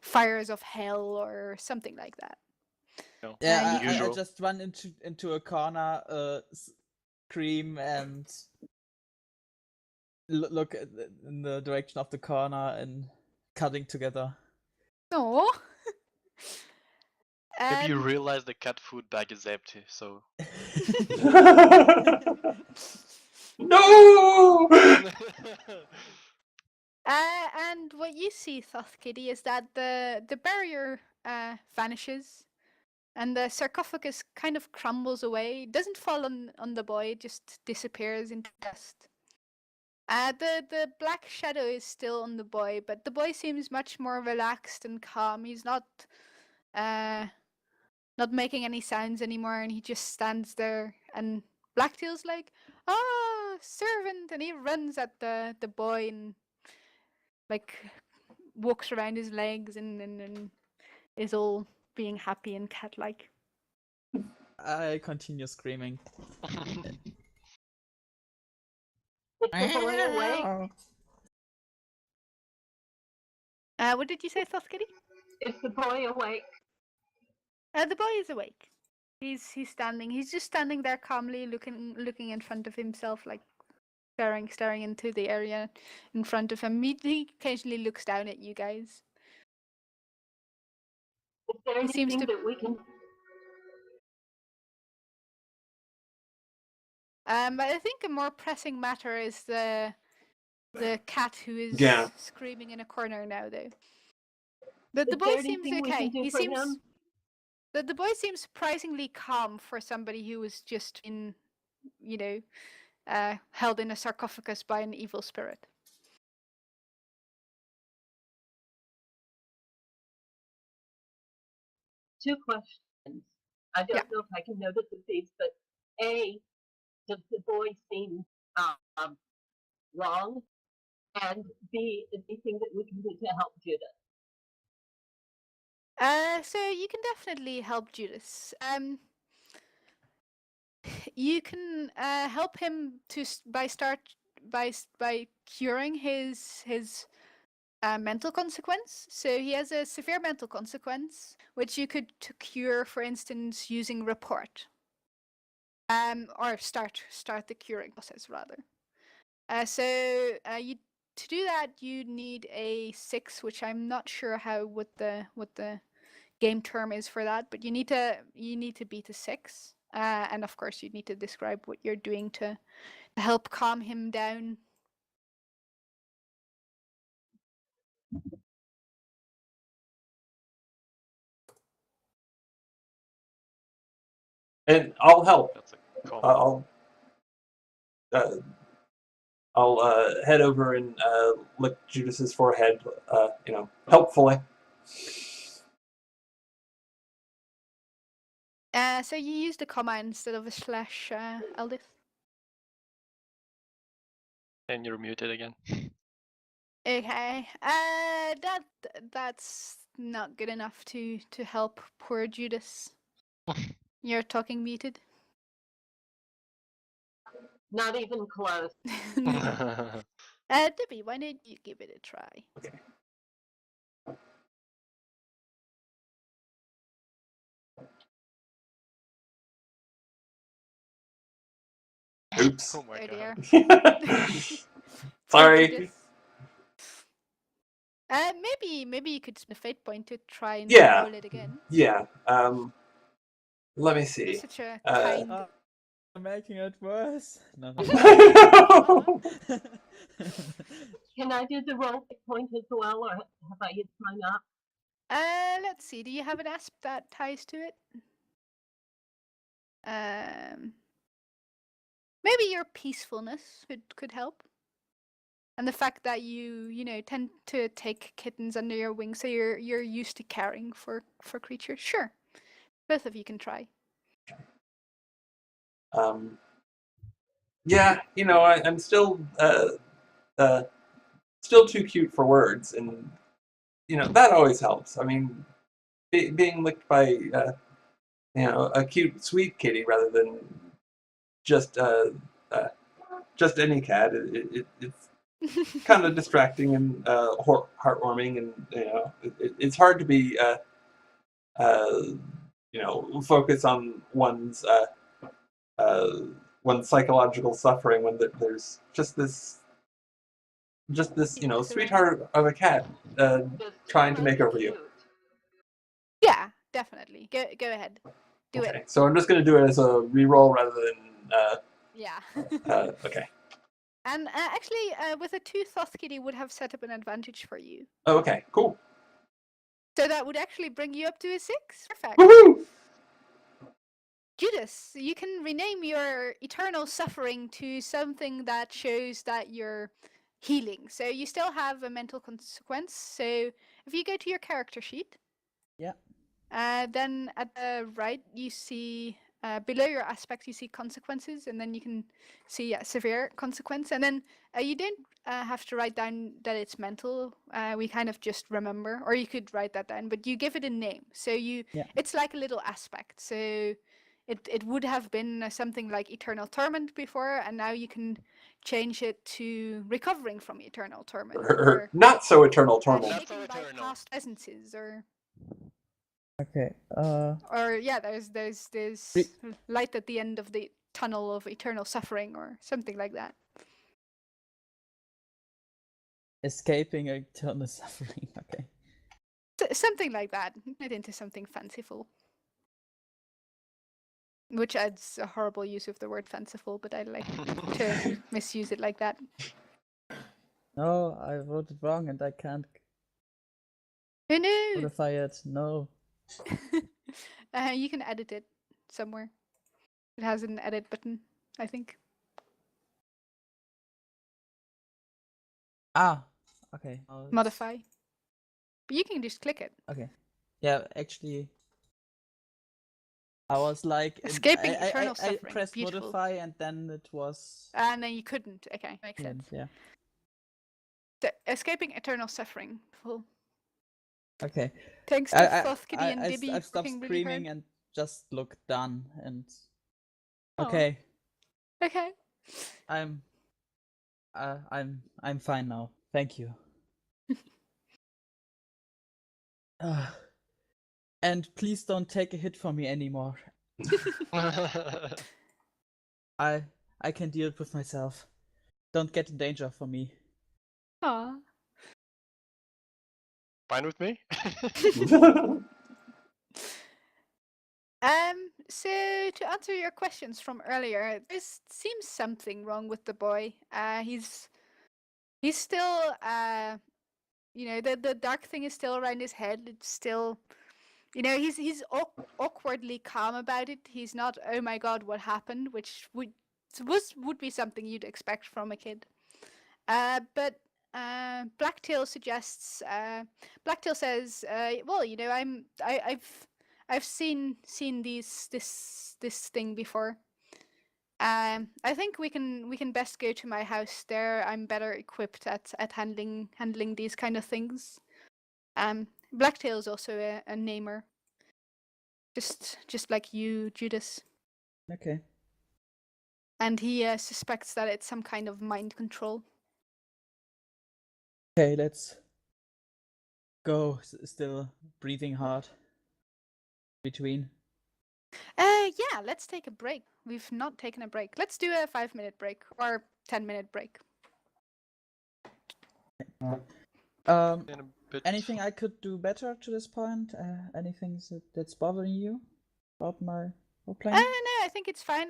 fires of hell or something like that. No. Yeah, I Usual. just run into a corner, scream, and look in the direction of the corner and cutting together. No. Maybe you realize the cat food bag is empty, so. No! And what you see, Thoth Kitty, is that the barrier vanishes, and the sarcophagus kind of crumbles away. It doesn't fall on the boy; it just disappears into dust. The black shadow is still on the boy, but the boy seems much more relaxed and calm. He's not making any sounds anymore, and he just stands there. And Blacktail's like, "Ah, servant!" and he runs at the boy and like walks around his legs and is all being happy and cat-like. I continue screaming. Is the boy awake? What did you say, Thoth Kitty? Is the boy awake? The boy is awake. He's standing. He's just standing there calmly, looking in front of himself, like staring into the area in front of him. He occasionally looks down at you guys. Is there anything that we can? But I think a more pressing matter is the cat who is screaming in a corner now, though. But the boy seems okay. He seems. The boy seems surprisingly calm for somebody who was just held in a sarcophagus by an evil spirit. 2 questions. I don't know if I can notice these, but A, does the boy seem wrong? And B, is there anything that we can do to help Judith? So you can definitely help Judas. You can help him by curing his mental consequence. So he has a severe mental consequence, which you could cure, for instance, using report. Or start the curing process rather. To do that, you need a 6, which I'm not sure what the game term is for that, but you need to beat a 6, and of course you need to describe what you're doing to help calm him down. And I'll help. That's a call. I'll head over and lick Judas's forehead, helpfully. So you use the comma instead of a slash, Aldith. And you're muted again. Okay. That's not good enough to help poor Judas. You're talking muted. Not even close. Debbie, why don't you give it a try? Okay. Oops. Oh my god. Sorry. Maybe you could spend a fate point to try and roll it again. Yeah. Let me see. You're such a kind. Making it worse. No. Can I do the roll point as well, or have I used mine up? Let's see. Do you have an asp that ties to it? Maybe your peacefulness could help, and the fact that you tend to take kittens under your wing, so you're used to caring for creatures. Sure, both of you can try. Yeah, I'm still still too cute for words, and that always helps. I mean, being licked by a cute, sweet kitty rather than just any cat, it's kind of distracting and heartwarming, and it's hard to be focus on one's psychological suffering when there's just this sweetheart of a cat trying to make over you. Yeah, definitely. Go ahead. Do okay. it. So I'm just going to do it as a reroll rather than yeah. Okay. And actually, with a 2, Thoth Kitty would have set up an advantage for you. Oh, okay, cool. So that would actually bring you up to a 6. Perfect. Woohoo! Judas, you can rename your eternal suffering to something that shows that you're healing. So you still have a mental consequence. So if you go to your character sheet, then at the right you see below your aspect you see consequences, and then you can see severe consequence, and then you don't have to write down that it's mental. We kind of just remember, or you could write that down, but you give it a name. So it's like a little aspect. So it would have been something like eternal torment before, and now you can change it to recovering from eternal torment, or not so eternal torment. shaken by past presences, or okay. Or there's light at the end of the tunnel of eternal suffering, or something like that. Escaping eternal suffering. Okay. Something like that. Get into something fanciful. Which adds a horrible use of the word fanciful, but I like to misuse it like that. No, I wrote it wrong and I can't no. modify it. No. You can edit it somewhere. It has an edit button, I think. Ah, okay. Modify. But you can just click it. Okay. Yeah, actually, I was like, Escaping I eternal suffering. pressed Beautiful. modify and then it was. And then you couldn't. Okay, makes sense. Yeah. Escaping eternal suffering. Cool. Okay. Thanks to Thothkity and Dibby I've stopped working screaming really hard. and just looked done and. Aw. Okay. Okay. I'm fine now. Thank you. And please don't take a hit for me anymore. I can deal it with myself. Don't get in danger for me. Aw. Fine with me. So to answer your questions from earlier, there seems something wrong with the boy. He's still the dark thing is still around his head. It's still, he's awkwardly calm about it. He's not, oh my god, what happened, which would be something you'd expect from a kid. But Blacktail suggests. Blacktail says, well, I've seen this thing before. I think we can best go to my house. There, I'm better equipped at handling these kind of things. Blacktail is also a namer, just like you, Judas. Okay. And he suspects that it's some kind of mind control. Okay, let's go. Still breathing hard. Between. Yeah, let's take a break. We've not taken a break. Let's do a 5-minute break or 10-minute break. Anything I could do better to this point? Anything that's bothering you about my role-playing? No, I think it's fine.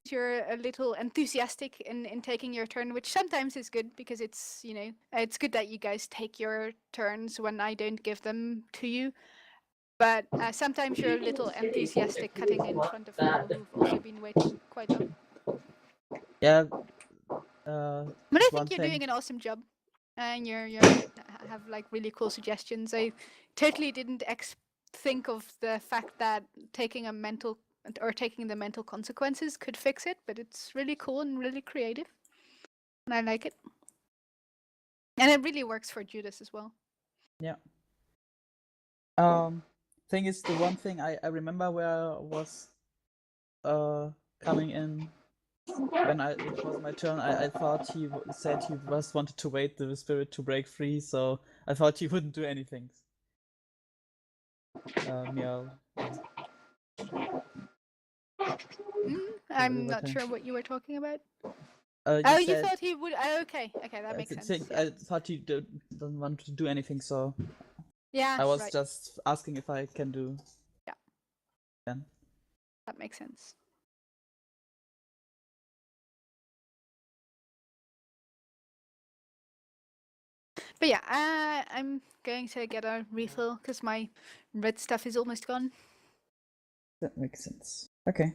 You're a little enthusiastic in taking your turn, which sometimes is good because it's it's good that you guys take your turns when I don't give them to you. But sometimes you're a little enthusiastic cutting in front of people who've also been waiting quite long. Yeah. But I think you're doing an awesome job, and you have like really cool suggestions. I totally didn't think of the fact that taking the mental consequences could fix it, but it's really cool and really creative, and I like it. And it really works for Judas as well. Yeah. Thing is, the one thing I remember where I was coming in when it was my turn, I thought he said he just wanted to wait the spirit to break free, so I thought he wouldn't do anything. Meow. I'm not sure what you were talking about. You thought he would. Okay, that makes sense. I thought he doesn't want to do anything, so yeah, I was just asking if I can do. Yeah. Then. That makes sense. But yeah, I'm going to get a refill because my red stuff is almost gone. That makes sense. Okay.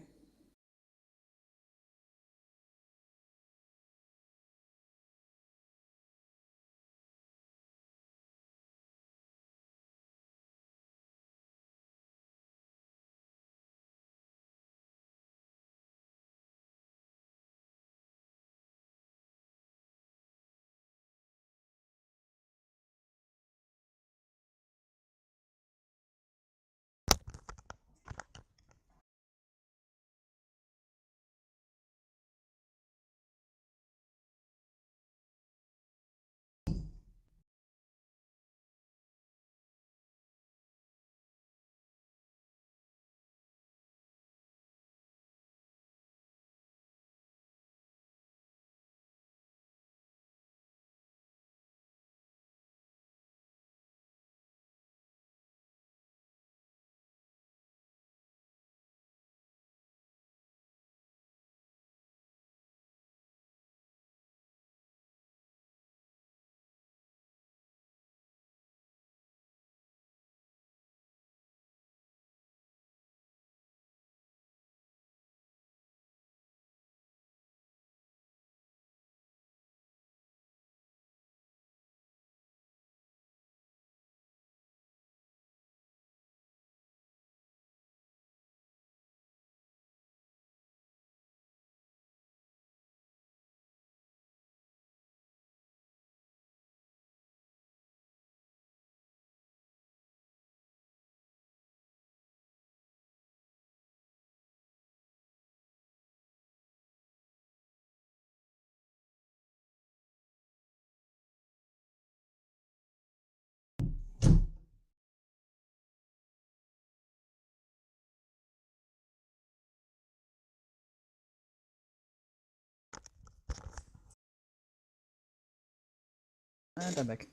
And I'm back.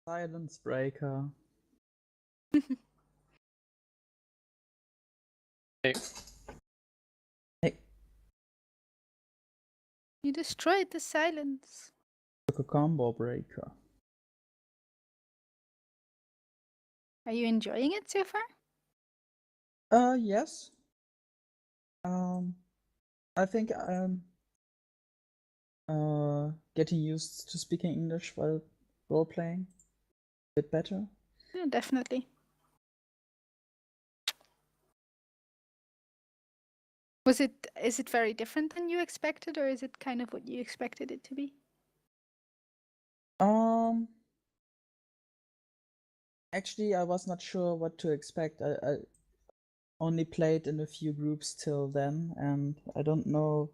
Silence breaker. Hey. Hey. You destroyed the silence. Took a combo breaker. Are you enjoying it so far? Yes. I think I'm getting used to speaking English while role playing a bit better. Yeah, definitely. Is it very different than you expected, or is it kind of what you expected it to be? Actually, I was not sure what to expect. I only played in a few groups till then, and I don't know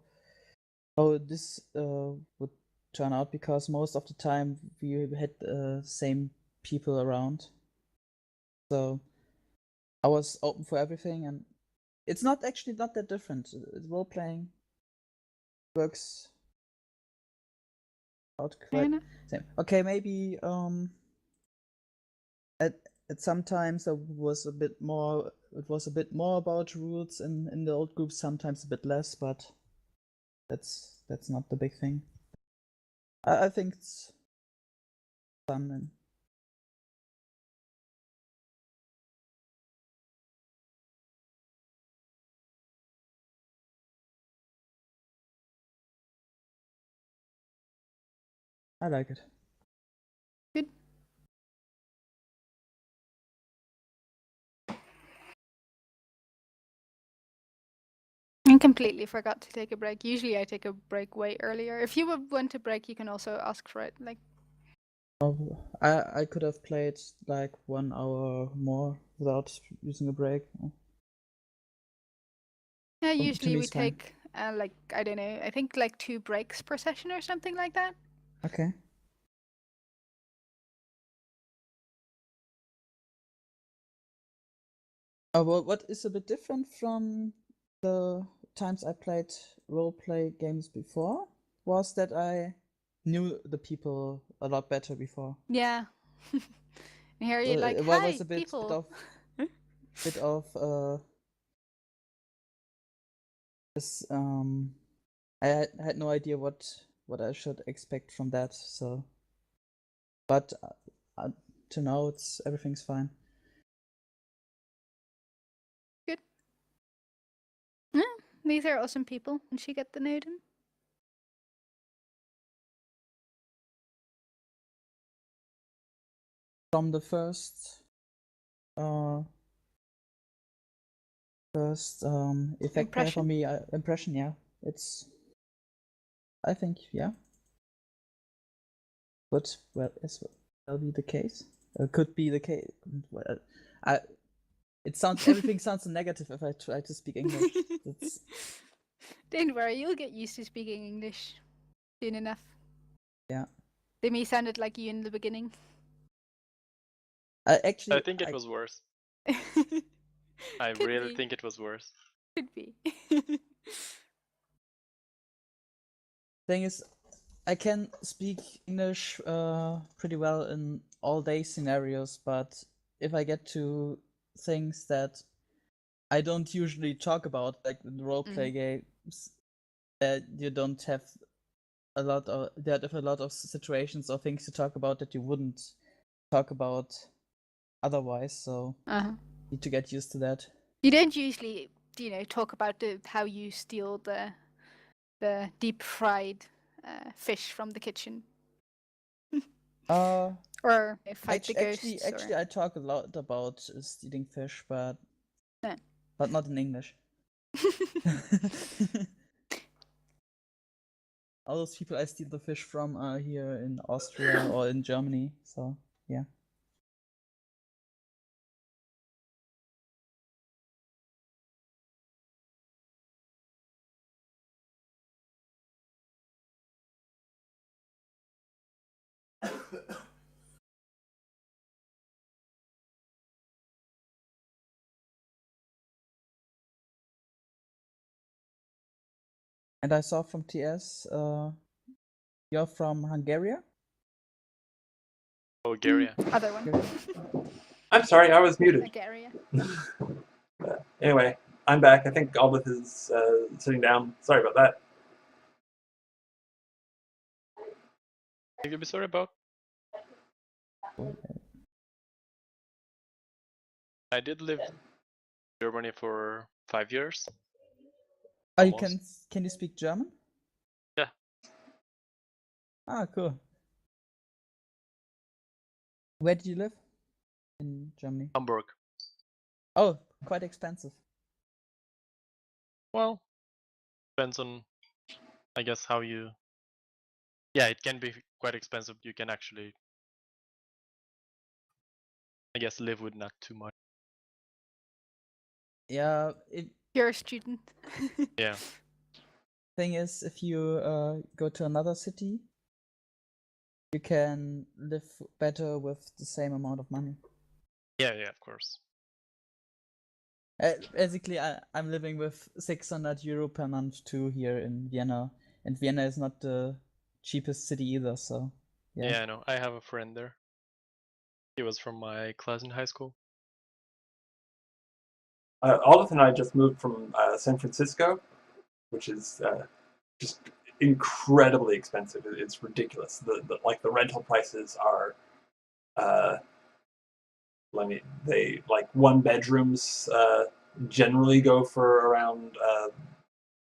how this would turn out because most of the time we had the same people around. So I was open for everything, and it's not that different. Role playing works out quite same. Okay, maybe at sometimes it was a bit more about rules in the old groups, sometimes a bit less, but that's not the big thing. I think it's fun and I like it. Good. I completely forgot to take a break. Usually I take a break way earlier. If you want a break, you can also ask for it. Like, Oh, I could have played like 1 hour more without using a break. yeah, To usually me we it's fine. take like, I don't know, I think like 2 breaks per session or something like that. Okay. Well, what is a bit different from the times I played roleplay games before was that I knew the people a lot better before. Yeah. And here you're like, It hi, was a bit people. of this I had no idea what I should expect from that. So, but to now everything's fine. Good. Yeah, these are awesome people. Once you get to know them. From the first effect player for me impression, yeah, it's I think yeah, but well as well be the case. Could be the case. Well, everything sounds negative if I try to speak English. Don't worry, you'll get used to speaking English soon enough. Yeah. They may sounded like you in the beginning. Actually, I think it was worse. I really think it was worse. Could be. Thing is, I can speak English pretty well in all day scenarios, but if I get to things that I don't usually talk about, like in roleplay games, that you don't have a lot of situations or things to talk about that you wouldn't talk about otherwise. So need to get used to that. You don't usually, talk about how you steal the deep fried fish from the kitchen. Or fight the ghosts. Actually, I talk a lot about stealing fish, but not in English. All those people I steal the fish from are here in Austria or in Germany, so yeah. And I saw from TS, you're from Hungary? Bulgaria. Other one. I'm sorry, I was muted. Bulgaria. Anyway, I'm back. I think Albert is sitting down. Sorry about that. Thing to be sorry about. I did live in Germany for 5 years. Oh, you Almost. can you speak German? Yeah. Ah, cool. Where did you live in Germany? Hamburg. Oh, quite expensive. Well, depends on, I guess, how you. Yeah, it can be quite expensive. You can actually, I guess, live with not too much. Yeah, You're a student. Yeah. thing is, if you go to another city, you can live better with the same amount of money. Yeah, of course. Basically, I'm living with 600 euro per month too here in Vienna, and Vienna is not the cheapest city either. So Yeah, I know. I have a friend there. He was from my class in high school. Aldith and I just moved from San Francisco, which is just incredibly expensive. It's ridiculous. The rental prices are, they like one bedrooms generally go for around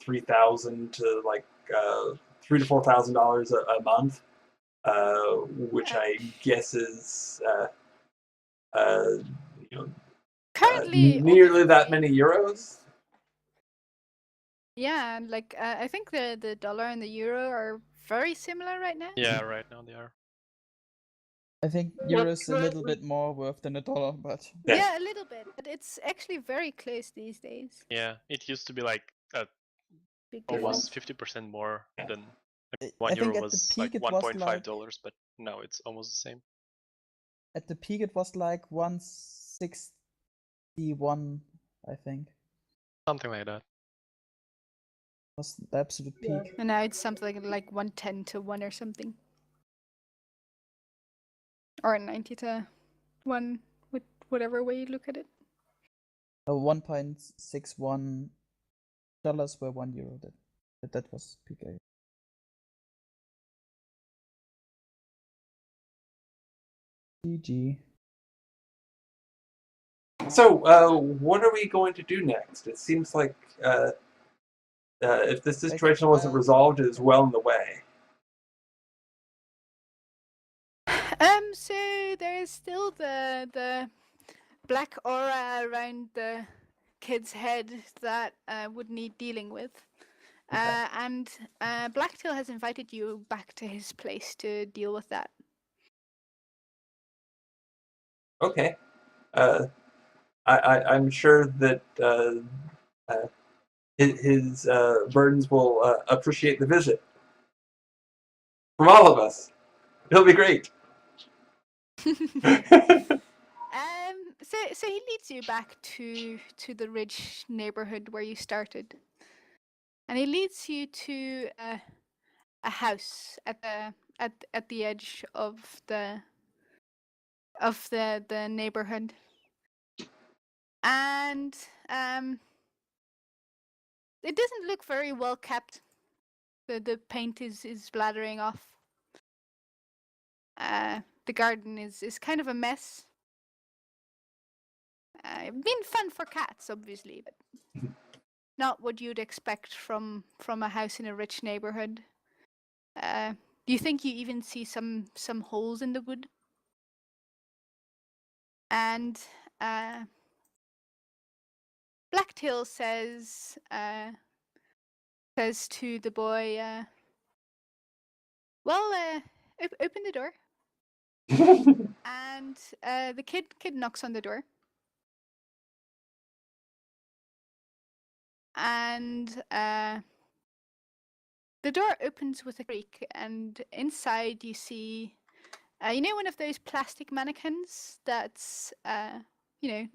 3,000 to like $3,000 to $4,000 a month, which I guess is Currently, nearly that many euros. Yeah, and like I think the dollar and the euro are very similar right now. Yeah, right now they are. I think euro is a little bit more worth than a dollar, but Yeah, a little bit, but it's actually very close these days. Yeah, it used to be like Big almost difference. 50% more than I 1 think euro at the was like peak it was $1.5, but now it's almost the same. At the peak it was like 161, I think. Something like that. Was the absolute peak. And now it's something like 110 to 1 or something. Or 90 to 1, with whatever way you look at it. 1.61 dollars were 1 euro. That was peak. GG. So, what are we going to do next? It seems like if this situation wasn't resolved, it is well in the way. So there is still the black aura around the kid's head that would need dealing with. And Blacktail has invited you back to his place to deal with that. Okay. I'm sure that his burdens will appreciate the visit. From all of us. It'll be great. So he leads you back to the Ridge neighborhood where you started, and he leads you to a house at the edge of the neighborhood, and it doesn't look very well kept. The paint is splattering off. The garden is kind of a mess. Been fun for cats, obviously, but not what you'd expect from a house in a rich neighborhood. Do you think you even see some holes in the wood? And Blacktail says to the boy, "Well, open the door." And the kid knocks on the door. And the door opens with a creak, and inside you see, one of those plastic mannequins that's,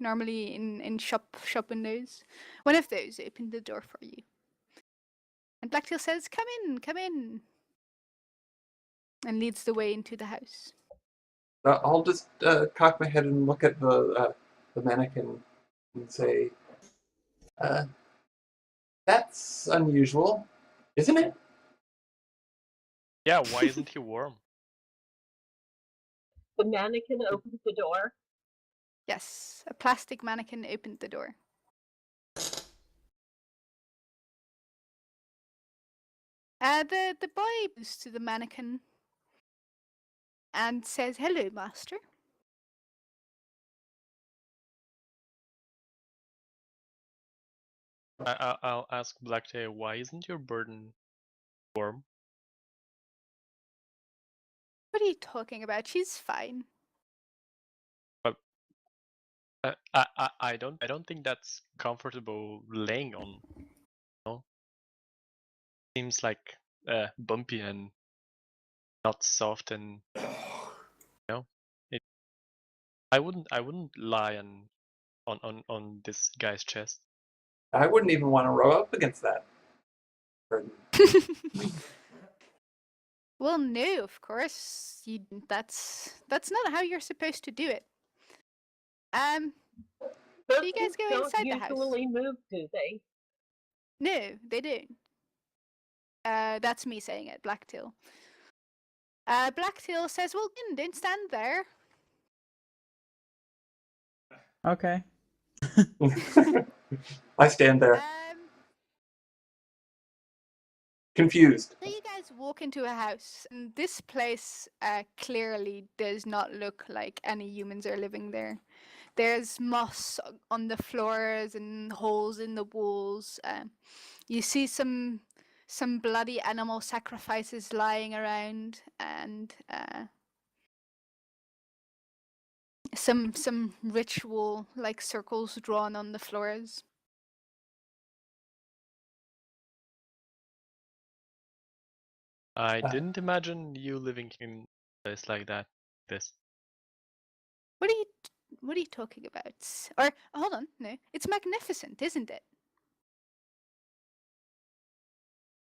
normally in shop windows. One of those opened the door for you. And Blacktail says, come in, and leads the way into the house. I'll just cock my head and look at the mannequin and say, "That's unusual, isn't it?" Yeah, why isn't he warm? The mannequin opens the door. Yes, a plastic mannequin opened the door. The boy goes to the mannequin and says, "Hello, master." I'll ask Blacktail, why isn't your burden warm? What are you talking about? She's fine. I don't think that's comfortable laying on. No? Seems like bumpy and not soft, and I wouldn't lie on this guy's chest. I wouldn't even want to row up against that. Well, no, of course you. That's not how you're supposed to do it. Those Do you guys things go don't inside the house? usually move, do they? No, they don't. That's me saying it, Blacktail. Blacktail says, "Well, don't stand there." Okay. I stand there, confused. So you guys walk into a house, and this place clearly does not look like any humans are living there. There's moss on the floors and holes in the walls. You see some bloody animal sacrifices lying around, and some ritual like circles drawn on the floors. I didn't imagine you living in a place like that. This. What are you talking about? Or hold on, no, it's magnificent, isn't it?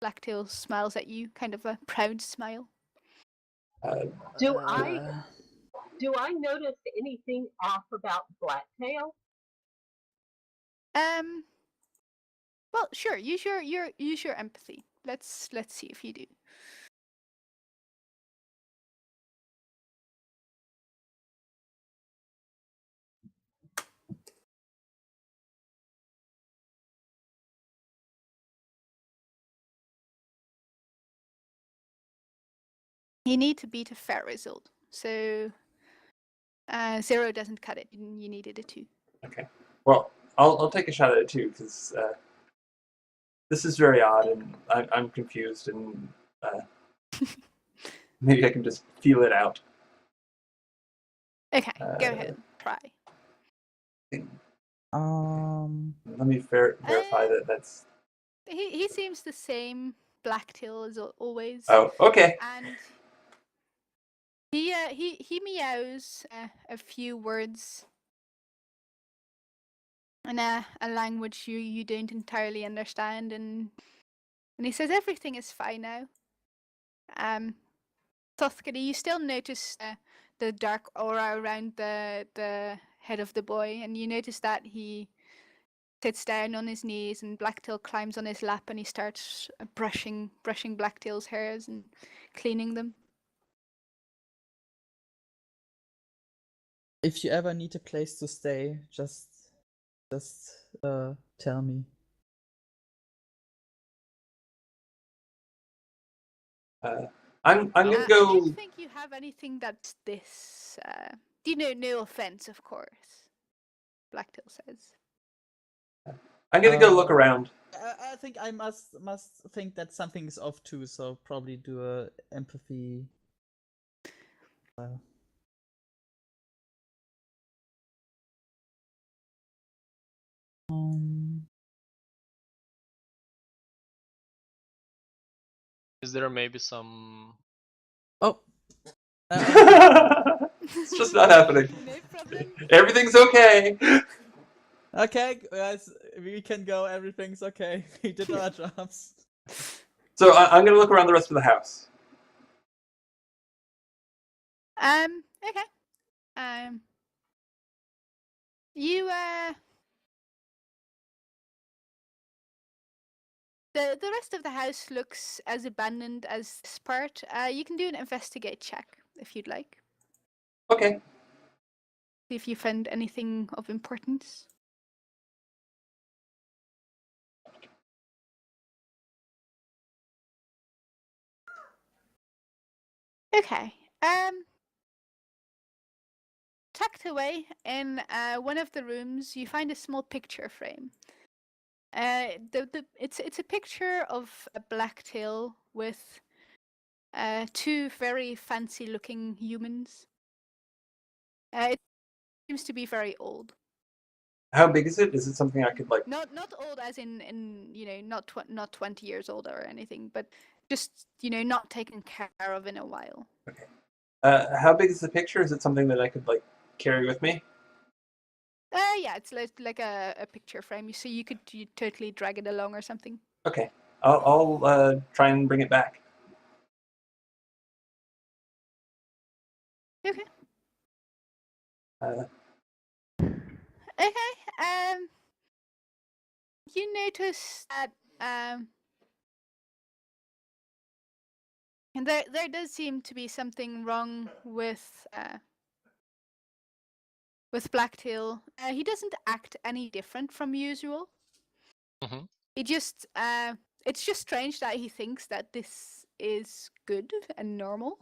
Blacktail smiles at you, kind of a proud smile. Do I notice anything off about Blacktail? Well, sure. Use your empathy. Let's see if you do. You need to beat a fair result. So 0 doesn't cut it. You needed a 2. Okay. Well, I'll take a shot at it too, because this is very odd, and I'm confused, and maybe I can just feel it out. Okay, go ahead. Try. Let me verify that that's. He seems the same Blacktail as always. Oh, okay. And he meows a few words in a language you don't entirely understand, and he says everything is fine now. Tothkady, you still notice the dark aura around the head of the boy, and you notice that he sits down on his knees, and Blacktail climbs on his lap, and he starts brushing Blacktail's hairs and cleaning them. If you ever need a place to stay, just tell me. I'm gonna go. I don't think you have anything that's this. No offense, of course. Blacktail says. I'm gonna go look around. I think I must think that something is off too, so probably do a empathy. Is there maybe some? Oh. It's just not happening. No problem. Everything's okay. Okay, guys, we can go. Everything's okay. We did our jobs. So I'm gonna look around the rest of the house. Okay. You the rest of the house looks as abandoned as this part. You can do an investigate check if you'd like. Okay. See if you find anything of importance. Okay. Tucked away in one of the rooms, you find a small picture frame. It's a picture of a blacktail with two very fancy-looking humans. It seems to be very old. How big is it? Is it something I could like? Not old as in not 20 years old or anything, but just not taken care of in a while. Okay. How big is the picture? Is it something that I could like carry with me? Yeah, it's like a picture frame, so you totally drag it along or something. Okay. I'll try and bring it back. Okay. Uh, Okay. You notice that and there does seem to be something wrong with Blacktail. He doesn't act any different from usual. Mhm. It just it's just strange that he thinks that this is good and normal,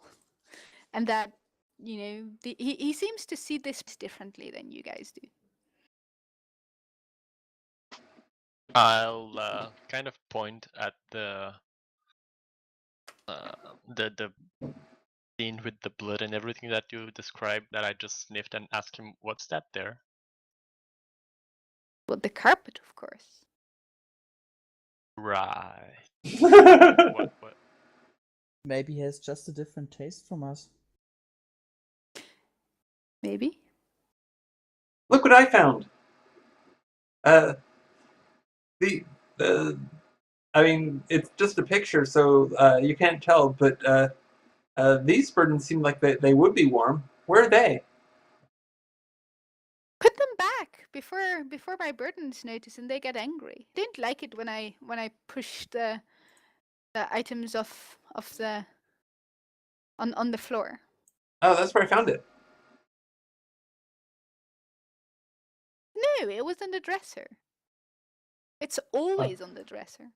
and that he seems to see this differently than you guys do. I'll kind of point at the scene with the blood and everything that you described that I just sniffed and ask him, "What's that there?" Well, the carpet, of course. Right. Look What? Maybe he has just a different taste from us. Maybe. what I found. I mean, it's just a picture, so you can't tell. But these burdens seem like they would be warm. Where are they? Put them back before my burdens notice and they get angry. I didn't like it when I push the items off the on the floor. Oh, that's where I found it. No, it was on the dresser. It's always on the dresser.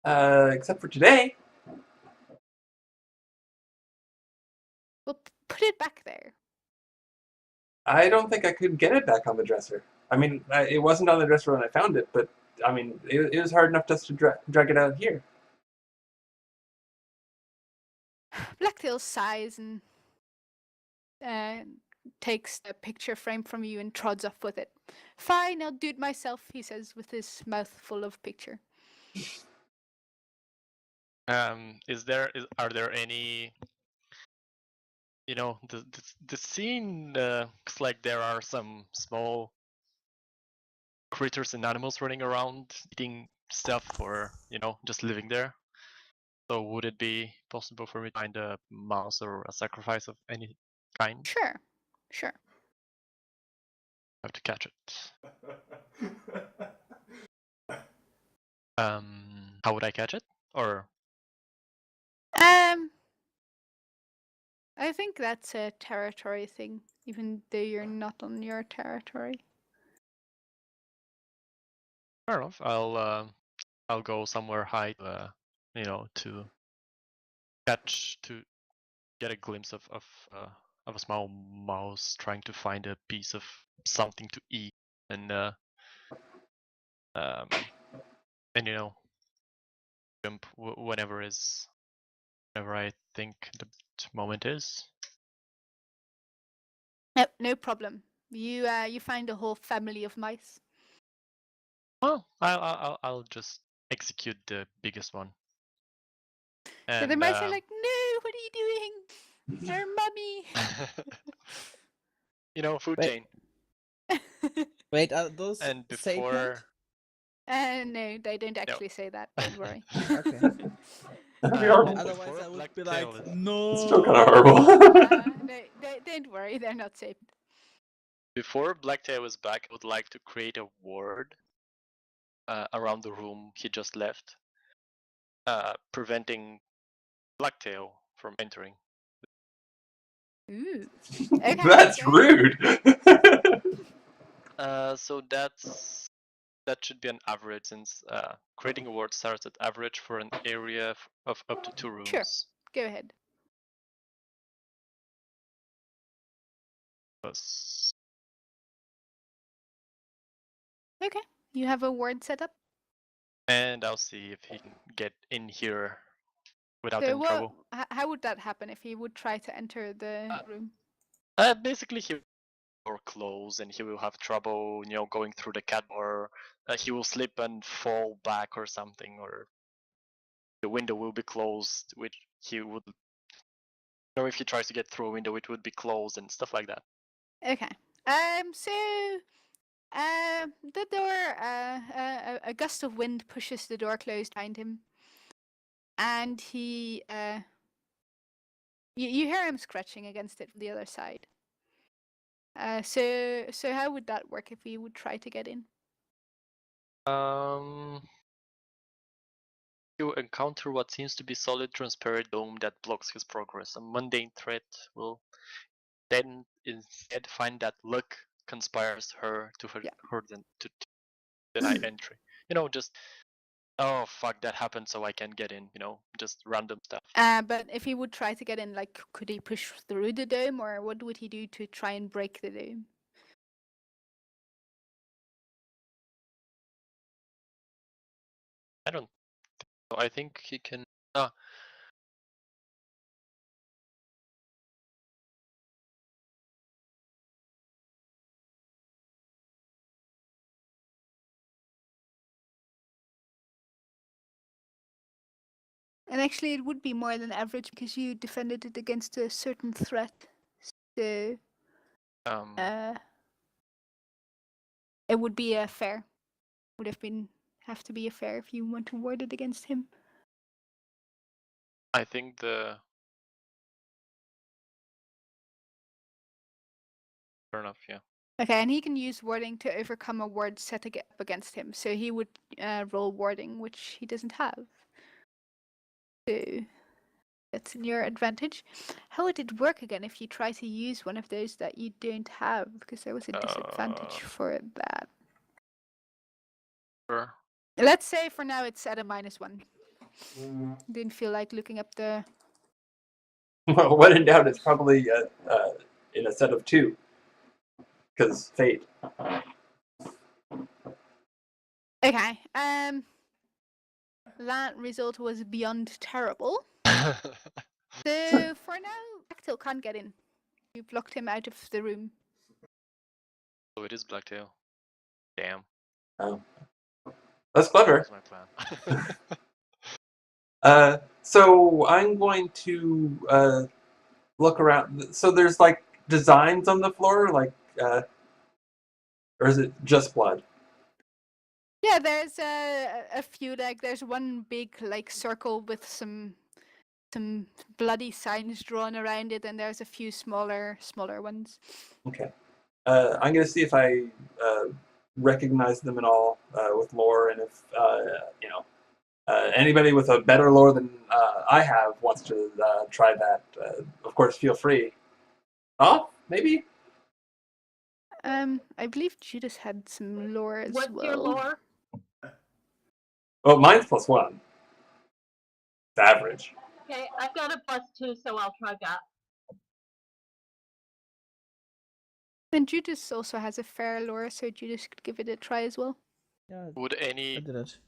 Except for today. Well, put it back there. I don't think I could get it back on the dresser. I mean, it wasn't on the dresser when I found it, but I mean, it was hard enough just to drag it out here. Blacktail sighs and takes a picture frame from you and trods off with it. Fine, I'll do it myself, he says with his mouth full of picture. Are there any? The scene looks like there are some small critters and animals running around eating stuff or just living there. So would it be possible for me to find a mouse or a sacrifice of any kind? Sure. I have to catch it. How would I catch it? Or I think that's a territory thing, even though you're not on your territory. fair enough. I'll go somewhere high, to get a glimpse of a small mouse trying to find a piece of something to eat, and jump whenever I think the moment is. No problem. You find a whole family of mice. Oh, I'll just execute the biggest one. So the mice are like, no, what are you doing? Our mummy. Food Wait. chain. Wait, are those And sacred? before No, they don't actually say that. Don't worry. Okay. That'd be horrible. Otherwise, I would be like, Blacktail is- no. It's still kind of horrible. Don't worry, they're not safe. Before Blacktail is back, I would like to create a ward around the room he just left, preventing Blacktail from entering. Ooh. Okay, That's go rude. So that should be an average, since creating a ward starts at average for an area of up to 2 rooms. Sure. Go ahead. Plus, Okay, you have a ward set up. and I'll see if he can get in here without So any trouble. how would that happen if he would try to enter the room? Basically, he will close and he will have trouble, going through the cat door. He will slip and fall back or something, or the window will be closed, which he would. If he tries to get through a window, it would be closed and stuff like that. Okay. So the door, a gust of wind pushes the door closed behind him, and he, you hear him scratching against it from the other side. So how would that work if he would try to get in? You encounter what seems to be solid, transparent dome that blocks his progress. A mundane threat will then instead find that luck conspires her to deny entry. Just oh fuck, that happened, so I can get in. Just random stuff. But if he would try to get in, like, could he push through the dome, or what would he do to try and break the dome? I don't. I think he can. And actually, it would be more than average because you defended it against a certain threat. So, it would be a fair. Would have to be a fair if you want to ward it against him. I think the. Fair enough, yeah. Okay, and he can use warding to overcome a ward set up against him. So he would roll warding, which he doesn't have. So that's in your advantage. How would it work again if you try to use one of those that you don't have? Because there was a disadvantage for that. Sure. Let's say for now it's at a -1. Didn't feel like looking up the. Well, when in doubt, it's probably in a set of 2. Because fate. Okay. That result was beyond terrible. So for now, Blacktail can't get in. You've locked him out of the room. So it is Blacktail. Damn. Oh. That's clever. That's my plan. So I'm going to look around. So there's like designs on the floor, like, or is it just blood? Yeah, there's a few, like there's one big like circle with some bloody signs drawn around it, and there's a few smaller ones. Okay. I'm gonna see if I recognize them at all with lore, and if anybody with a better lore than I have wants to try that. Of course, feel free. Oh, maybe. I believe Judas had some lore as well. What's your lore? Oh, mine's +1. It's average. Okay, I've got a +2, so I'll try that. And Judas also has a fair lore, so Judas could give it a try as well. Yeah, Would I any did it.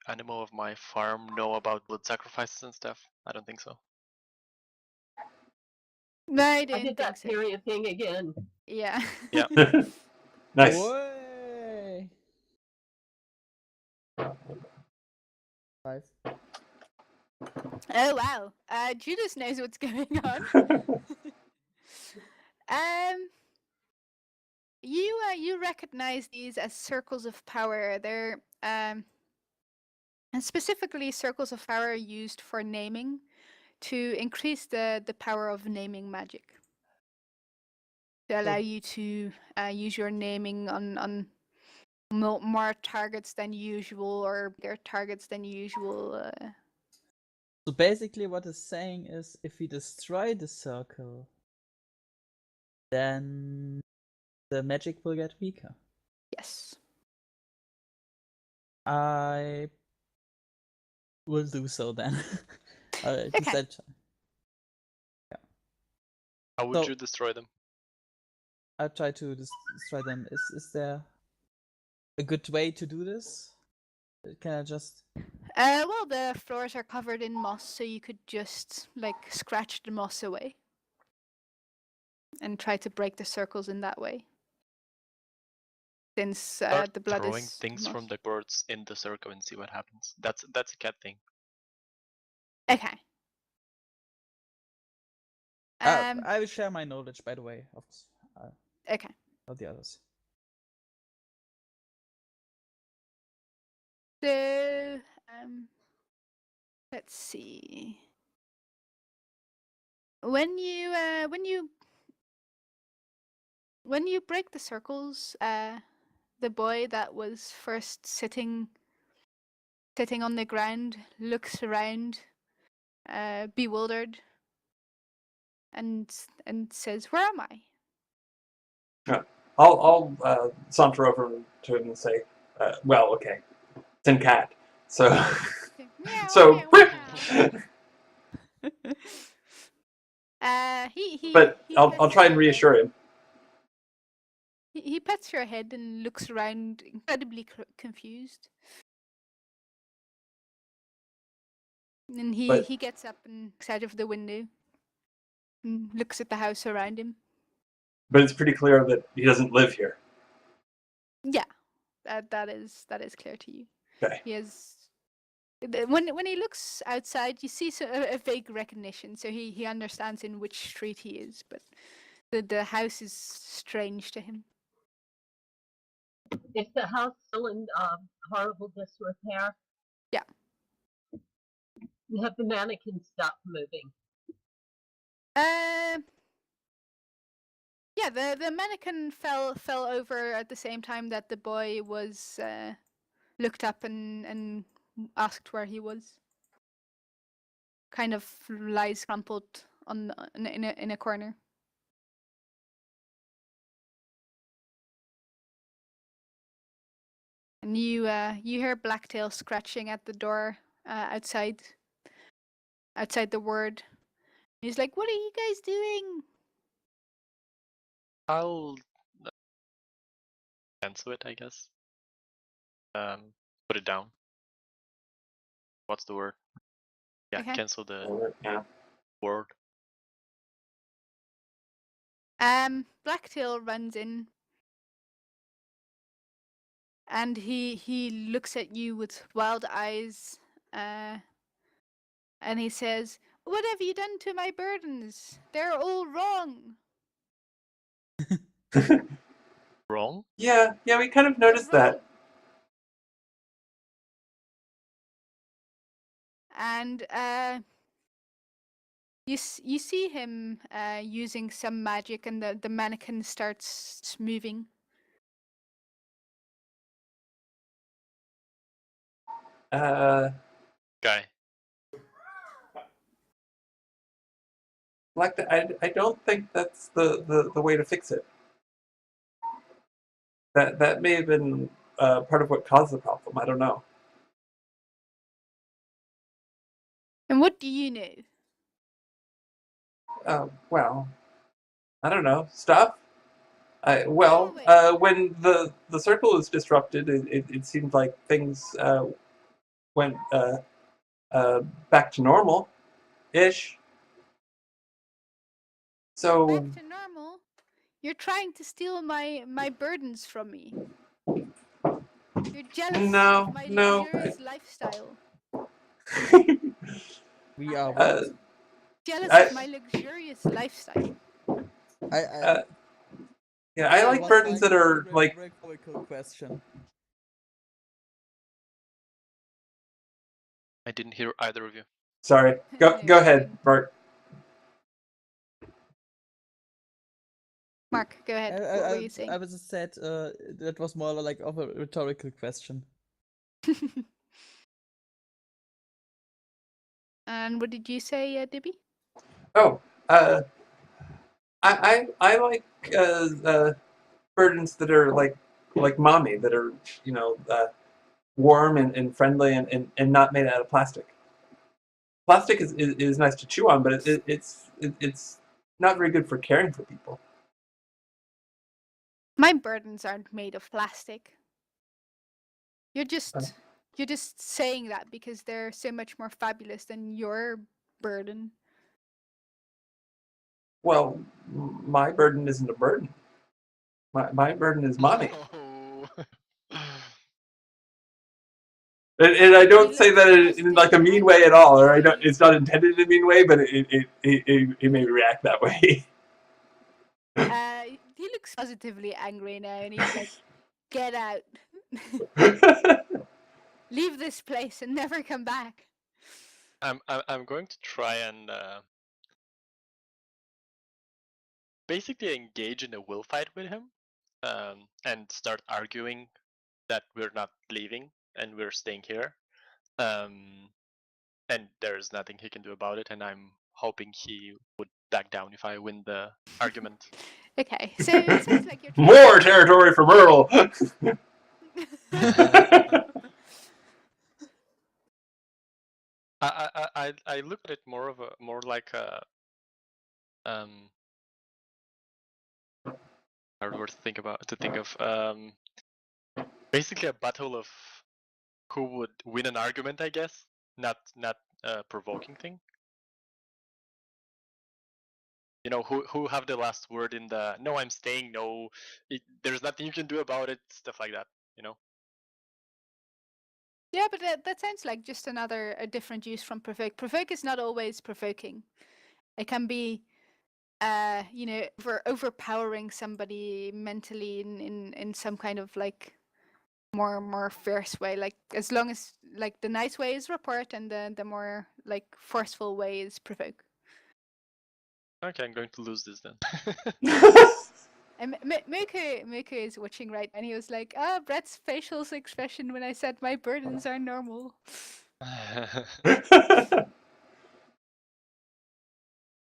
animal of my farm know about blood sacrifices and stuff? I don't think so. No, I I didn't did think that so. period thing again. Yeah. Yeah. Nice. Way. 5. Oh wow. Judas knows what's going on. You recognize these as circles of power. They're And specifically, circles of power are used for naming to increase the power of naming magic. To allow you to use your naming on more targets than usual or bigger targets than usual. So basically what it's saying is if we destroy the circle, then the magic will get weaker. Yes. I will do so then. Okay. Yeah. How would you destroy them? I'll try to destroy them. Is there a good way to do this? Can I just... Well, the floors are covered in moss, so you could just like scratch the moss away and try to break the circles in that way. Since Start the blood throwing is things moss. from the birds in the circle and see what happens. That's a cat thing. Okay. I will share my knowledge, by the way, Okay. of the others. So, let's see. When you break the circles, the boy that was first sitting on the ground looks around, bewildered, and says, "Where am I?" I'll saunter over to him and say, well, okay, it's in cat. So, Meow, so, meow, meow. He but I'll pets try and your head. reassure him. He pets your head and looks around, incredibly confused. And he gets up and looks out of the window and looks at the house around him. But it's pretty clear that he doesn't live here. Yeah, that is clear to you. Okay. He has. When he looks outside, you see a vague recognition, so he understands in which street he is, but the house is strange to him. Is the house still in horrible disrepair? Yeah. Have the mannequin stopped moving? Yeah, the mannequin fell over at the same time that the boy was looked up and asked where he was. Kind of lies crumpled in a corner. And you hear Blacktail scratching at the door outside the ward. He's like, "What are you guys doing?" I'll cancel it, I guess. Put it down. What's the word? Yeah, Okay. cancel the word. Blacktail runs in, and he looks at you with wild eyes, and he says, "What have you done to my burdens? They're all wrong." Wrong? Yeah, we kind of noticed that. And you see him using some magic, and the mannequin starts moving. Guy. Like I don't think that's the way to fix it. That may have been part of what caused the problem. I don't know. And what do you know? Well, I don't know. Stuff? Wait. When the circle was disrupted, it seemed like things went back to normal-ish. So... Back to normal? You're trying to steal my burdens from me. You're jealous of my luxurious lifestyle. We are what? Jealous of my luxurious lifestyle. Yeah, I like burdens that are like... Rhetorical question. I didn't hear either of you. Sorry. Go ahead, Bart. Mark, go ahead. What were you saying? I was just said that was more like of a rhetorical question. And what did you say, Dibby? Oh, I like burdens that are like mommy, that are warm and friendly and not made out of plastic. Plastic is nice to chew on, but it's not very good for caring for people. My burdens aren't made of plastic. You're just saying that because they're so much more fabulous than your burden. Well, my burden isn't a burden. My burden is mommy. And I don't say that in like a mean way at all, or it's not intended in a mean way, but it may react that way. He looks positively angry now, and he's like, "Get out, leave this place, and never come back." I'm going to try and basically engage in a will fight with him, and start arguing that we're not leaving and we're staying here. And there's nothing he can do about it, and I'm hoping he would back down if I win the argument. Okay, so it sounds like you're more territory for Merle. I look at it more like a hard word to think of basically a battle of who would win an argument, I guess, not a provoking thing. You know, who have the last word in the no, I'm staying, no, there's nothing you can do about it, stuff like that, you know. Yeah, but that sounds like just a different use from provoke. Provoke is not always provoking. It can be, overpowering somebody mentally in some kind of like more fierce way. Like as long as like the nice way is report, and the more like forceful way is provoke. Okay, I'm going to lose this then. And Muku is watching right, and he was like, Brett's facial expression when I said my burdens are normal.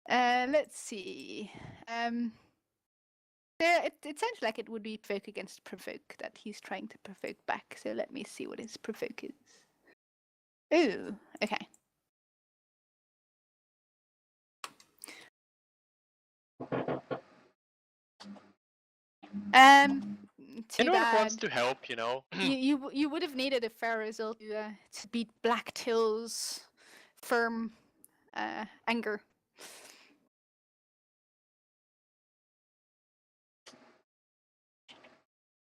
Let's see. It sounds like it would be provoke against provoke that he's trying to provoke back. So let me see what his provoke is. Ooh, okay. Too Anyone bad. who wants to help, you know. you would have needed a fair result to beat Black Till's firm anger.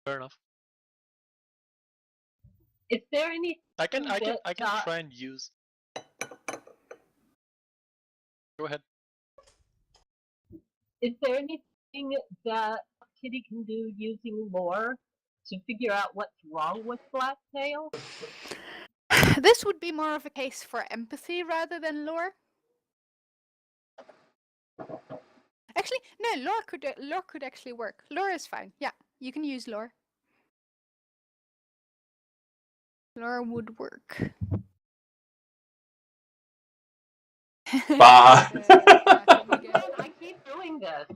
Fair enough. Is there any? I can try and use. Go ahead. Is there anything that Kitty can do using lore to figure out what's wrong with Blacktail? This would be more of a case for empathy rather than lore. Actually, no, lore could actually work. Lore is fine. Yeah, you can use lore. Lore would work. Bah. I keep doing this.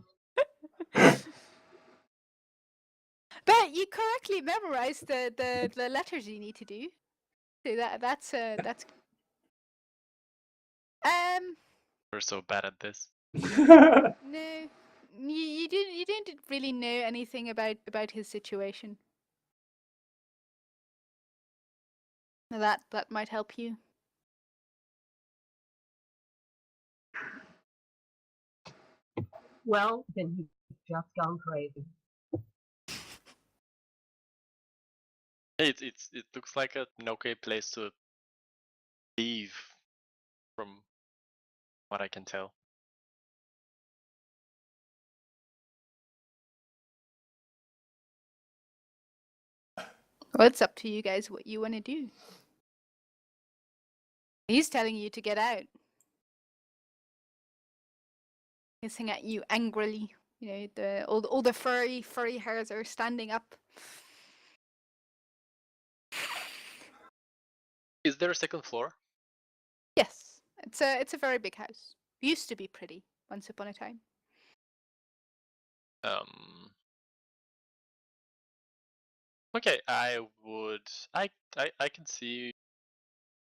But you correctly memorized the letters you need to do. So that's We're so bad at this. no, you didn't really know anything about his situation. That might help you. Well, then he's just gone crazy. It looks like an okay place to leave, from what I can tell. Well, it's up to you guys what you want to do. He's telling you to get out. Hissing at you angrily. You know, all the furry hairs are standing up. Is there a second floor? Yes, it's a very big house. Used to be pretty once upon a time. Okay, I can see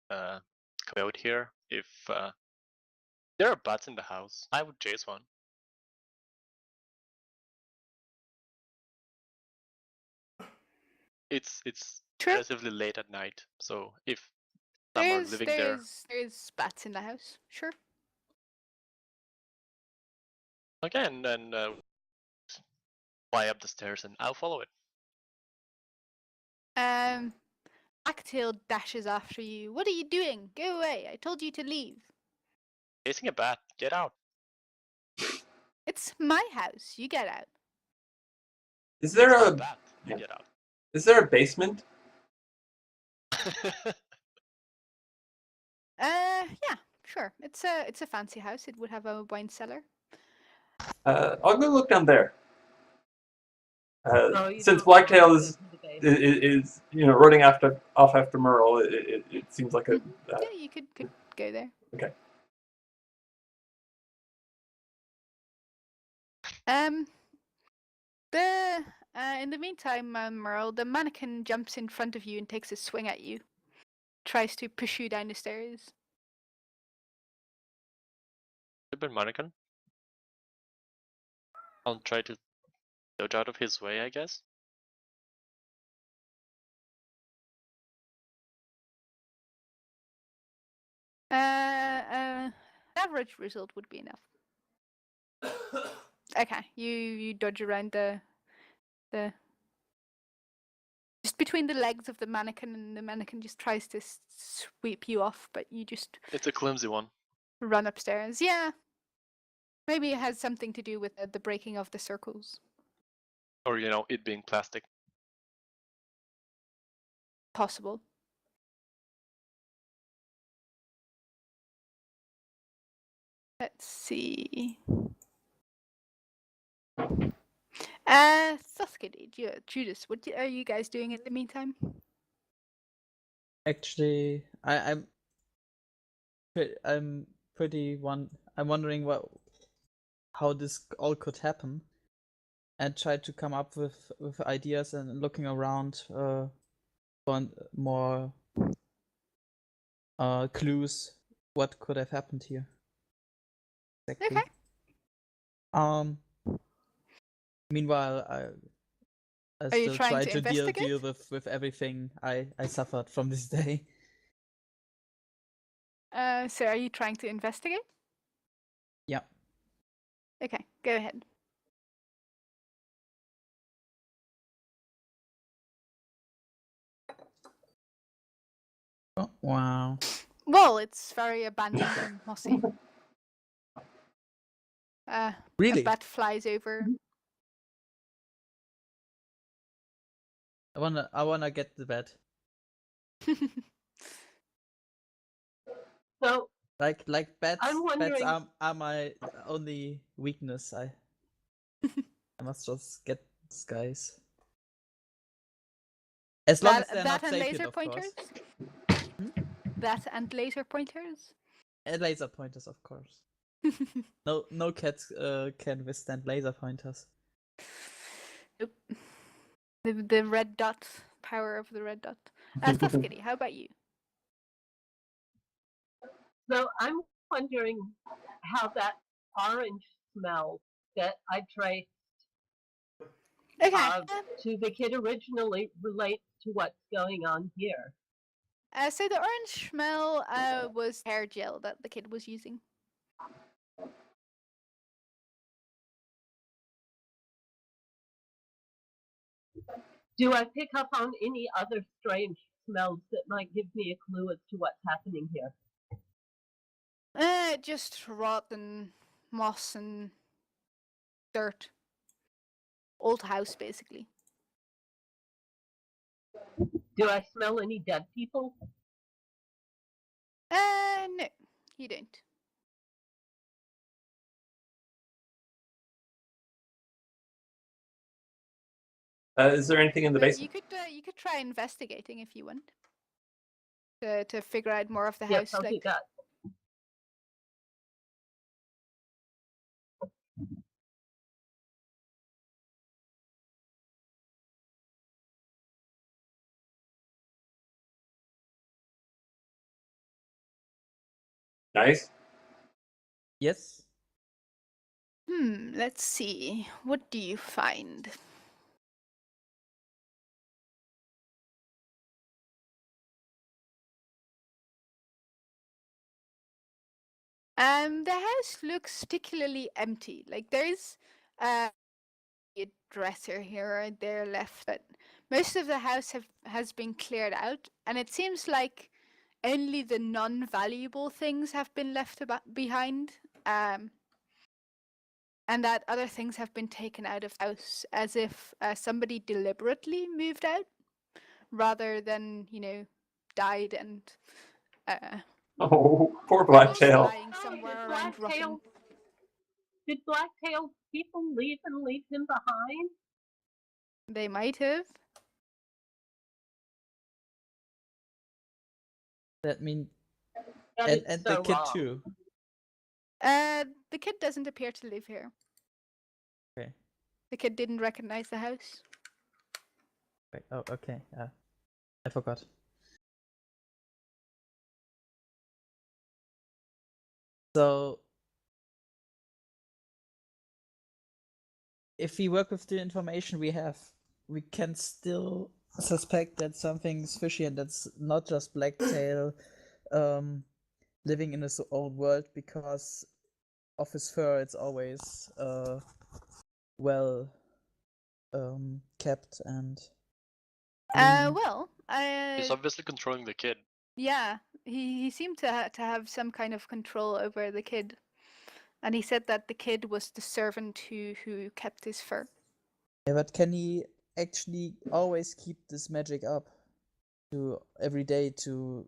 coyote here. If there are bats in the house, I would chase one. It's True. relatively late at night, so if some are living there. There's bats in the house. Sure. Okay, and then fly up the stairs, and I'll follow it. Blacktail dashes after you. What are you doing? Go away! I told you to leave. Chasing a bat. Get out. It's my house. You get out. Is there It's a my bat. You get out. Is there a basement? Yeah, sure. It's a fancy house. It would have a wine cellar. I'll go look down there. No, you Since don't want Blacktail to is go to the basement. is running off after Merle, it seems like a Yeah, you could go there. Okay. In the meantime, Merle, the mannequin jumps in front of you and takes a swing at you. Tries to push you down the stairs. Stupid mannequin. I'll try to dodge out of his way, I guess. Average result would be enough. Okay, you dodge around the just between the legs of the mannequin, and the mannequin just tries to sweep you off, but you just It's a clumsy one. run upstairs. Yeah, maybe it has something to do with the breaking of the circles. Or, it being plastic. Possible. Let's see. Thuskedy, Judas, what are you guys doing in the meantime? Actually, I'm wondering how this all could happen, and try to come up with ideas and looking around for more clues. What could have happened here? Exactly. Okay. Meanwhile, I Are you still trying try to to deal investigate? with everything I suffered from this day. So are you trying to investigate? Yeah. Okay, go ahead. Oh, wow. Well, it's very abandoned and mossy. Really? A bat flies over. I wanna get the bed. So Like bats. I'm wondering. Bats are my only weakness. I must just get these guys. As long as they're not and sapient, laser of pointers. course. That and laser pointers. And laser pointers, of course. No cats can withstand laser pointers. Nope. The red dot, power of the red dot. Thuskedy, how about you? So I'm wondering how that orange smell that I traced Okay. to the kid originally relates to what's going on here. So the orange smell was hair gel that the kid was using. Do I pick up on any other strange smells that might give me a clue as to what's happening here? Just rot and moss and dirt. Old house, basically. Do I smell any dead people? No, you don't. Is there anything in the But basement? you could try investigating if you want. To figure out more of the Yes, house. I'll do that. Nice. Yes. Let's see. What do you find? The house looks particularly empty. Like there's a dresser here or there left, but most of the house has been cleared out, and it seems like only the non-valuable things have been left behind. And that other things have been taken out of the house, as if somebody deliberately moved out, rather than died and Oh, poor Blacktail. lying somewhere around rotting. Did Blacktail's people leave him behind? They might have. That mean That and is the so kid wrong. too. The kid doesn't appear to live here. Okay. The kid didn't recognize the house. Wait, oh, okay. I forgot. So, if we work with the information we have, we can still suspect that something's fishy, and that's not just Blacktail living in his own world because of his fur. It's always well kept and clean. Well, He's obviously controlling the kid. yeah, he seemed to have some kind of control over the kid, and he said that the kid was the servant who kept his fur. Yeah, but can he actually always keep this magic up to every day to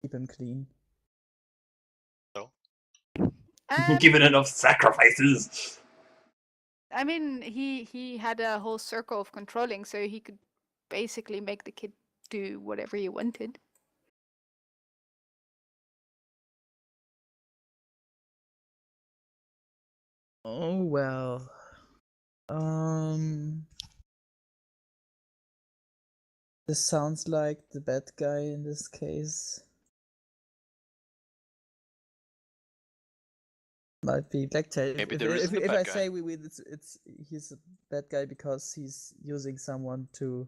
keep him clean? So Given enough sacrifices. I mean, he had a whole circle of controlling, so he could basically make the kid do whatever he wanted. Oh well. This sounds like the bad guy in this case. Might be Blacktail. Maybe there isn't a If bad I guy. say it's he's a bad guy because he's using someone to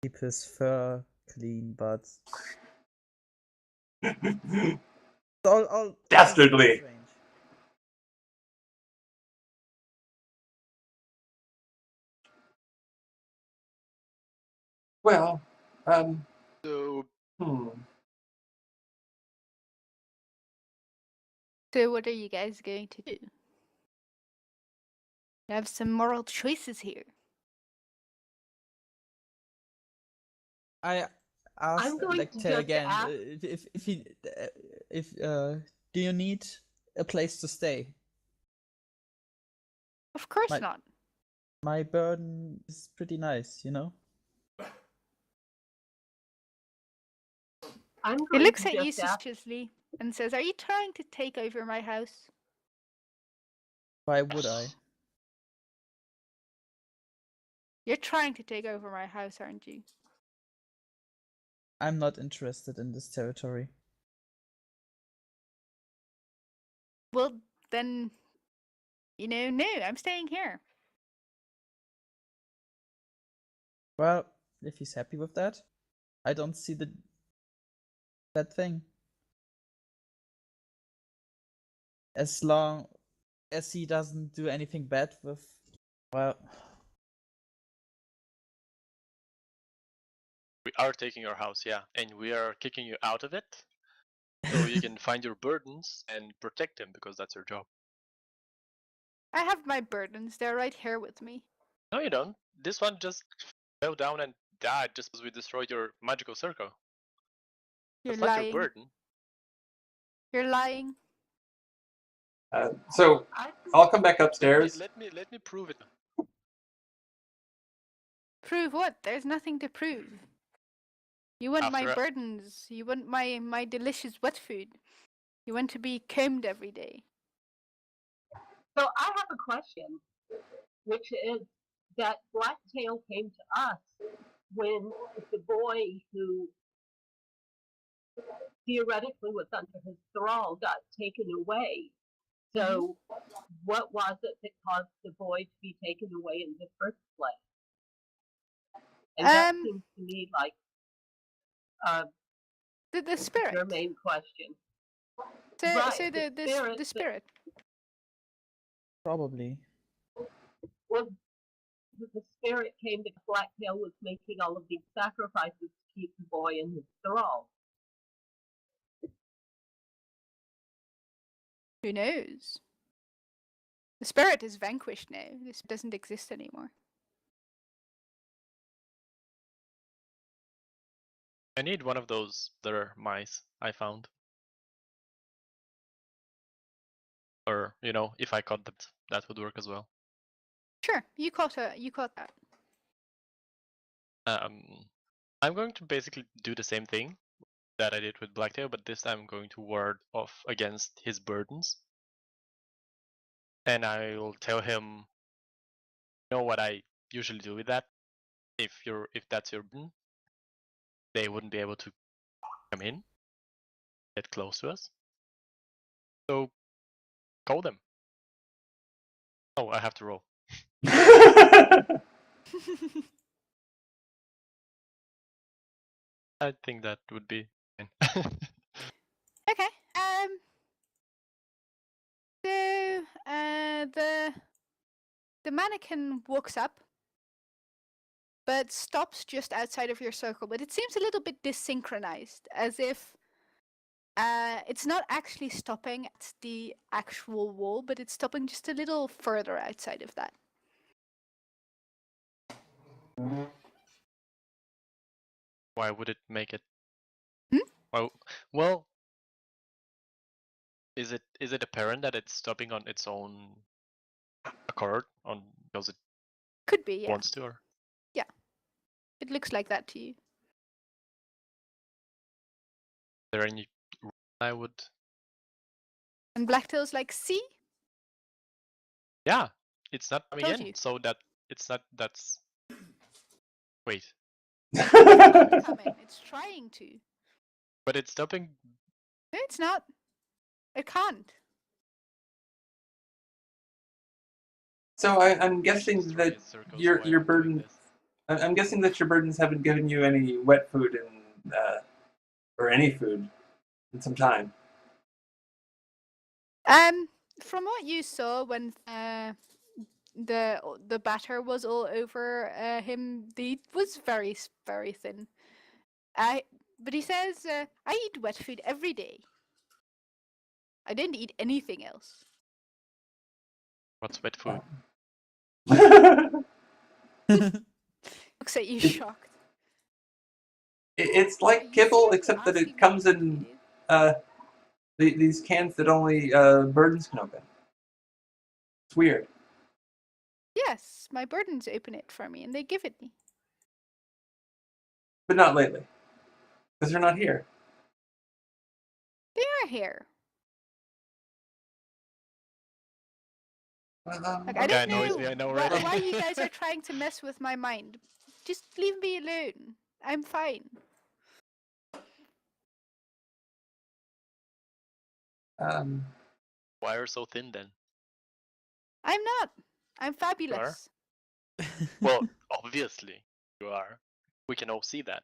keep his fur clean, but all Dastardly. strange. Well, So So what are you guys going to do? You have some moral choices here. I asked I'm going to Blacktail just again ask- if he if do you need a place to stay? Of course My- not. My burden is pretty nice, you know. I'm He going looks to at you just ask suspiciously and says, "Are you trying to take over my house?" Why would I? You're trying to take over my house, aren't you? I'm not interested in this territory. Well, then, no, I'm staying here. Well, if he's happy with that, I don't see the bad thing. As long as he doesn't do anything bad with, well, we are taking your house, yeah, and we are kicking you out of it, so you can find your burdens and protect them because that's your job. I have my burdens. They're right here with me. No, you don't. This one just fell down and died just because we destroyed your magical circle. You're That's not your lying. burden. You're lying. So I'll come back upstairs. Let me prove it. Prove what? There's nothing to prove. You want my After burdens. You want my delicious wet food. You want to be combed every day. So I have a question, which is that Blacktail came to us when the boy who theoretically was under his thrall got taken away. So what was it that caused the boy to be taken away in the first place? And that seems to me like the spirit. your main question. So, right, so the spirit. Probably. Well, the spirit came because Blacktail was making all of these sacrifices to keep the boy in his thrall. Who knows? The spirit is vanquished now. This doesn't exist anymore. I need one of those other mice I found. Or, you know, if I caught that would work as well. Sure, you caught that. I'm going to basically do the same thing that I did with Blacktail, but this time I'm going to ward off against his burdens. And I'll tell him, you know what I usually do with that? If that's your burden, they wouldn't be able to come in, get close to us. So call them. Oh, I have to roll. I think that would be fine. Okay. So the mannequin walks up, but stops just outside of your circle. But it seems a little bit desynchronized, as if it's not actually stopping at the actual wall, but it's stopping just a little further outside of that. Why would it make it? Hmm? Well, is it apparent that it's stopping on its own accord, on because it could be, yeah. wants to, or? Yeah, it looks like that to you. Is there any I would? And Blacktail's like, see? Yeah, it's not coming Told in, you. so that it's not. That's. Wait. It's not coming. It's trying to. But it's stopping. No, it's not. It can't. So I'm guessing that your burden. I'm guessing that your burdens haven't given you any wet food and or any food in some time. From what you saw when the batter was all over him, he was very very thin. But he says, I eat wet food every day. I didn't eat anything else. What's wet food? Looks at you shocked. It's like kibble, except that it comes in these cans that only burdens can open. It's weird. Yes, my burdens open it for me and they give it me. But not lately. Because they're not here. They are here. Like, I don't know why you guys are trying to mess with my mind. Just leave me alone. I'm fine. Why are you so thin then? I'm not. I'm fabulous. Well, obviously you are. We can all see that.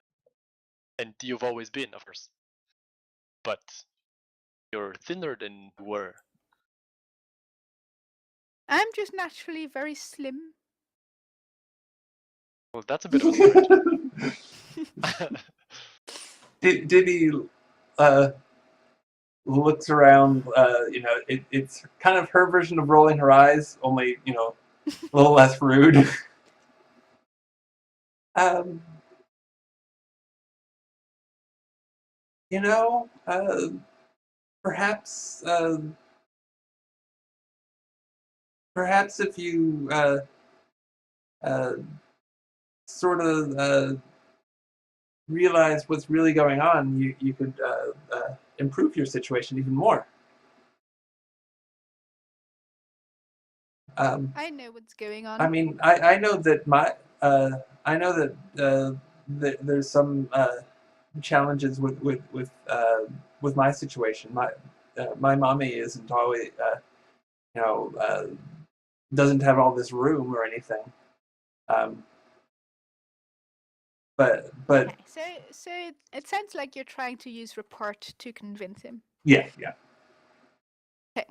And you've always been, of course. But you're thinner than you were. I'm just naturally very slim. Well, that's a bit of a word. Did he looks around, it's kind of her version of rolling her eyes, only, a little less rude. perhaps perhaps if you sort of realize what's really going on, you could improve your situation even more. I know what's going on. I mean, I know that I know that there's some challenges with my situation. My mommy isn't always you know doesn't have all this room or anything. But Okay, so it sounds like you're trying to use report to convince him. yeah. Okay.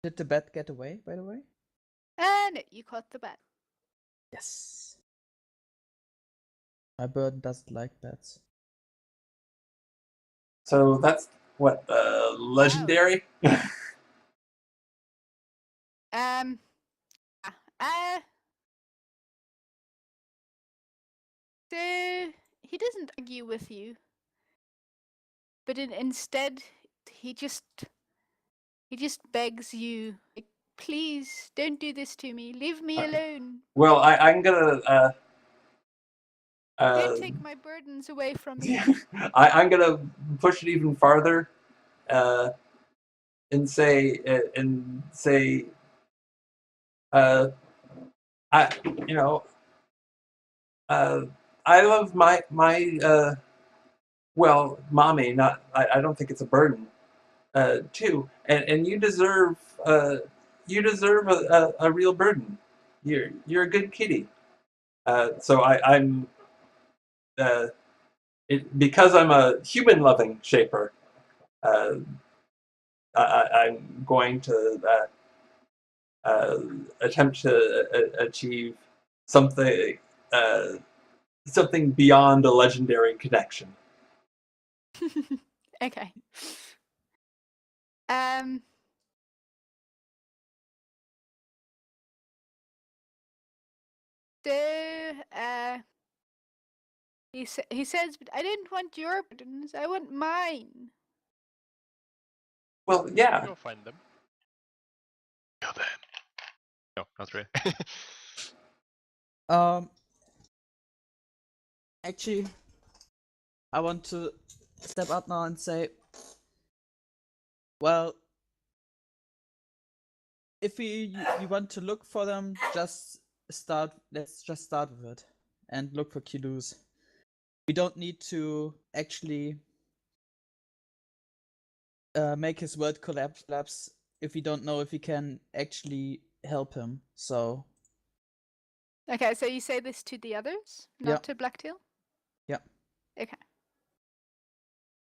Did the bat get away, by the way? And you caught the bat. Yes. My bird doesn't like bats. So that's what legendary. So he doesn't argue with you, but instead he just begs you, like, please don't do this to me. Leave me alone. Well, I'm gonna don't take my burdens away from me. I'm gonna push it even farther, and say I I love my well, mommy. Not I don't think it's a burden. Too, and you deserve a real burden. You're a good kitty. So I'm because I'm a human loving shaper. I'm going to attempt to achieve something something beyond a legendary connection. Okay. So he says, but I didn't want your burdens. I want mine. Well, yeah. Go find them. Go then. No, not really. Actually, I want to step up now and say, well, if you want to look for them, let's just start with it and look for clues. We don't need to actually make his world collapse if we don't know if we can actually help him. So. Okay, so you say this to the others, not to Blacktail? Yeah. Okay.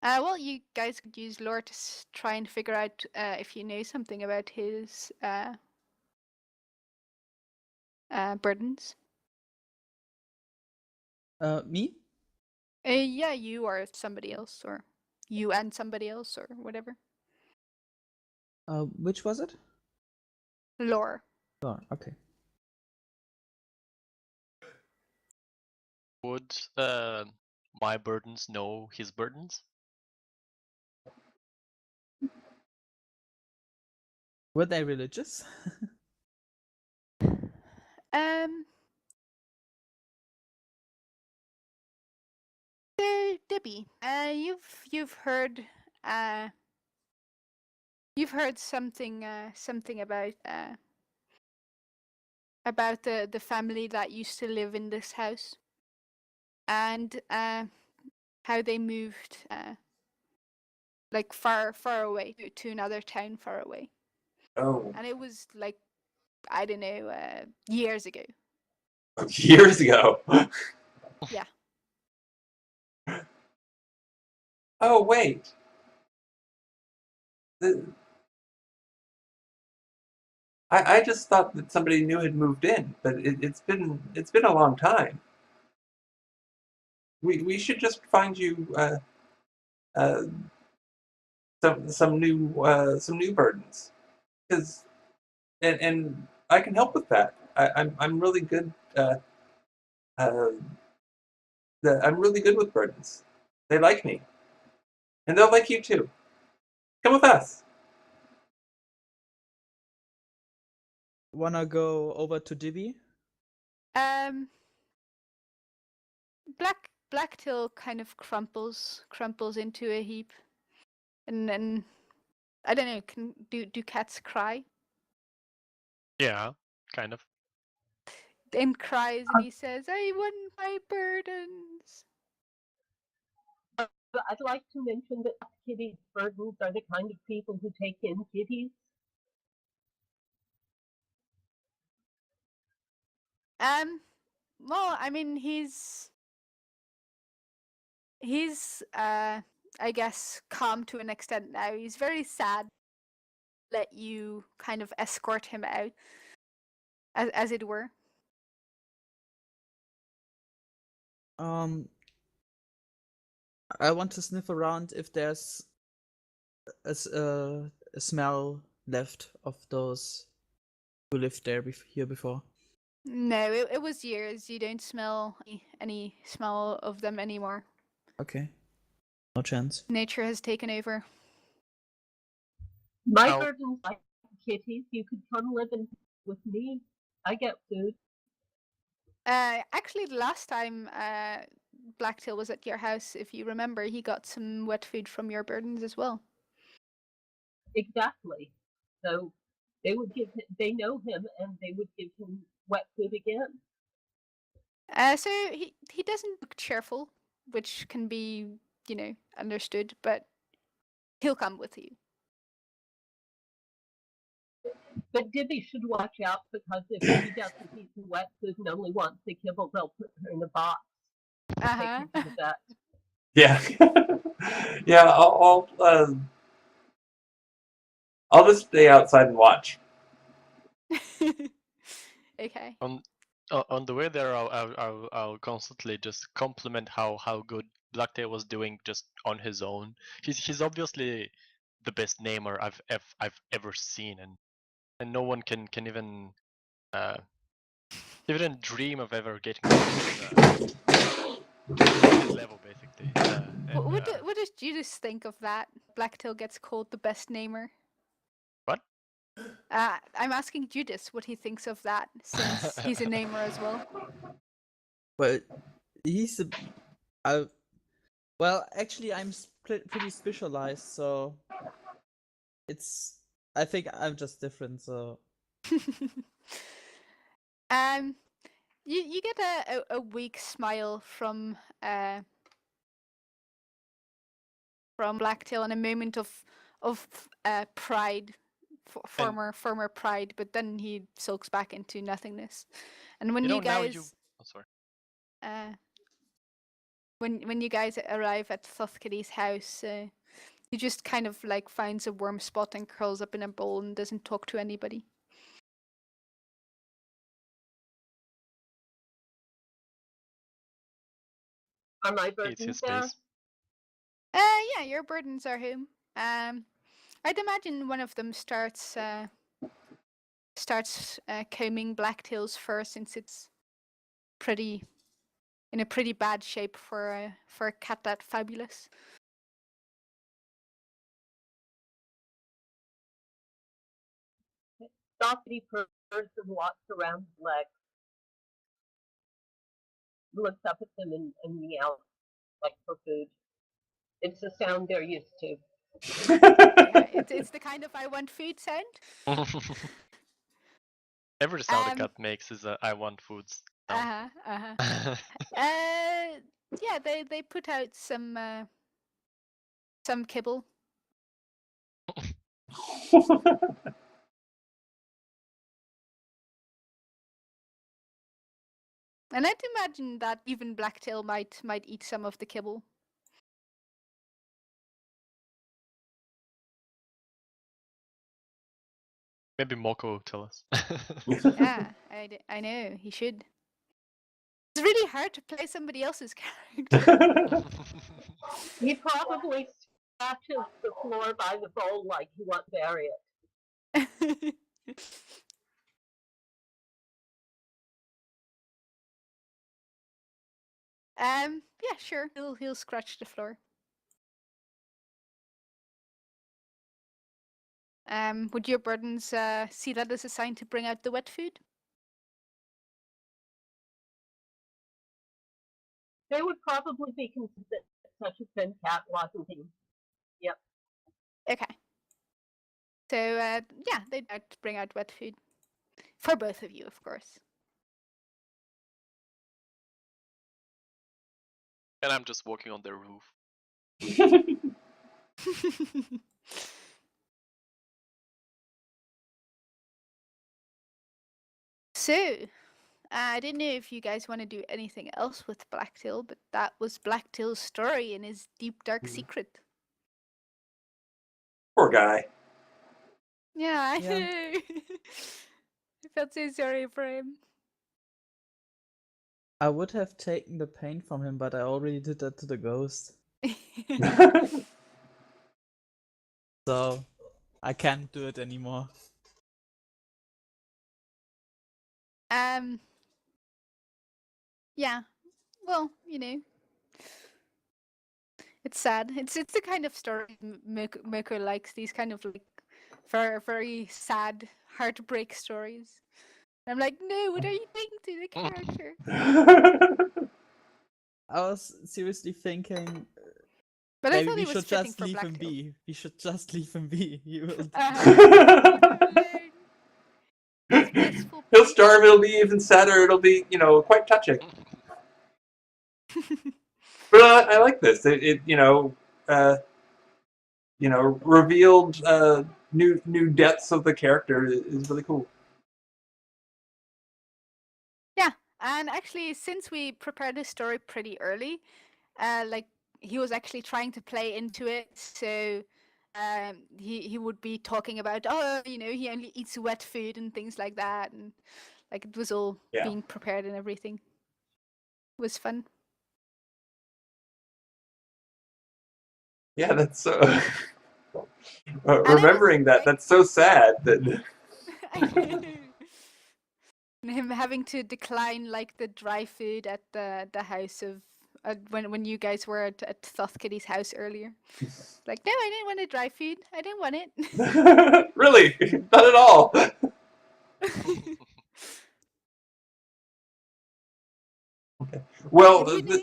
Well, you guys could use lore to try and figure out if you know something about his burdens. Me? Yeah, you or somebody else, or you and somebody else, or whatever. Which was it? Lore. Lore, okay. Would my burdens know his burdens? Were they religious? Debbie, you've heard something about the family that used to live in this house, and how they moved like far away to another town far away. Oh. And it was like, I don't know, years ago. Years ago. Yeah. Oh wait. I just thought that somebody new had moved in, but it's been a long time. We should just find you some new burdens, because and I can help with that. I'm really good that I'm really good with burdens. They like me. And they'll like you too. Come with us. Wanna go over to Divi? Blacktail kind of crumples into a heap, and then I don't know. Do cats cry? Yeah, kind of. And cries, and he says, "I want my burdens." I'd like to mention that kitties' burdens are the kind of people who take in kitties. Well, I mean, he's I guess calm to an extent now. He's very sad. Let you kind of escort him out, as it were. I want to sniff around if there's a smell left of those who lived there here before. No, it was years. You don't smell any smell of them anymore. Okay. No chance. Nature has taken over. My burdens like kitties. You could come live with me. I get food. Actually, the last time Blacktail was at your house, if you remember, he got some wet food from your burdens as well. Exactly. So they would give him, they know him, and they would give him wet food again. So he doesn't look cheerful, which can be, understood, but he'll come with you. But Dibby should watch out, because if he doesn't eat the wet food and only wants the kibble, they'll put her in a box. Uh-huh. Take her to the vet. Yeah. Yeah, I'll just stay outside and watch. Okay. On the way there, I'll constantly just compliment how good Blacktail was doing just on his own. He's obviously the best namer I've ever seen, and no one can even dream of ever getting to his level, basically. What does Judas think of that? Blacktail gets called the best namer. What? I'm asking Judas what he thinks of that, since he's a namer as well. Well, he's well, actually, I'm pretty specialized, so I think I'm just different. So. You get a weak smile from Blacktail, and a moment of pride, former pride, but then he sulks back into nothingness. And when you guys, when you guys arrive at Thothkitty's house, he just kind of like finds a warm spot and curls up in a ball and doesn't talk to anybody. Are my burdens there? Yeah, your burdens are home. I'd imagine one of them starts combing Blacktail's fur, since it's in a pretty bad shape for a cat that fabulous. Softly purrs and walks around his legs. Looks up at them and meows like for food. It's the sound they're used to. Yeah, it's the kind of I want food sound. Every sound a cat makes is a I want food sound. Yeah, they put out some kibble. And I'd imagine that even Blacktail might eat some of the kibble. Maybe Moko will tell us. Yeah, I know, he should. It's really hard to play somebody else's character. He probably scratches the floor by the bowl like he wants to bury it. Yeah, sure. He'll scratch the floor. Would your burdens see that as a sign to bring out the wet food? They would probably be consistent, such a thin cat wasn't he? Yep. Okay. So, yeah, they'd bring out wet food. For both of you, of course. And I'm just walking on the roof. So, I didn't know if you guys want to do anything else with Blacktail, but that was Blacktail's story and his deep, dark secret. Poor guy. Yeah, I Yeah. know. I felt so sorry for him. I would have taken the pain from him, but I already did that to the ghost. So I can't do it anymore. Yeah. Well, it's sad. It's the kind of story Moko likes. These kind of like very, very sad heartbreak stories. I'm like, no, what are you doing to the character? I was seriously thinking But I maybe thought we he was should fitting just for leave him Blacktail. be. We should just leave him be. He will. Leave him alone. He's blissful. He'll starve. It'll be even sadder. It'll be, quite touching. But I like this. It revealed new depths of the character is really cool. Yeah, and actually, since we prepared this story pretty early, like he was actually trying to play into it, so he would be talking about, he only eats wet food and things like that, and like it was all being prepared and everything. It was fun. Yeah, that's so. Remembering that's so sad that. I know. And him having to decline like the dry food at the house of when you guys were at Thoth Kitty's house earlier. Like, no, I didn't want the dry food. I didn't want it. Really, not at all. Okay. Well, who knows?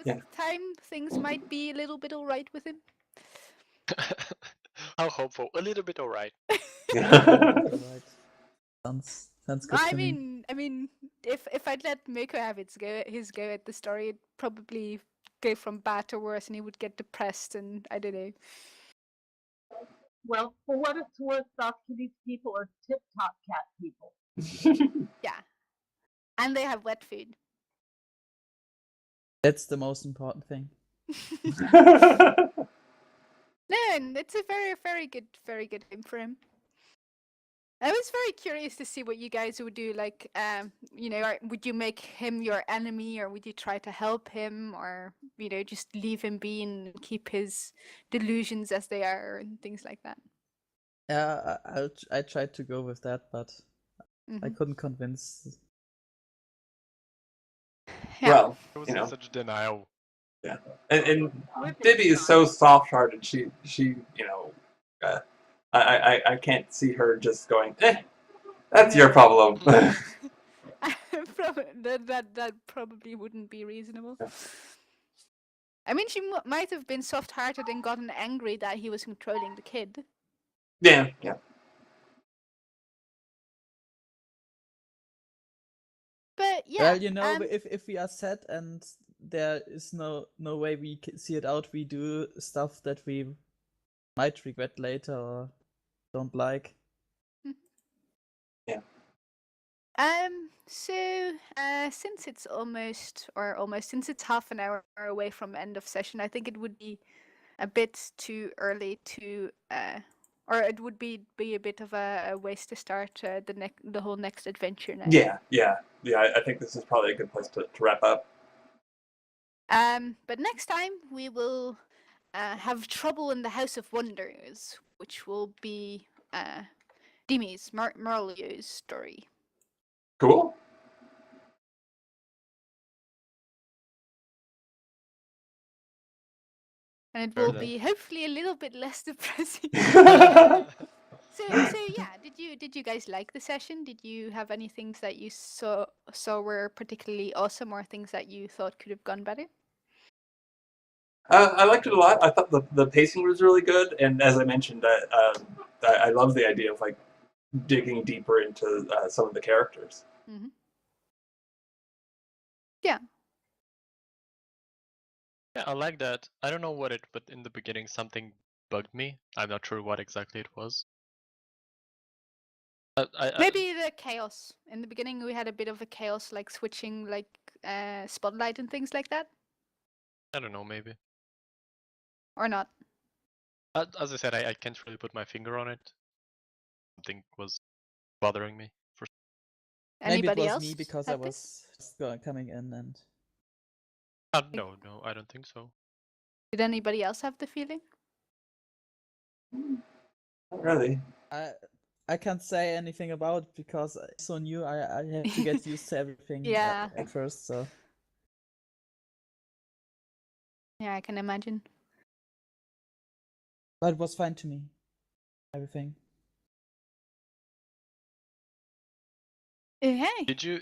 With time, things might be a little bit alright with him. How hopeful. A little bit alright. Alright. Sounds good to me. I mean, if I'd let Miko have his go at the story, it'd probably go from bad to worse, and he would get depressed, and I don't know. Well, for what it's worth, these people are tip-top cat people. Yeah, and they have wet food. That's the most important thing. No, and it's a very, very good home for him. I was very curious to see what you guys would do. Like, would you make him your enemy, or would you try to help him, or just leave him be and keep his delusions as they are, and things like that? Yeah, I tried to go with that, but I couldn't convince. Yeah. Well, It was such a denial. Yeah, and Bibby is so soft-hearted. She I can't see her just going, that's your problem. that probably wouldn't be reasonable. I mean, she might have been soft-hearted and gotten angry that he was controlling the kid. Yeah. But yeah. Well, if we are sad and there is no way we can see it out, we do stuff that we might regret later or don't like. Yeah. So since it's since it's half an hour away from end of session, I think it would be a bit too early to or it would be a bit of a waste to start the whole next adventure now. Yeah. I think this is probably a good place to wrap up. But next time we will have Trouble in the House of Wonders, which will be Dimi's Merlio's story. Cool. And it Fair will then. be hopefully a little bit less depressing. So yeah, did you guys like the session? Did you have any things that you saw were particularly awesome, or things that you thought could have gone better? I liked it a lot. I thought the pacing was really good, and as I mentioned, I love the idea of like digging deeper into some of the characters. Mm-hmm. Yeah. Yeah, I like that. I don't know what but in the beginning something bugged me. I'm not sure what exactly it was. Maybe the chaos. In the beginning we had a bit of a chaos, like switching like spotlight and things like that. I don't know, maybe. Or not. As I said, I can't really put my finger on it. Something was bothering me. Anybody Maybe it was else me because I had this? was just coming in and. No, I don't think so. Did anybody else have the feeling? Not really. I can't say anything about it because it's so new. I have to get used to everything Yeah. at first. So Yeah, I can imagine. but it was fine to me. Everything. Hey. Did you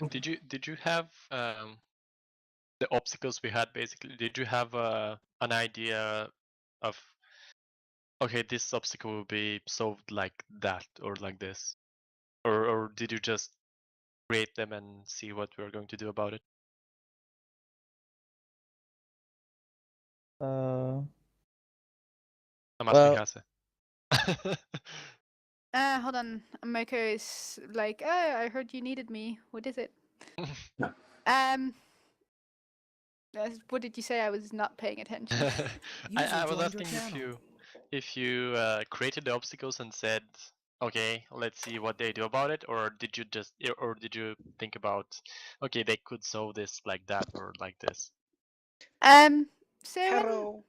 have the obstacles we had basically? Did you have an idea of okay, this obstacle will be solved like that or like this, or did you just create them and see what we're going to do about it? I'm asking Well, Hasse. Hold on. Mako is like, oh, I heard you needed me. What is it? No. What did you say? I was not paying attention. I was joined your asking channel. if you created the obstacles and said, okay, let's see what they do about it, or did you think about, okay, they could solve this like that or like this? So Hello.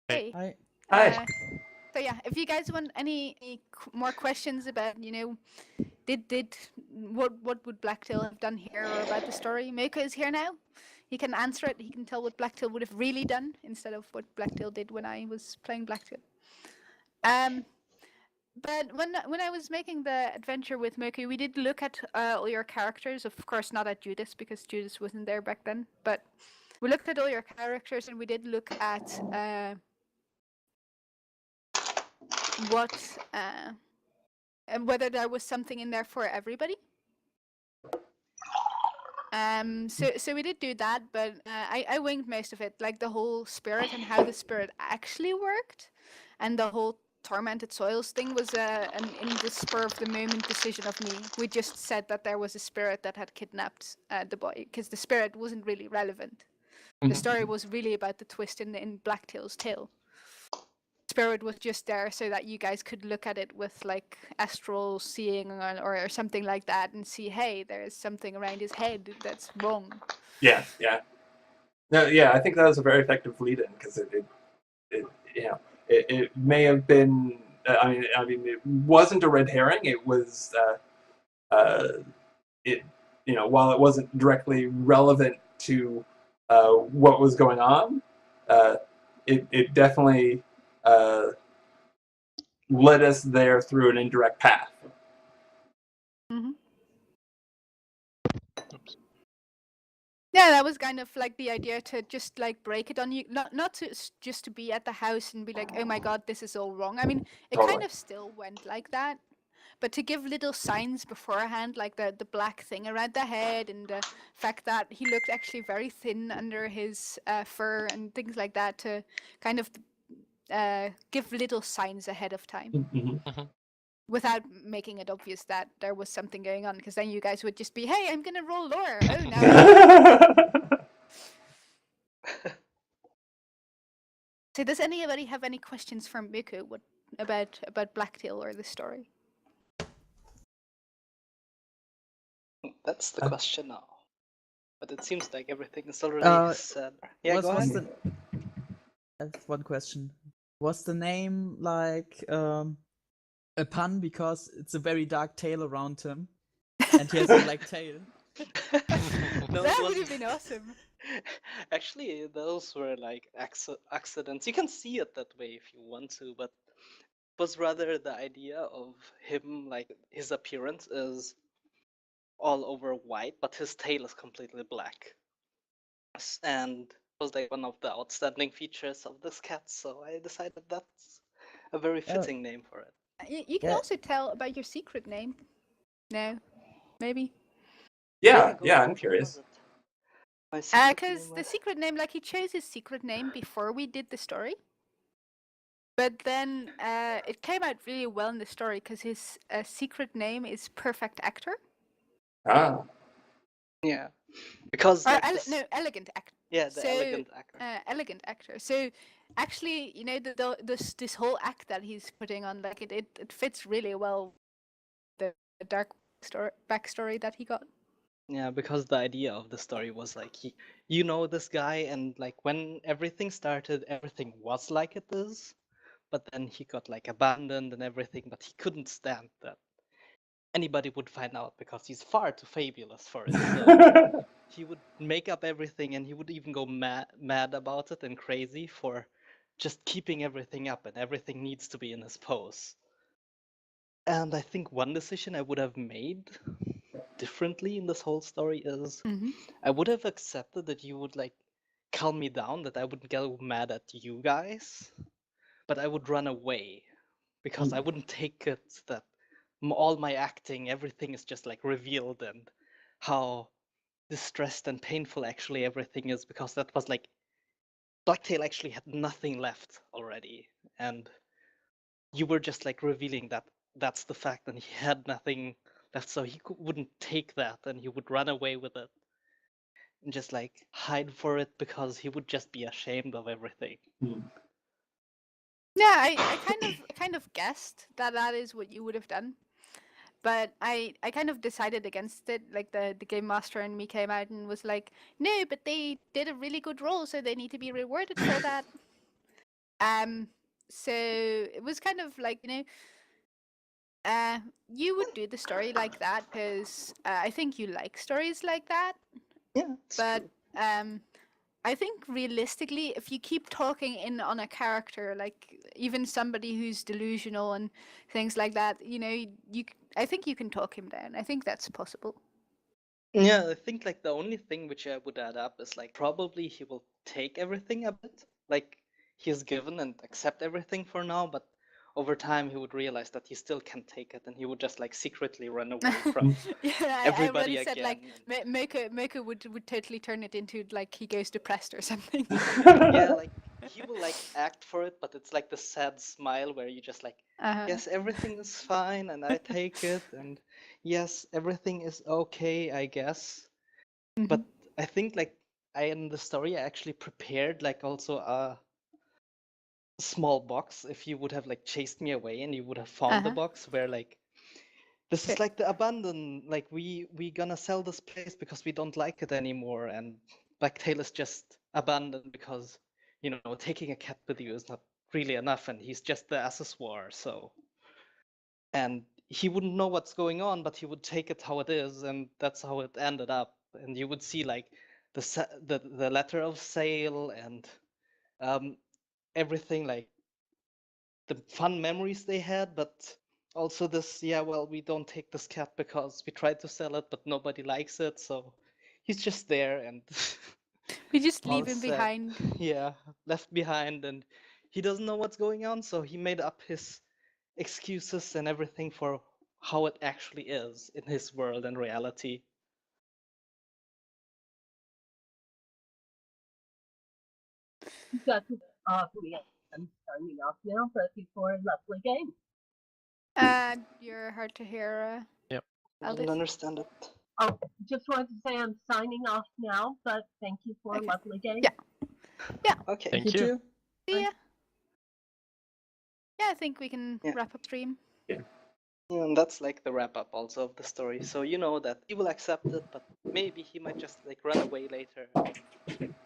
hey. Hi. Hi. So yeah, if you guys want any more questions about, did what would Blacktail have done here or about the story, Mako is here now. He can answer it. He can tell what Blacktail would have really done instead of what Blacktail did when I was playing Blacktail. But when I was making the adventure with Moko, we did look at all your characters. Of course, not at Judas because Judas wasn't there back then. But we looked at all your characters, and we did look at what and whether there was something in there for everybody. So we did do that, but I winged most of it, like the whole spirit and how the spirit actually worked, and the whole tormented soils thing was an in the spur of the moment decision of me. We just said that there was a spirit that had kidnapped the boy, because the spirit wasn't really relevant. The story was really about the twist in Blacktail's tale. Spirit was just there so that you guys could look at it with like astral seeing or something like that and see, hey, there's something around his head that's wrong. Yeah. No, yeah, I think that was a very effective lead-in because it may have been. I mean, it wasn't a red herring. It was. While it wasn't directly relevant to what was going on, it definitely led us there through an indirect path. Mm-hmm. Oops. Yeah, that was kind of like the idea, to just like break it on you, not to just to be at the house and be like, oh my god, this is all wrong. I mean, it Totally. kind of still went like that, but to give little signs beforehand, like the black thing around the head and the fact that he looked actually very thin under his fur and things like that, to kind of give little signs ahead of time. Mm-hmm. Without making it obvious that there was something going on, because then you guys would just be, hey, I'm gonna roll lore. Oh no. So does anybody have any questions for Miku about Blacktail or the story? That's the question now. But it seems like everything is already said. Yeah, go ahead. I have one question. Was the name like a pun because it's a very dark tail around him, and he has a black tail? No, That would have been awesome. Actually, those were like accidents. You can see it that way if you want to, but it was rather the idea of him, like his appearance is all over white, but his tail is completely black. And it was like one of the outstanding features of this cat, so I decided that's a very fitting name for it. You can also tell about your secret name. No, maybe. Yeah, go I'm for curious. it. My secret Because name, the secret name, like he chose his secret name before we did the story. But then it came out really well in the story because his secret name is Perfect Actor. Ah. Yeah, because Or like no, Elegant Actor. Yeah, the elegant actor. Elegant Actor. So actually, you know, this whole act that he's putting on, like it fits really well with the dark backstory that he got. Yeah, because the idea of the story was like you know this guy, and like when everything started, everything was like it is, but then he got like abandoned and everything, but he couldn't stand that anybody would find out because he's far too fabulous for it. So he would make up everything, and he would even go mad about it and crazy for just keeping everything up, and everything needs to be in his pose. And I think one decision I would have made differently in this whole story is I would have accepted that you would like calm me down, that I wouldn't get mad at you guys, but I would run away because I wouldn't take it that all my acting, everything is just like revealed, and how distressed and painful actually everything is, because that was like Blacktail actually had nothing left already, and you were just like revealing that that's the fact, and he had nothing left, so he wouldn't take that, and he would run away with it and just like hide for it because he would just be ashamed of everything. Yeah, I kind of guessed that is what you would have done, but I kind of decided against it. Like the game master and me came out and was like, no, but they did a really good role, so they need to be rewarded for that. So it was kind of like, you know, you would do the story like that because I think you like stories like that. Yeah, but I think realistically, if you keep talking in on a character, like even somebody who's delusional and things like that, you know, I think you can talk him down. I think that's possible. Yeah, I think like the only thing which I would add up is like probably he will take everything a bit, like he's given, and accept everything for now, but over time he would realize that he still can't take it, and he would just like secretly run away from everybody I said again. like Mocha would totally turn it into like he goes depressed or something. Yeah, like he will like act for it, but it's like the sad smile where you just like, yes, everything is fine, and I take it, and yes, everything is okay, I guess. But I think like in the story I actually prepared like also a small box if you would have like chased me away and you would have found the box where like this is like the abandon, like we gonna sell this place because we don't like it anymore, and Blacktail is just abandoned because, you know, taking a cat with you is not really enough, and he's just the accessoire. So, and he wouldn't know what's going on, but he would take it how it is, and that's how it ended up. And you would see like the letter of sale and everything, like the fun memories they had, but also this, yeah, well, we don't take this cat because we tried to sell it, but nobody likes it, so he's just there, and we just all leave him sad. behind. Yeah, left behind, and he doesn't know what's going on, so he made up his excuses and everything for how it actually is in his world and reality. That's I'm signing off now, but before a lovely game. You're hard to hear. Yep. I didn't understand it. Oh, just wanted to say I'm signing off now, but thank you for a lovely game. Yeah. Okay. Thank you. Too. See ya. Yeah, I think we can wrap up stream. Yeah, and that's like the wrap up also of the story. So you know that he will accept it, but maybe he might just like run away later.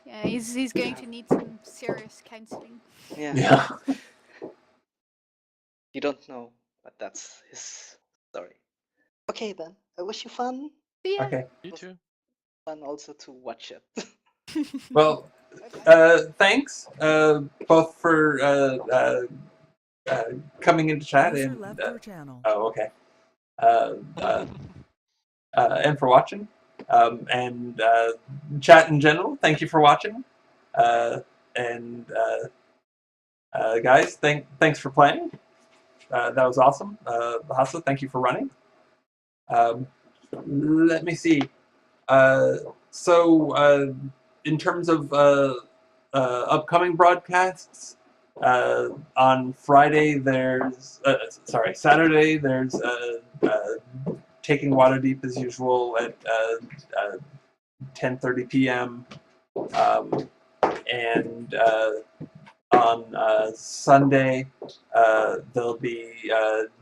Yeah, he's going to need some serious counseling. Yeah. You don't know, but that's his story. Okay then, I wish you fun. See ya. Okay. You too. Fun also to watch it. Well, thanks both for coming into chat User and left your channel. oh, okay. And for watching, and chat in general. Thank you for watching, and guys, thanks for playing. That was awesome. Hasa, thank you for running. Let me see. So, in terms of upcoming broadcasts, on Friday Saturday there's Taking Waterdeep as usual at 10:30 p.m. And on Sunday there'll be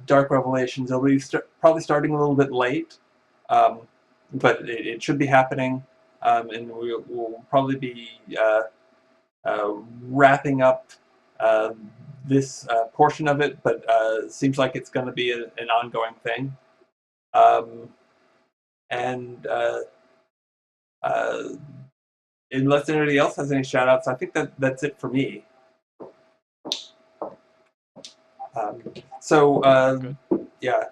Dark Revelations. It'll be probably starting a little bit late, but it should be happening, and we'll probably be wrapping up this portion of it, but it seems like it's going to be an ongoing thing. And unless anybody else has any shout outs, I think that's it for me. Yeah,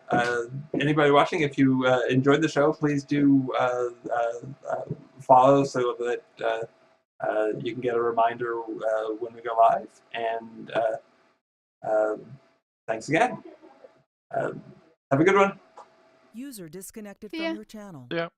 anybody watching, if you enjoyed the show, please do follow so that you can get a reminder when we go live. And thanks again. Have a good one. User disconnected from your channel. Yeah.